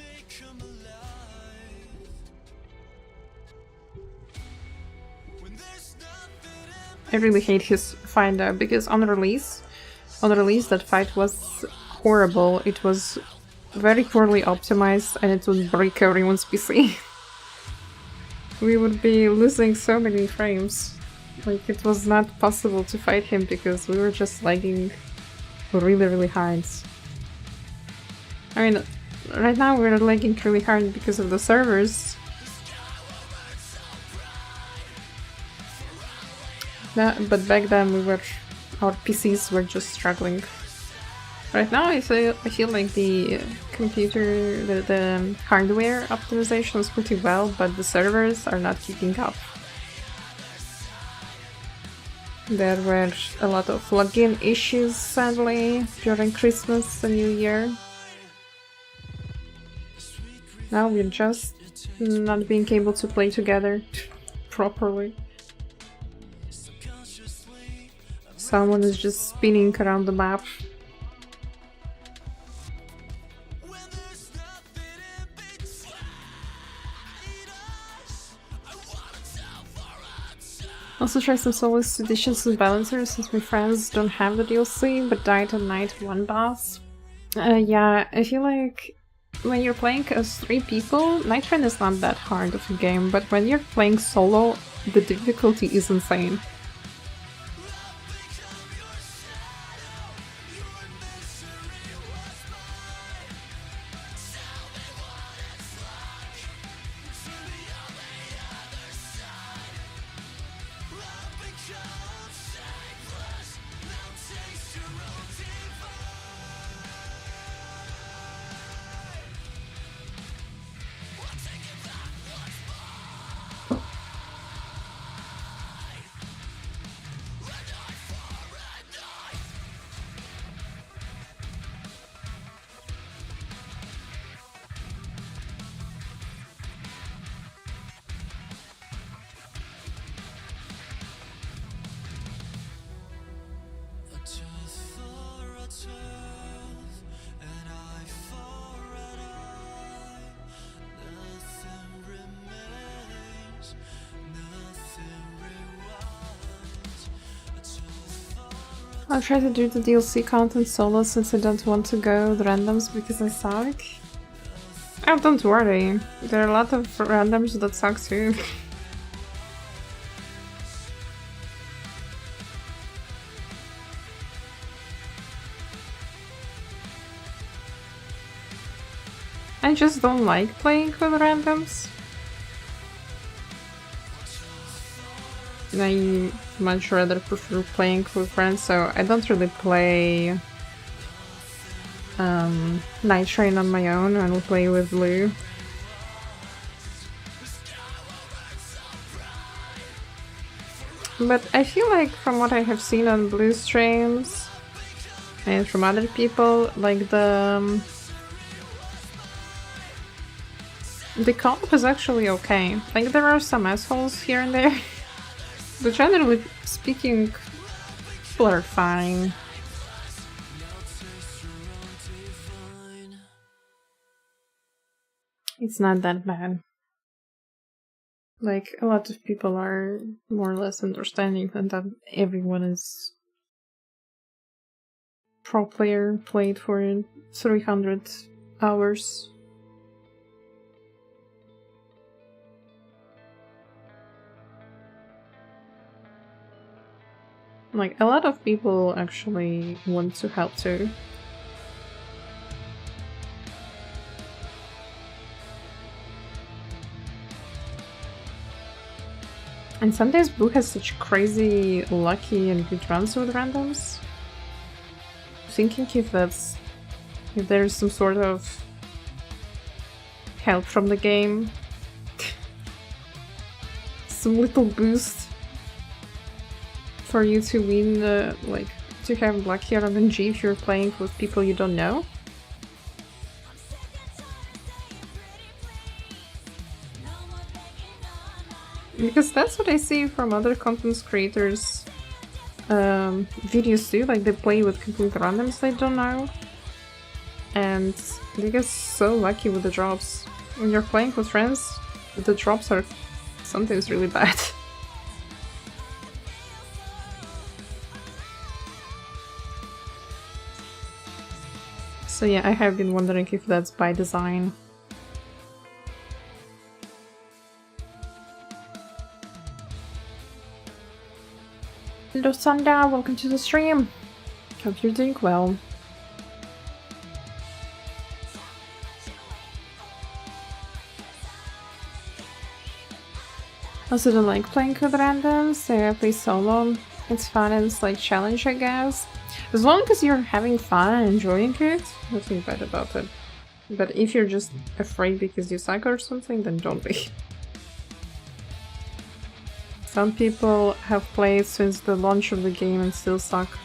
I really hate his fight though, because on release that fight was horrible. It was very poorly optimized and it would break everyone's PC. We would be losing so many frames. Like, it was not possible to fight him because we were just lagging really hard. I mean, right now we're lagging really hard because of the servers. But back then our PCs were just struggling. Right now I feel like the computer, the hardware optimization is pretty well, but the servers are not keeping up. There were a lot of login issues, sadly, during Christmas and New Year. Now we're just not being able to play together properly. Someone is just spinning around the map. Also try some Soulless additions to Balancer since my friends don't have the DLC but died on night 1 boss. Yeah, I feel like when you're playing as 3 people, Night Train is not that hard of a game, but when you're playing solo, the difficulty is insane. I'll try to do the DLC content solo since I don't want to go the randoms because I suck. Oh, don't worry. There are a lot of randoms that suck too. I just don't like playing with randoms. I much rather prefer playing with friends, so I don't really play Night Train on my own. I will play with Blue. But I feel like from what I have seen on Blue streams and from other people, like The co-op is actually okay. Like, there are some assholes here and there, but generally speaking, people are fine. It's not that bad. Like, a lot of people are more or less understanding that everyone is pro player, played for 300 hours. Like, a lot of people actually want to help too. And sometimes Blue has such crazy, lucky and good runs with randoms. Thinking if there's some sort of help from the game, some little boost for you to win, like to have lucky RNG if you're playing with people you don't know. Because that's what I see from other content creators' videos too, like they play with complete randoms they don't know. And they get so lucky with the drops. When you're playing with friends, the drops are sometimes really bad. So yeah, I have been wondering if that's by design. Hello Sanda, welcome to the stream. Hope you're doing well. Also don't like playing with randoms, I play solo. It's fun and it's like challenge, I guess. As long as you're having fun and enjoying it, nothing bad about it. But if you're just afraid because you suck or something, then don't be. Some people have played since the launch of the game and still suck.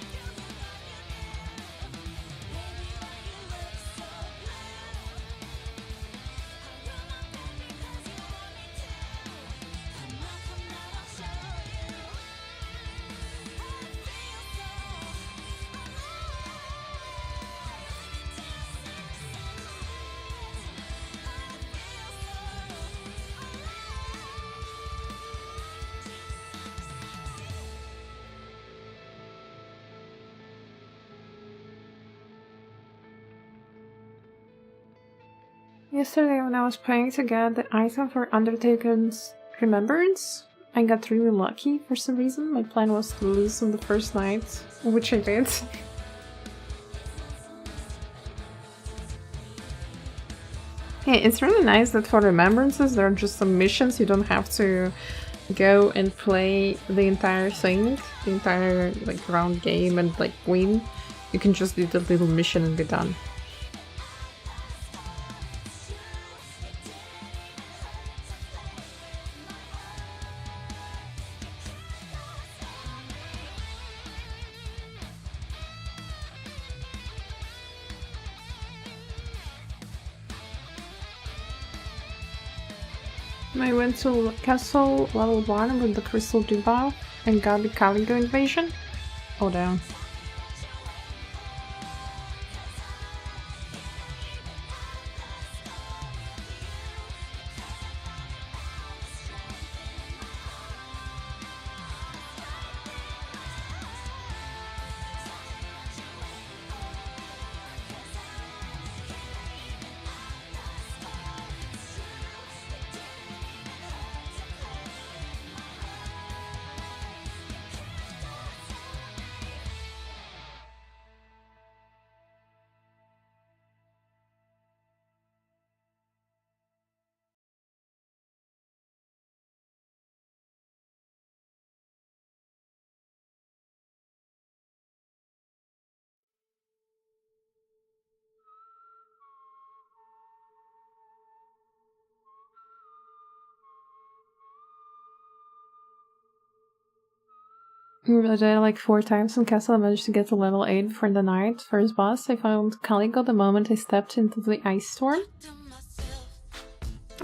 Yesterday when I was praying to get the item for Undertaker's Remembrance, I got really lucky for some reason. My plan was to lose on the first night, which I did. Hey, it's really nice that for Remembrances there are just some missions, you don't have to go and play the entire thing, the entire like round game and like win. You can just do the little mission and be done. I went to Castle level 1 with the Crystal debuff and got the Calico invasion. Oh damn. I died like 4 times in Castle. I managed to get to level 8 for the night. First boss, I found Calico the moment I stepped into the ice storm.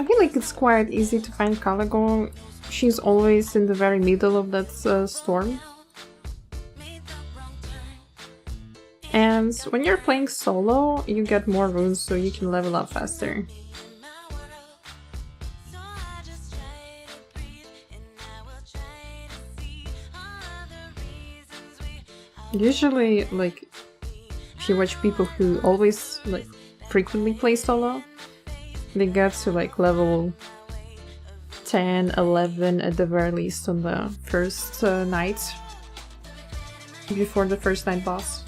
I feel like it's quite easy to find Caligo. She's always in the very middle of that storm. And when you're playing solo, you get more runes so you can level up faster. Usually, like, if you watch people who always, like, frequently play solo, they get to, like, level 10, 11 at the very least on the first night, before the first night boss.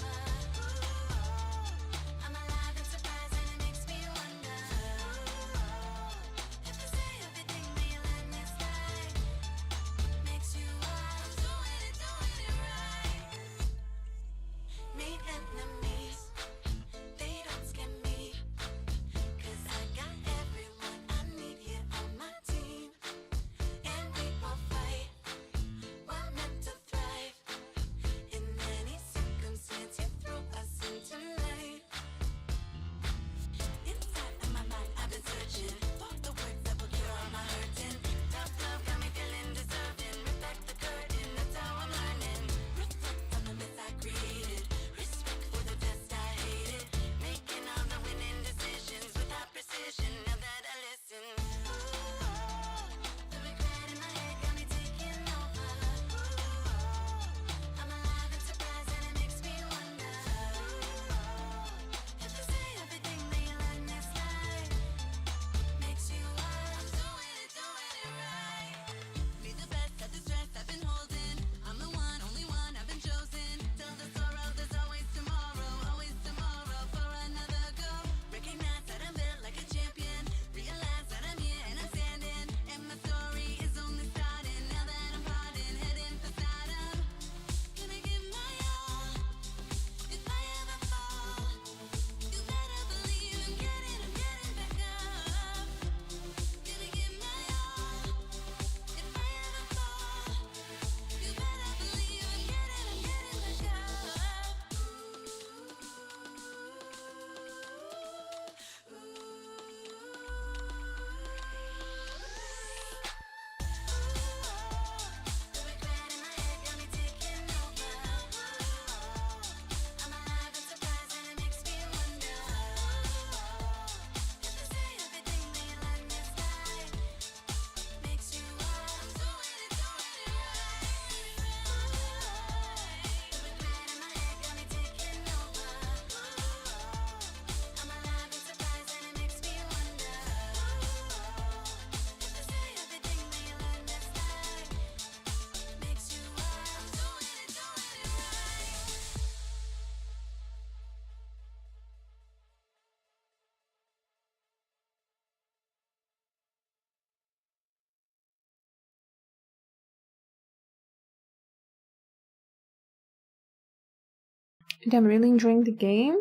I'm really enjoying the game.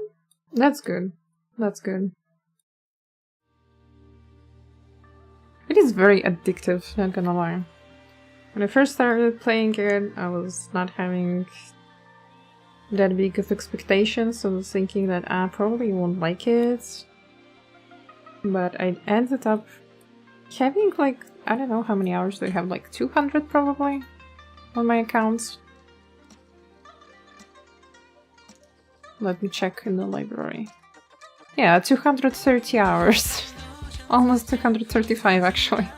That's good. That's good. It is very addictive, not gonna lie. When I first started playing it, I was not having that big of expectations, so I was thinking that I probably won't like it. But I ended up having, like, I don't know how many hours do I have, like 200 probably on my account. Let me check in the library. Yeah, 230 hours. Almost 235 actually.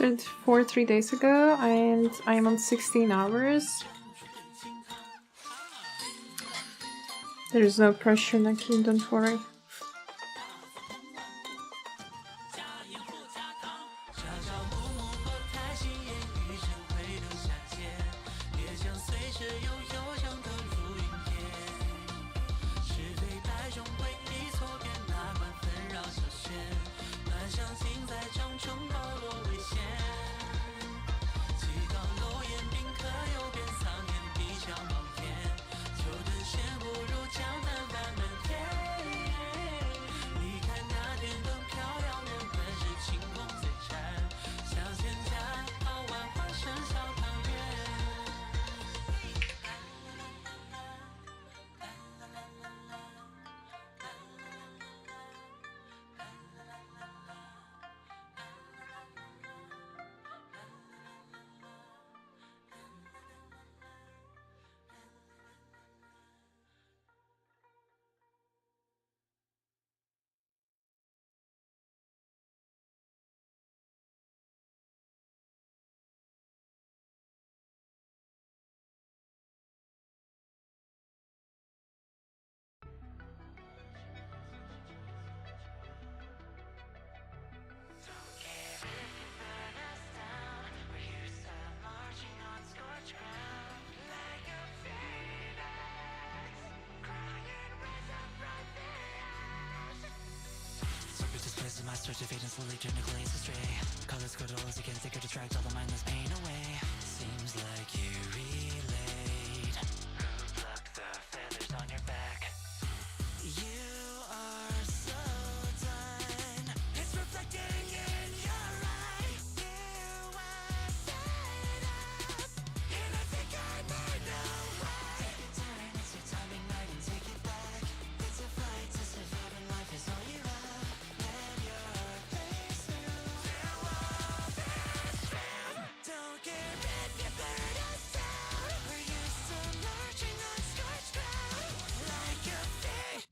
rested for 3 days ago, and I'm on 16 hours. There's no pressure, Naki, don't worry. My search to fade and slowly turn to glaze astray. Colors go to as again, they could distract all the mindless pain away. Seems like you relayed. Who plucked the feathers on your back? You are so done. It's reflecting in your eye. You are fed up, and I think I might know why. Take your turn, it's your timing night, and take it back. It's a fight to survive, and life is all you have. Don't get rid, you burn us out. We're used to marching on scorched ground. Like a phoenix,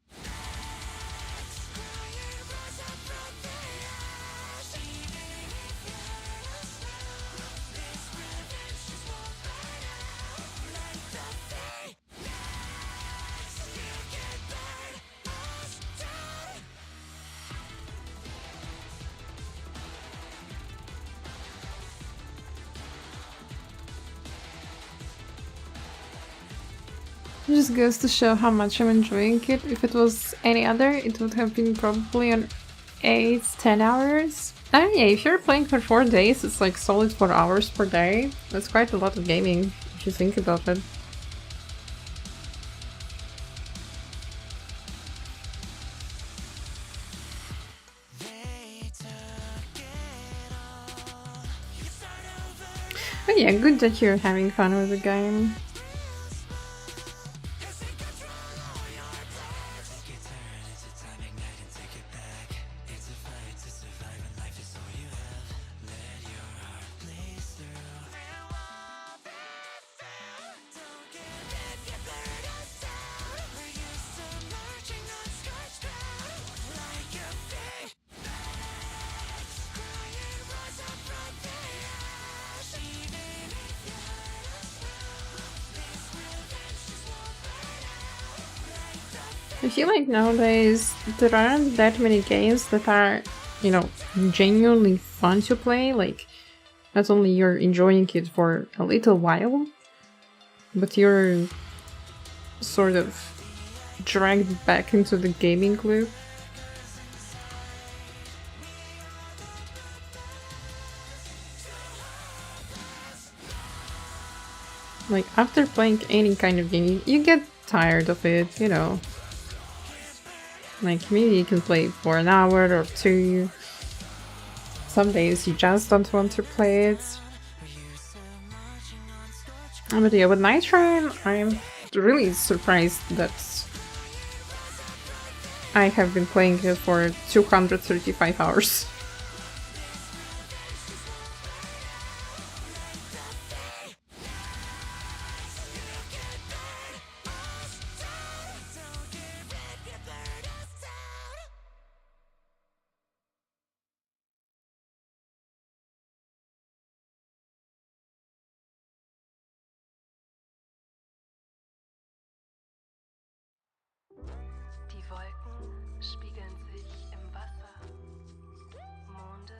crying, rise up from the ash. Even if you hurt us now, this revenge just won't burn out. Like the phoenix, you can burn us down. It just goes to show how much I'm enjoying it. If it was any other, it would have been probably on 8-10 hours. And yeah, if you're playing for 4 days, it's like solid 4 hours per day. That's quite a lot of gaming, if you think about it. But yeah, good that you're having fun with the game. I feel like nowadays there aren't that many games that are, you know, genuinely fun to play. Like, not only you're enjoying it for a little while, but you're sort of dragged back into the gaming loop. Like, after playing any kind of game, you get tired of it, you know. Like, maybe you can play for an hour or two. Some days you just don't want to play it. But yeah, with Nitro, I'm really surprised that I have been playing it for 235 hours. spiegeln sich im Wasser. Monde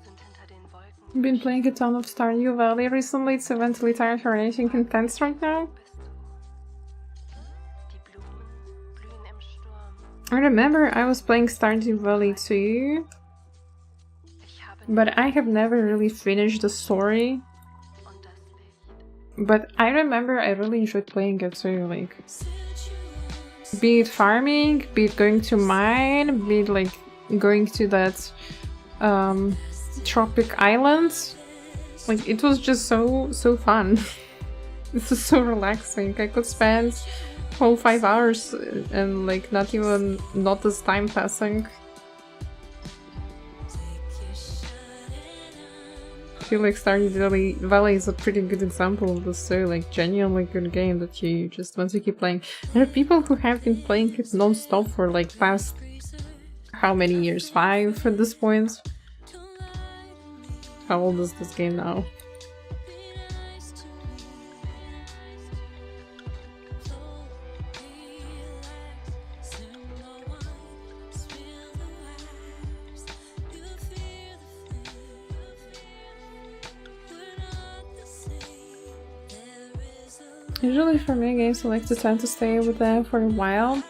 sind hinter den Wolken. I've been playing a ton of Stardew Valley recently. It's eventually tired racing intense right now. Bist du? Die Blumen blühen im Sturm. I remember I was playing Stardew Valley too, Ich habe but I have never really finished the story. und das Licht. But I remember I really enjoyed playing it too, like, be it farming, be it going to mine, be it like going to that tropic island. Like, it was just so fun. This is so relaxing. I could spend whole 5 hours and like not even notice time passing. I feel like Stardew Valley is a pretty good example of this too, like genuinely good game that you just want to keep playing. There are people who have been playing it non-stop for like past how many years? 5 at this point? How old is this game now? Usually for me, games I like to tend to stay with them for a while.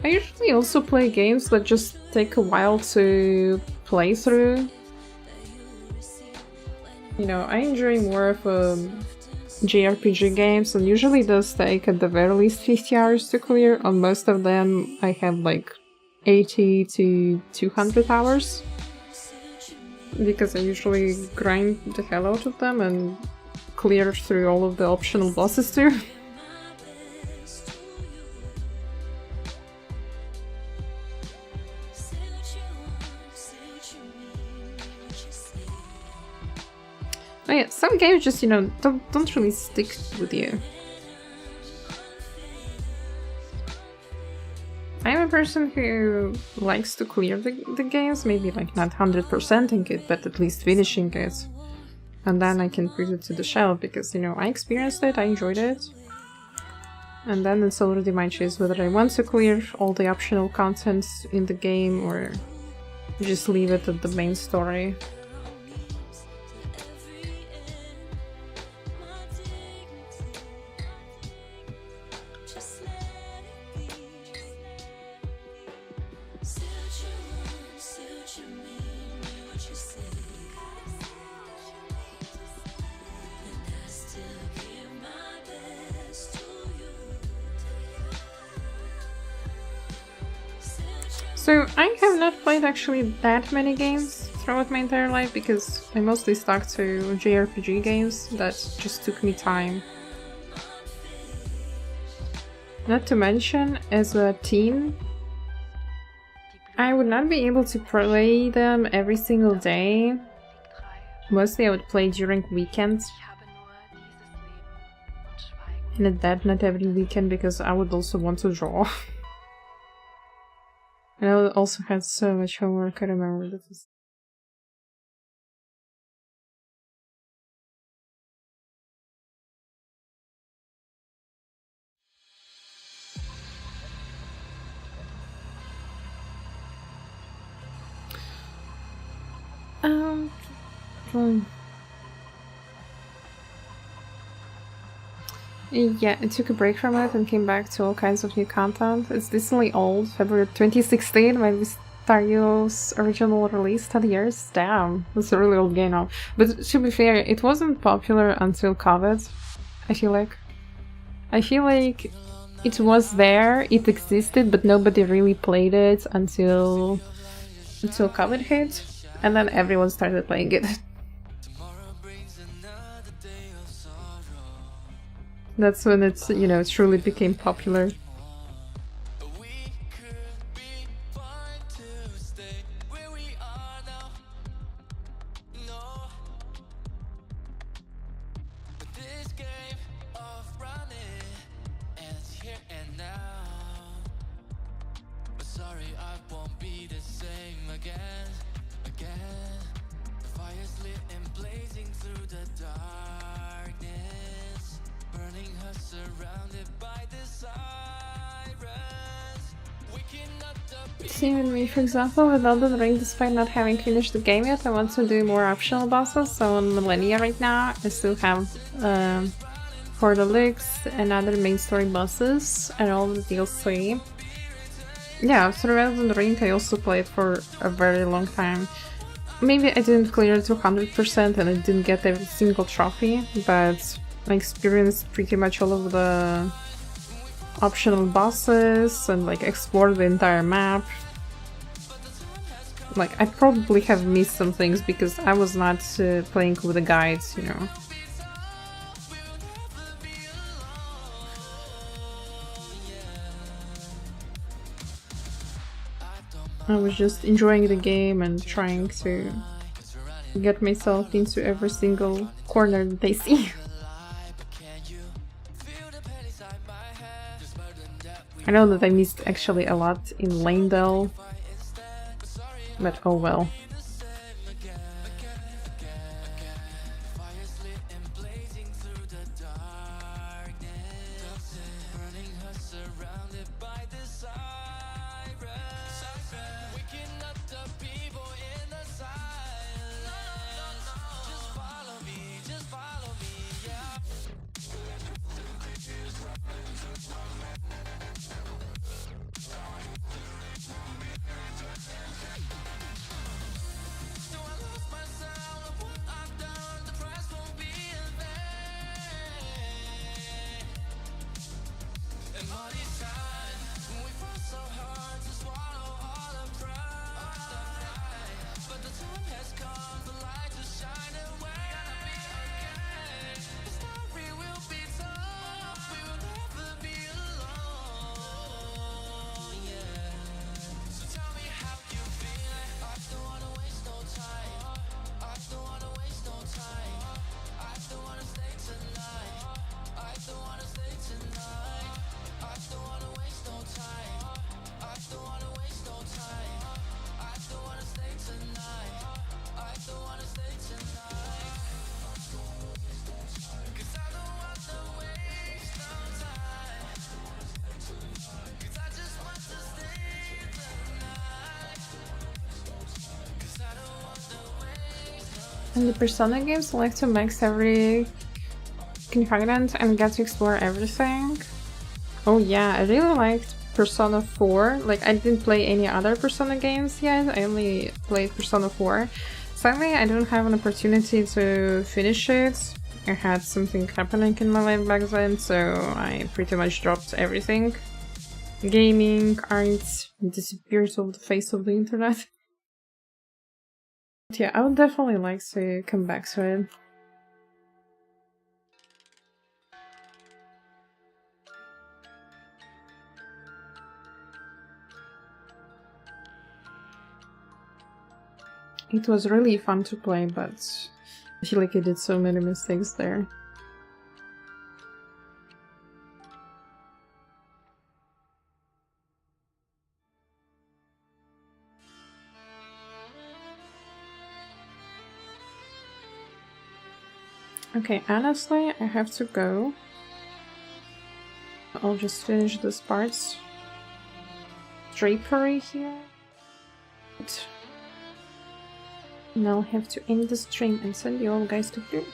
I usually also play games that just take a while to play through. You know, I enjoy more of JRPG games, and usually does take at the very least 50 hours to clear. On most of them I have like 80 to 200 hours. Because I usually grind the hell out of them and clear through all of the optional bosses too. Oh yeah, some games just, you know, don't really stick with you. I'm a person who likes to clear the games, maybe like not 100%ing it, but at least finishing it. And then I can put it to the shelf because, you know, I experienced it, I enjoyed it. And then it's already my choice whether I want to clear all the optional contents in the game or just leave it at the main story. So I have not played actually that many games throughout my entire life because I mostly stuck to JRPG games that just took me time. Not to mention, as a teen, I would not be able to play them every single day. Mostly I would play during weekends. And at that, not every weekend because I would also want to draw. And I also had so much homework, I remember this was... Yeah, I took a break from it and came back to all kinds of new content. It's decently old, February 2016 when Stardew's original release, 10 years. Damn, that's a really old game now. But to be fair, it wasn't popular until COVID, I feel like. I feel like it was there, it existed, but nobody really played it until COVID hit, and then everyone started playing it. That's when it's, you know, truly became popular. Same with me, for example, with Elden Ring, despite not having finished the game yet, I want to do more optional bosses. So on Millennia right now, I still have for the Lix and other main story bosses and all the DLC. Yeah, after Elden Ring, I also played for a very long time. Maybe I didn't clear it to 100% and I didn't get every single trophy, but I experienced pretty much all of the optional bosses and like explored the entire map. Like, I probably have missed some things because I was not playing with the guides, you know. I was just enjoying the game and trying to get myself into every single corner that I see. I know that I missed actually a lot in Lanedale, but oh well. In the Persona games, I like to max every ingredient and get to explore everything. Oh yeah, I really liked Persona 4. Like, I didn't play any other Persona games yet, I only played Persona 4. Sadly, I don't have an opportunity to finish it. I had something happening in my life back then, so I pretty much dropped everything. Gaming, art, disappeared off the face of the internet. But yeah, I would definitely like to come back to it. It was really fun to play, but I feel like I did so many mistakes there. Okay, honestly, I have to go. I'll just finish this part. Drapery here. And I'll have to end the stream and send you all guys to bed.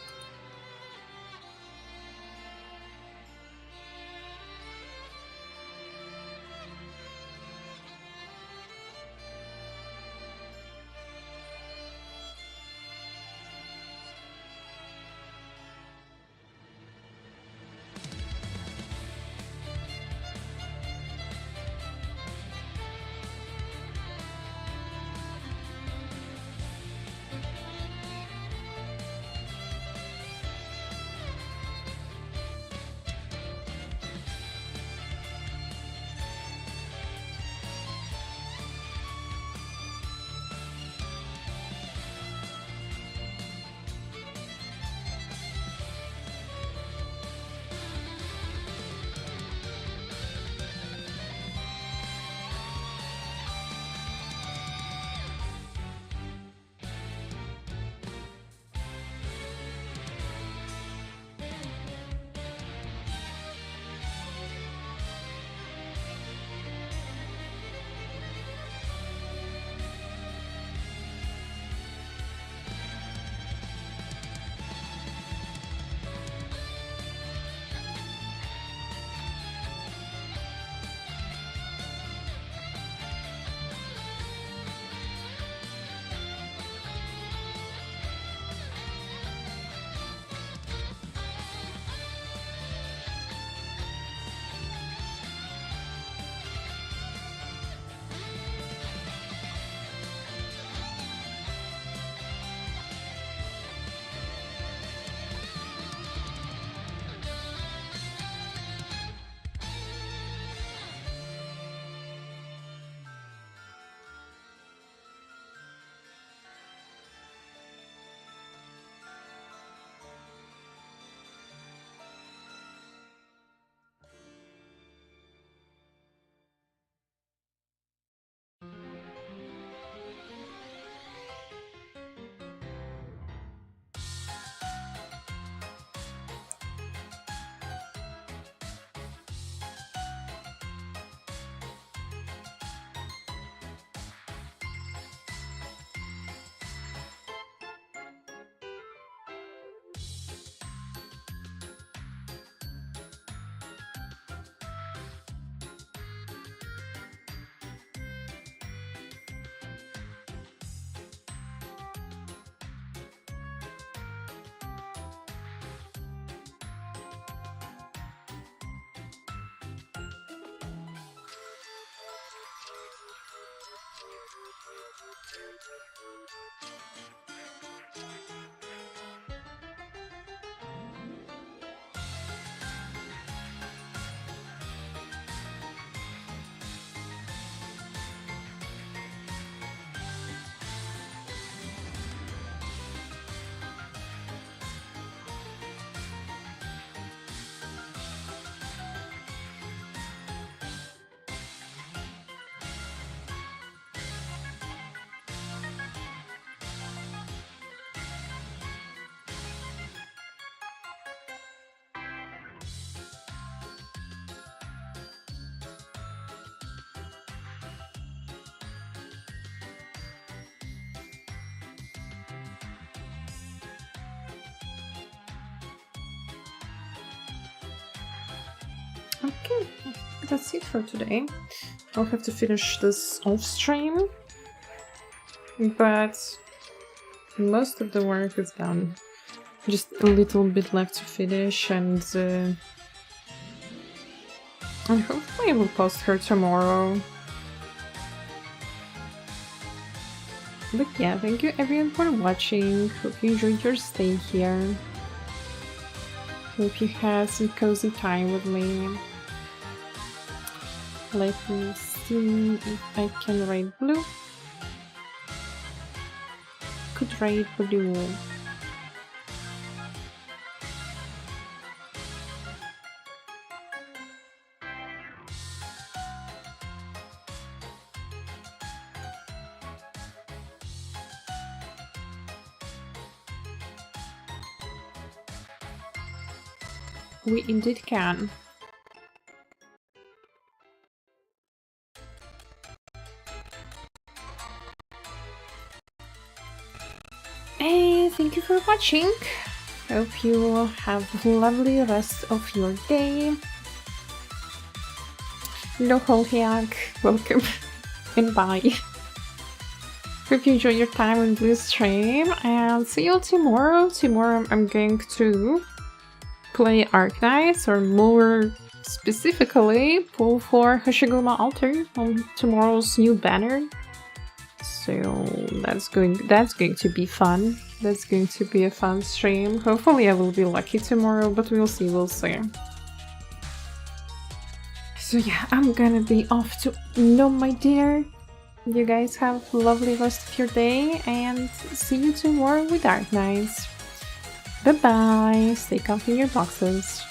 Okay, that's it for today. I'll have to finish this off stream, but most of the work is done. Just a little bit left to finish, and hopefully I will post her tomorrow. But yeah, thank you everyone for watching. Hope you enjoyed your stay here. Hope you had some cozy time with me. Let me see if I can write blue. Could write blue. We indeed can. Hey, thank you for watching. Hope you have a lovely rest of your day. No Holhiak, welcome and bye. Hope you enjoy your time in this stream and see you tomorrow. Tomorrow I'm going to play Arknights, or more specifically pull for Hashiguma Altar on tomorrow's new banner. So that's going to be fun. That's going to be a fun stream. Hopefully I will be lucky tomorrow, but we'll see, So yeah, I'm gonna be off to my dinner. You guys have a lovely rest of your day and see you tomorrow with Arknights. Bye bye, stay comfy in your boxes.